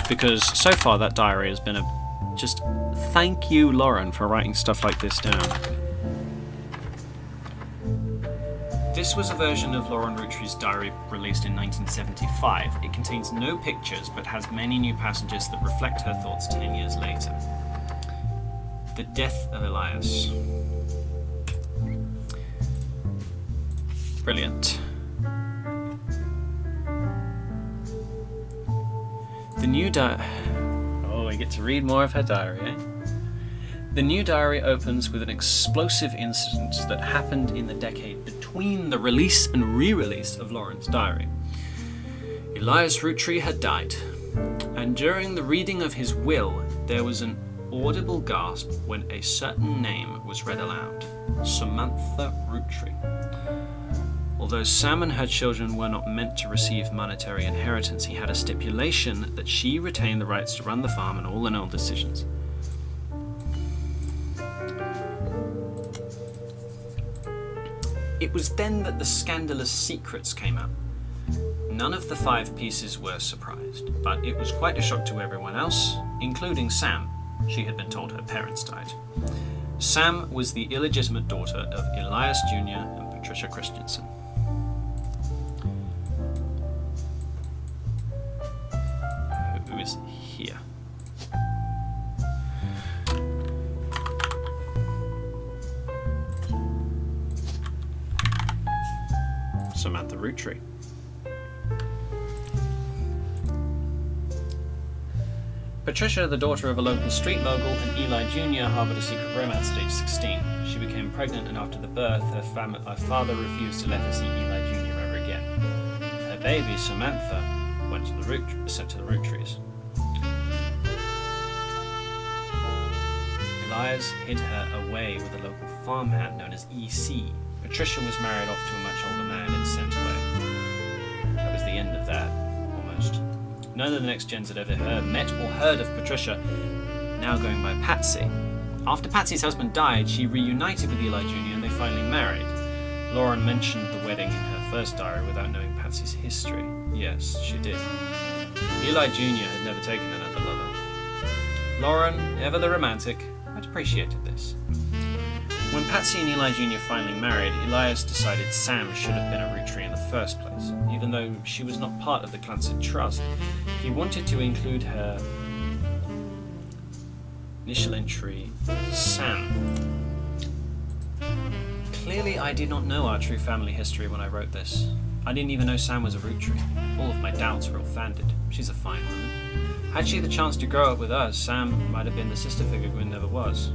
Because so far that diary has been just thank you, Lauren, for writing stuff like this down. This was a version of Lauren Rootree's diary released in 1975. It contains no pictures but has many new passages that reflect her thoughts 10 years later. The death of Elias. Brilliant. The new we get to read more of her diary, eh? The new diary opens with an explosive incident that happened in the decade between the release and re-release of Lauren's diary. Elias Rootree had died, and during the reading of his will, there was an audible gasp when a certain name was read aloud: Samantha Rootree. Although Sam and her children were not meant to receive monetary inheritance, he had a stipulation that she retain the rights to run the farm and all decisions. It was then that the scandalous secrets came out. None of the 5 pieces were surprised, but it was quite a shock to everyone else, including Sam. She had been told her parents died. Sam was the illegitimate daughter of Elias Jr. and Patricia Christensen. Who is here? Samantha Rootree. Patricia, the daughter of a local street mogul, and Eli Jr. harbored a secret romance at age 16. She became pregnant, and after the birth, her father refused to let her see Eli Jr. ever again. Her baby, Samantha, sent to the root trees. Elias hid her away with a local farmhand known as EC. Patricia was married off to a much older man and sent away. That was the end of that, almost. None of the next gens had ever met or heard of Patricia, now going by Patsy. After Patsy's husband died, she reunited with Eli Jr. and they finally married. Lauren mentioned the wedding in her first diary without knowing Patsy's history. Yes, she did. Eli Jr. had never taken another lover. Lauren, ever the romantic, had appreciated this. When Patsy and Eli Jr. finally married, Elias decided Sam should have been a root tree in the first place. Even though she was not part of the Clancy Trust, he wanted to include her initial entry, Sam. Clearly, I did not know our true family history when I wrote this. I didn't even know Sam was a root tree. All of my doubts were ill-founded. She's a fine woman. Had she the chance to grow up with us, Sam might have been the sister figure Gwyn never was.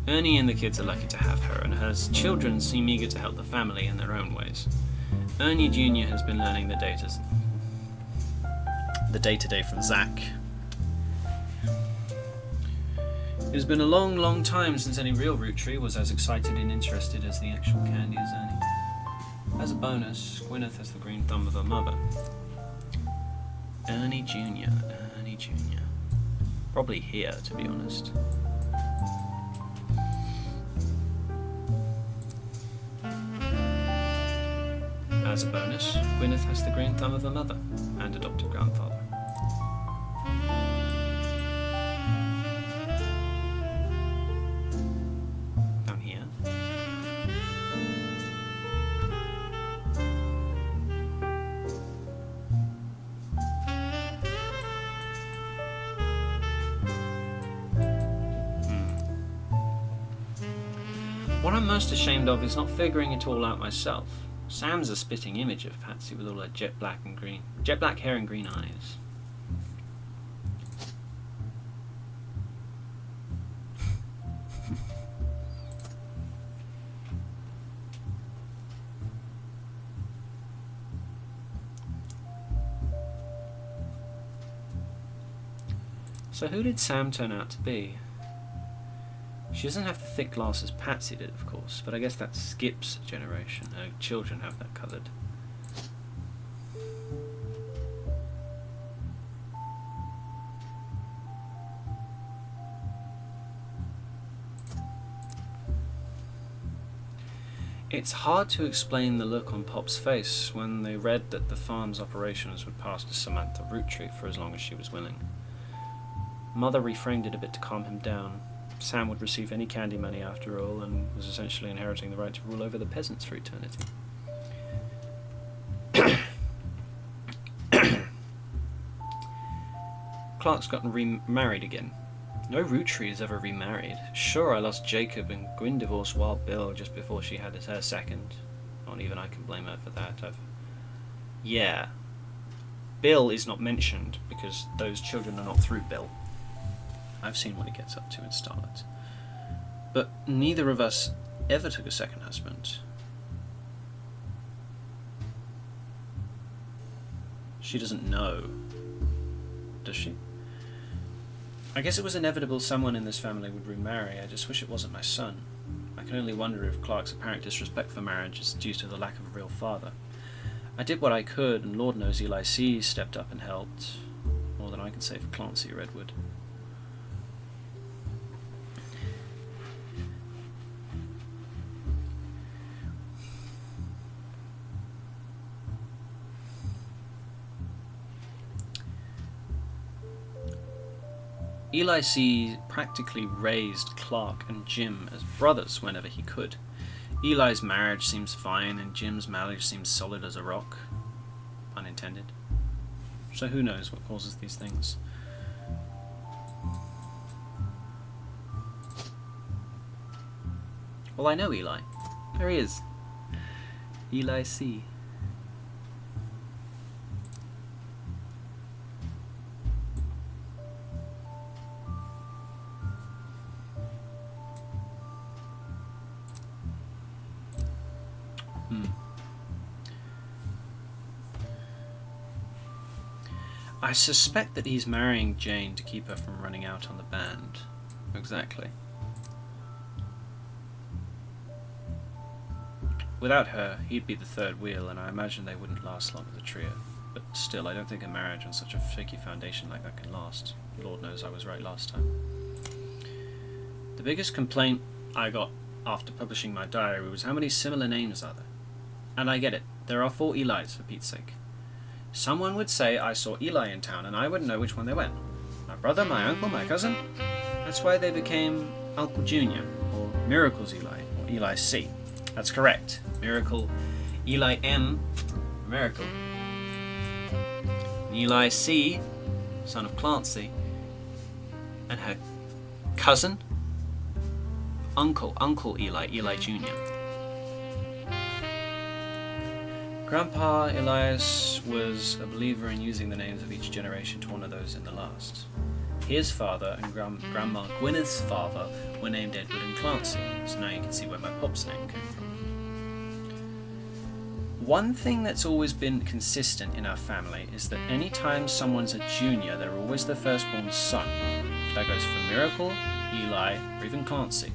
Ernie and the kids are lucky to have her, and her children seem eager to help the family in their own ways. Ernie Jr. has been learning the day-to-day from Zach. It has been a long, long time since any real root tree was as excited and interested as the actual Candy as Ernie. As a bonus, Gwyneth has the green thumb of her mother. Ernie Jr. Probably here, to be honest. As a bonus, Gwyneth has the green thumb of her mother and adopted grandfather. Down here. What I'm most ashamed of is not figuring it all out myself. Sam's a spitting image of Patsy with all her jet black hair and green eyes. So who did Sam turn out to be? She doesn't have the thick glasses Patsy did, of course, but I guess that skips a generation. Her children have that coloured. It's hard to explain the look on Pop's face when they read that the farm's operations would pass to Samantha Roottree for as long as she was willing. Mother reframed it a bit to calm him down. Sam would receive any candy money after all, and was essentially inheriting the right to rule over the peasants for eternity. Clark's gotten remarried again. No Roottree has ever remarried. Sure, I lost Jacob and Gwyn divorced Wild Bill just before she had her second. Not even I can blame her for that. Yeah. Bill is not mentioned because those children are not through Bill. I've seen what he gets up to in Starlet. But neither of us ever took a second husband. She doesn't know, does she? I guess it was inevitable someone in this family would remarry. I just wish it wasn't my son. I can only wonder if Clark's apparent disrespect for marriage is due to the lack of a real father. I did what I could, and Lord knows Eli C. stepped up and helped. More than I can say for Clancy or Edward. Eli C. practically raised Clark and Jim as brothers whenever he could. Eli's marriage seems fine, and Jim's marriage seems solid as a rock. Unintended. So who knows what causes these things. Well, I know Eli. There he is. Eli C. I suspect that he's marrying Jane to keep her from running out on the band. Exactly. Without her, he'd be the third wheel, and I imagine they wouldn't last long as a trio. But still, I don't think a marriage on such a shaky foundation like that can last. Lord knows I was right last time. The biggest complaint I got after publishing my diary was how many similar names are there? And I get it, there are 4 Elis for Pete's sake. Someone would say I saw Eli in town and I wouldn't know which one they went. My brother, my uncle, my cousin? That's why they became Uncle Junior, or Miracle's Eli, or Eli C. That's correct. Miracle, Eli M, Miracle. And Eli C, son of Clancy, and her cousin? Uncle Eli, Eli Jr. Grandpa Elias was a believer in using the names of each generation to honour those in the last. His father and Grandma Gwyneth's father were named Edward and Clancy, so now you can see where my pop's name came from. One thing that's always been consistent in our family is that any time someone's a junior, they're always the firstborn son. That goes for Miracle, Eli, or even Clancy.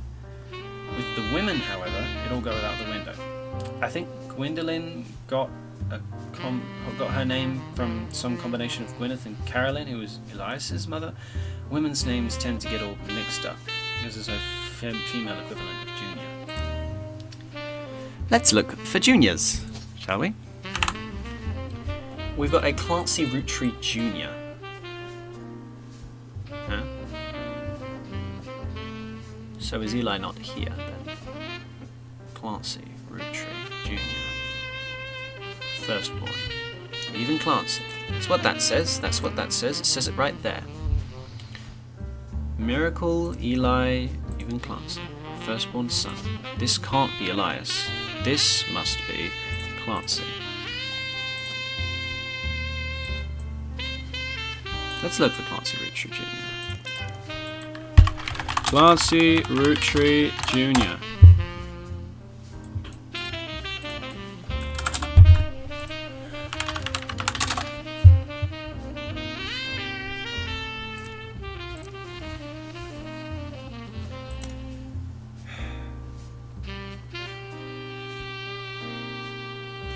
With the women, however, it all goes out the window. I think Gwendolyn got her name from some combination of Gwyneth and Carolyn, who was Elias's mother. Women's names tend to get all mixed up, because there's no female equivalent of junior. Let's look for juniors, shall we? We've got a Clancy Roottree Jr. Huh? So is Eli not here then? Clancy Roottree Jr. Firstborn. Even Clancy. That's what that says. That's what that says. It says it right there. Miracle, Eli, even Clancy. Firstborn son. This can't be Elias. This must be Clancy. Let's look for Clancy Roottree Jr. Clancy Roottree Jr.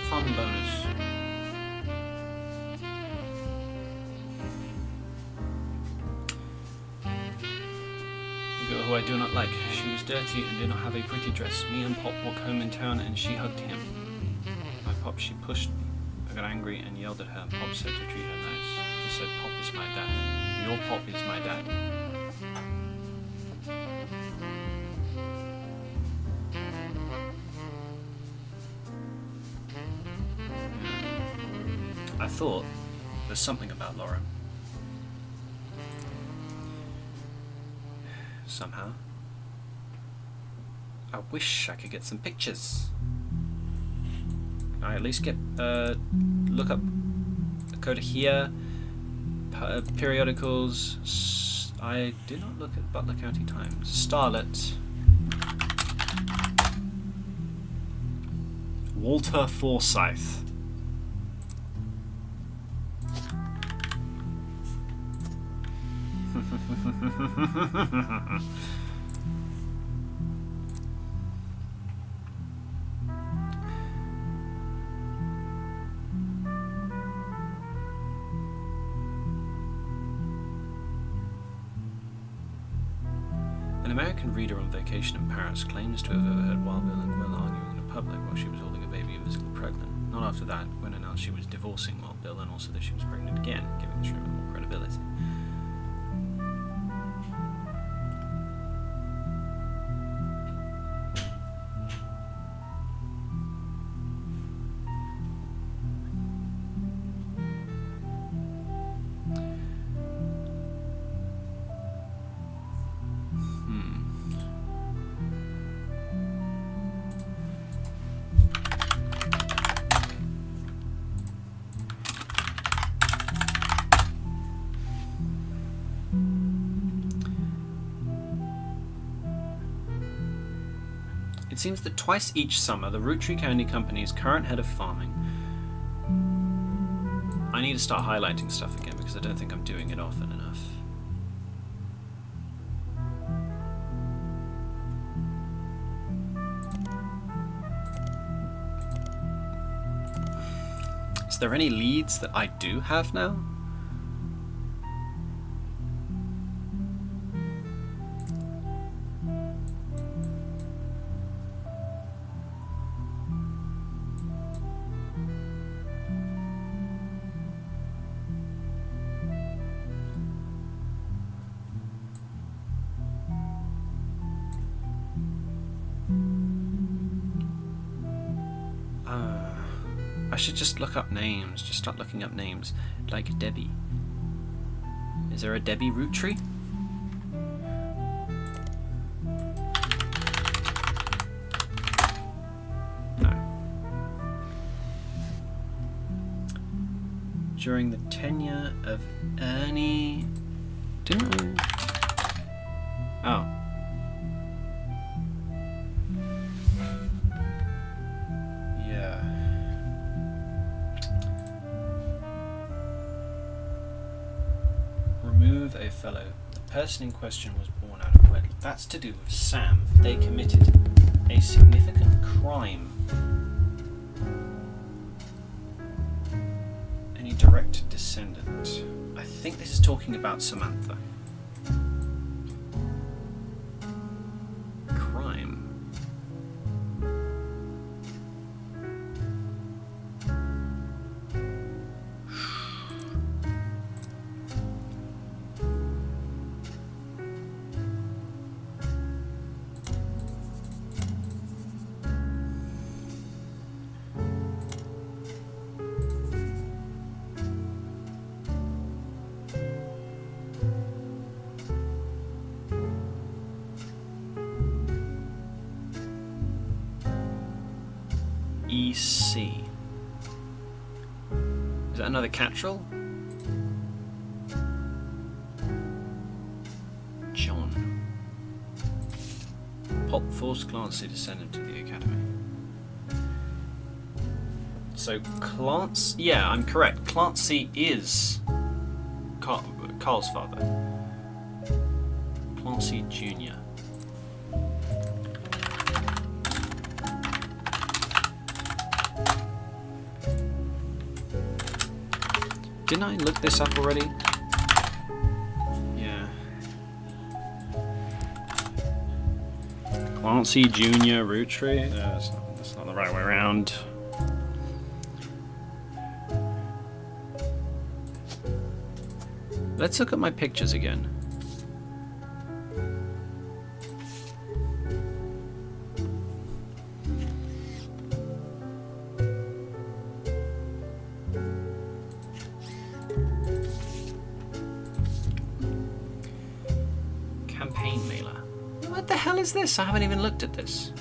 Fun bonus. The girl who I do not like. She was dirty and did not have a pretty dress. Me and Pop walked home in town and she hugged him. My Pop, she pushed me. I got angry and yelled at her and Pop said to treat her nice. She said, Pop is my dad. Your Pop is my dad. I thought there's something about Lauren. Somehow. I wish I could get some pictures. I at least get look up, go to here, periodicals. I did not look at Butler County Times. Starlet. Walter Forsyth. An American reader on vacation in Paris claims to have overheard Wild Bill and Gwen arguing in public while she was holding a baby and physically pregnant. Not after that, Gwen announced she was divorcing Wild Bill and also that she was pregnant again, giving this rumor more credibility. It seems that twice each summer, the Roottree County Company's current head of farming, I need to start highlighting stuff again because I don't think I'm doing it often enough. Is there any leads that I do have now? I should just look up names. Just start looking up names. Like Debbie. Is there a Debbie root tree? No. During the tenure of Ernie... Didn't I... Oh. Remove a fellow. The person in question was born out of wedlock. That's to do with Sam. They committed a significant crime. Any direct descendant? I think this is talking about Samantha. Crime. EC. Is that another catch-all? John. Pop forced Clancy descended to the academy. So Clancy... Yeah, I'm correct. Clancy is Carl's father. Clancy Jr. Didn't I look this up already? Yeah. Clancy Jr. root tree? No, that's not the right way around. Let's look at my pictures again. What the hell is this? I haven't even looked at this.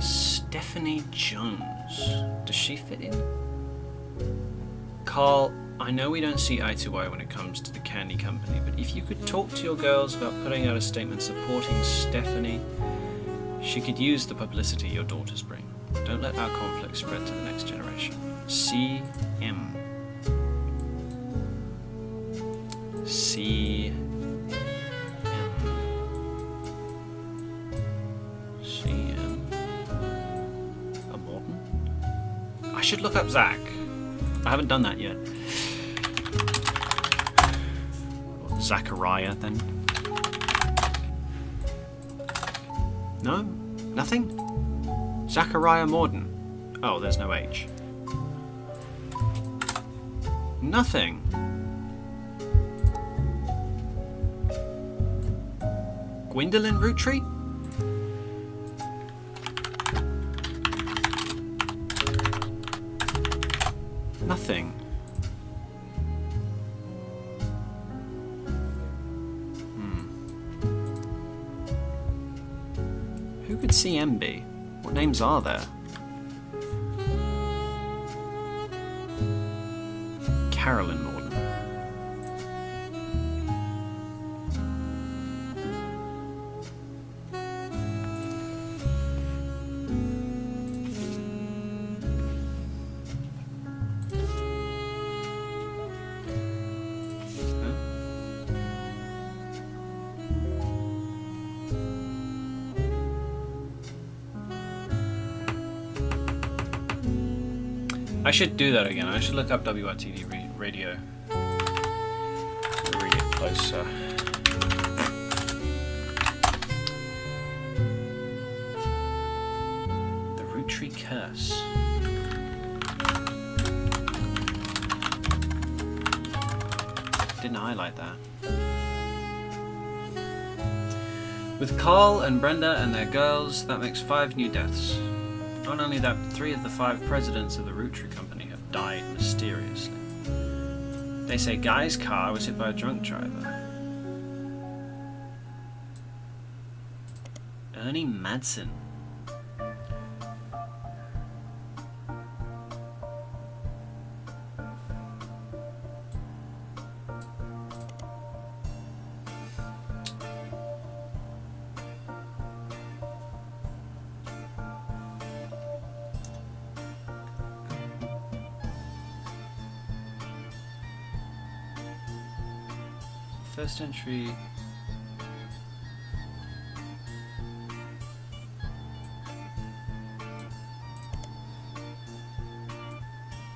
Stephanie Jones. Does she fit in? Carl, I know we don't see eye to eye when it comes to the candy company, but if you could talk to your girls about putting out a statement supporting Stephanie, she could use the publicity your daughters bring. Don't let our conflict spread to the next generation. CM. A Morton? I should look up Zach. I haven't done that yet. Zachariah then. No? Nothing? Zachariah Morden. Oh, there's no H. Nothing. Gwendolyn Roottree? Nothing. Who could CM be? What names are there? Carolyn Morden. I should do that again. I should look up WRTD radio. Read it closer. The Root Tree Curse. Didn't highlight that. With Carl and Brenda and their girls, that makes 5 new deaths. Not only that, 3 of the 5 presidents of the Root Tree Company have died mysteriously. They say Guy's car was hit by a drunk driver. Ernie Madsen. First entry.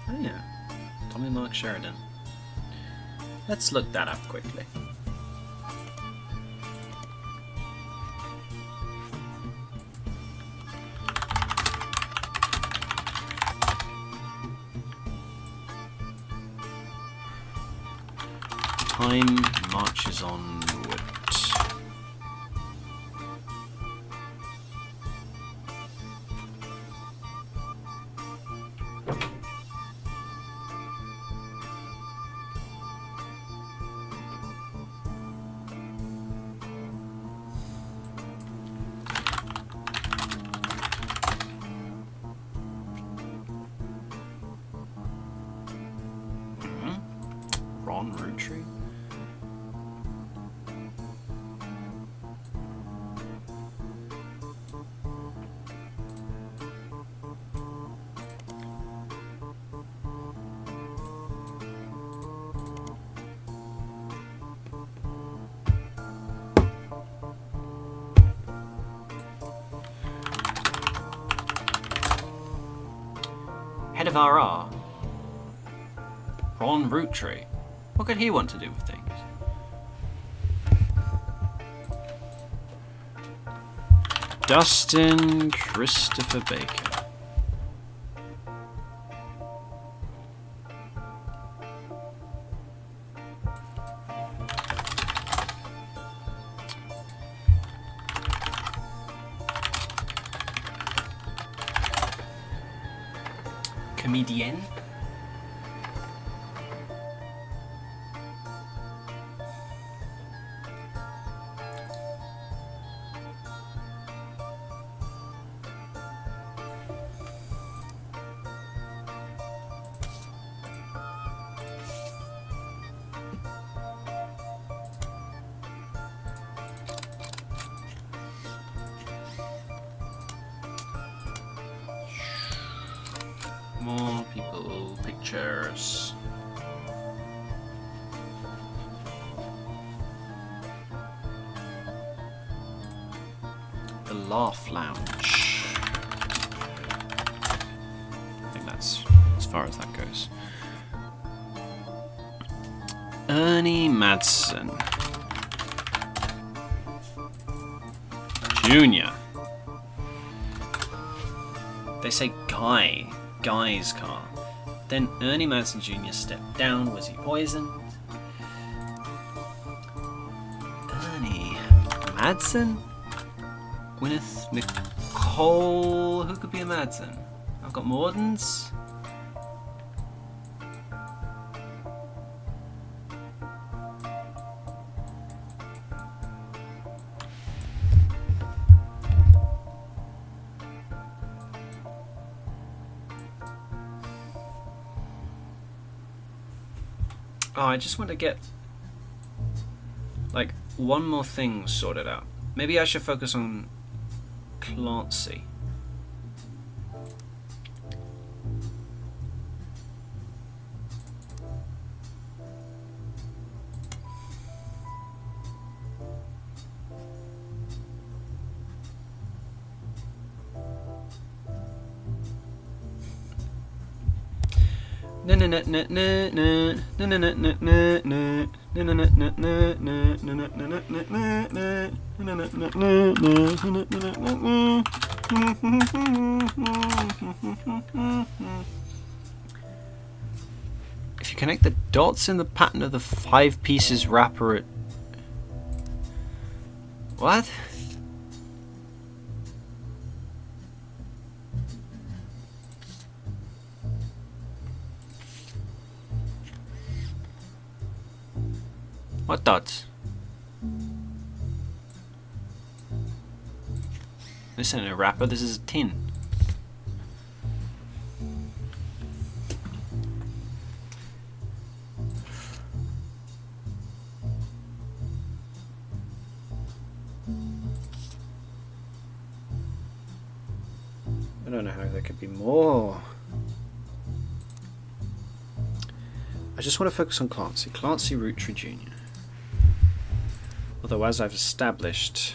Oh yeah, Tommy Mark Sheridan. Let's look that up quickly. Time marches onward. Ron Roottree? Head of RR? Ron Roottree. What could he want to do with things? Dustin Christopher Baker. Comedian. More people, pictures. The Laugh Lounge. I think that's as far as that goes. Ernie Madsen. Jr. They say Guy's car. Then Ernie Madsen Jr. stepped down. Was he poisoned? Ernie Madsen? Gwyneth Nicole? Who could be a Madsen? I've got Mordens. Oh, I just want to get like one more thing sorted out. Maybe I should focus on Clancy. If you connect the dots in the pattern of the 5 pieces wrapper, it... What? What dots? This isn't a wrapper, this is a tin. I don't know how there could be more. I just want to focus on Clancy. Clancy Roottree Jr. Although, as I've established...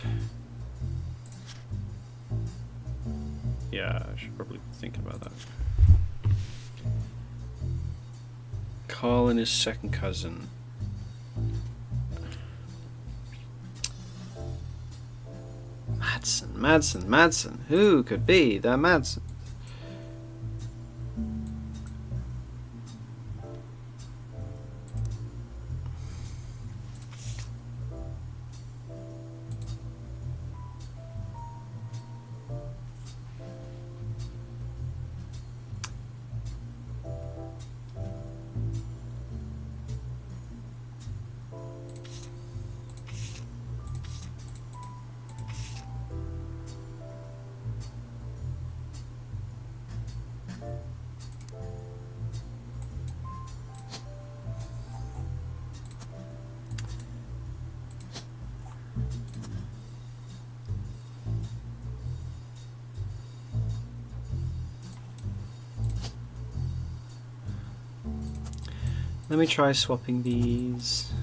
Yeah, I should probably think about that. Carl and his second cousin. Madsen. Who could be the Madsen? Let me try swapping these.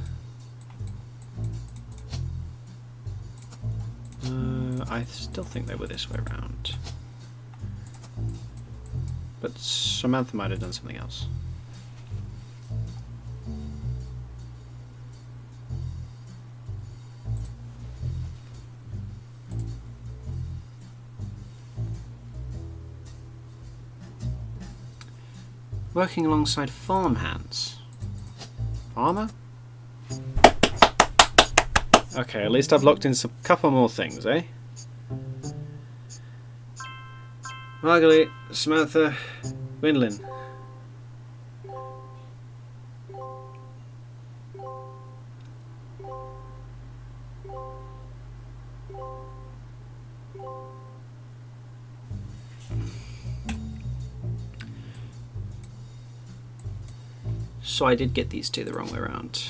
I still think they were this way around. But Samantha might have done something else. Working alongside farmhands. Farmer? Okay, at least I've locked in a couple more things, eh? Margaret, Samantha, Gwendolyn. So I did get these two the wrong way around.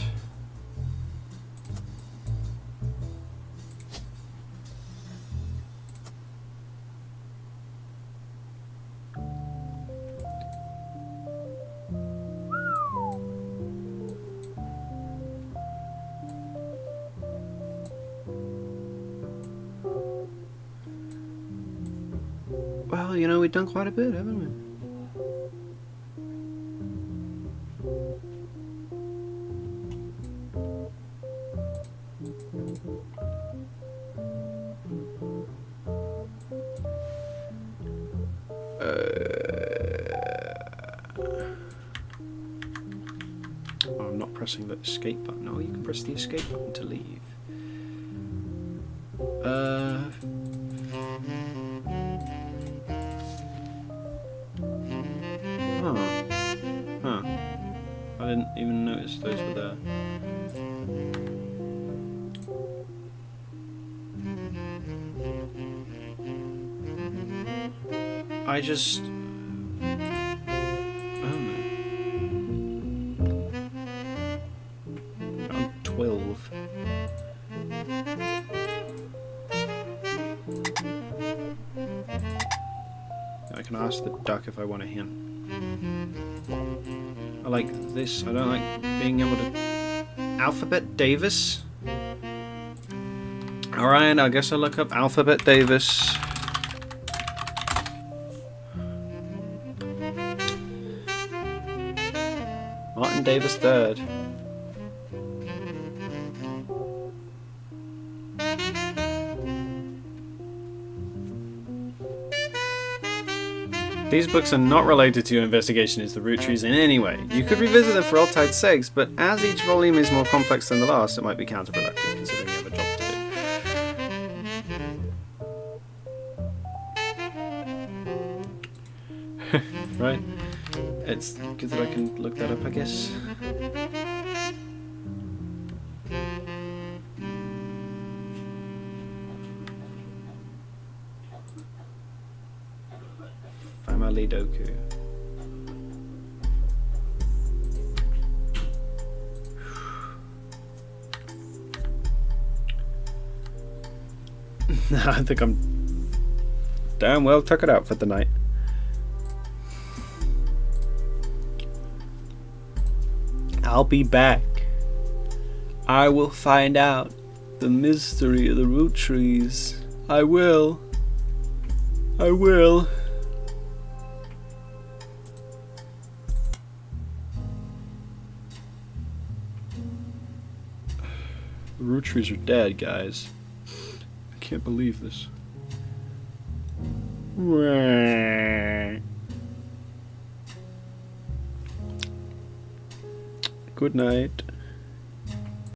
Well, you know, we've done quite a bit, haven't we? Oh, I'm not pressing the escape button. No, you can press the escape button to leave. Huh. I didn't even notice those were there. I just... Oh no. I'm 12. I can ask the duck if I want a hen. I like this. I don't like being able to... Alphabet Davis? Alright, I guess I'll look up Alphabet Davis. Martin Davis III. These books are not related to your investigation into the root trees in any way. You could revisit them for old time's sakes, but as each volume is more complex than the last, it might be counterproductive, considering you have a job to do. Right. It's good that I can look that up, I guess. Family Doku. I think I'm damn well tuck it out for the night. I'll be back. I will find out the mystery of the root trees. I will. I will. The root trees are dead, guys. I can't believe this. Good night.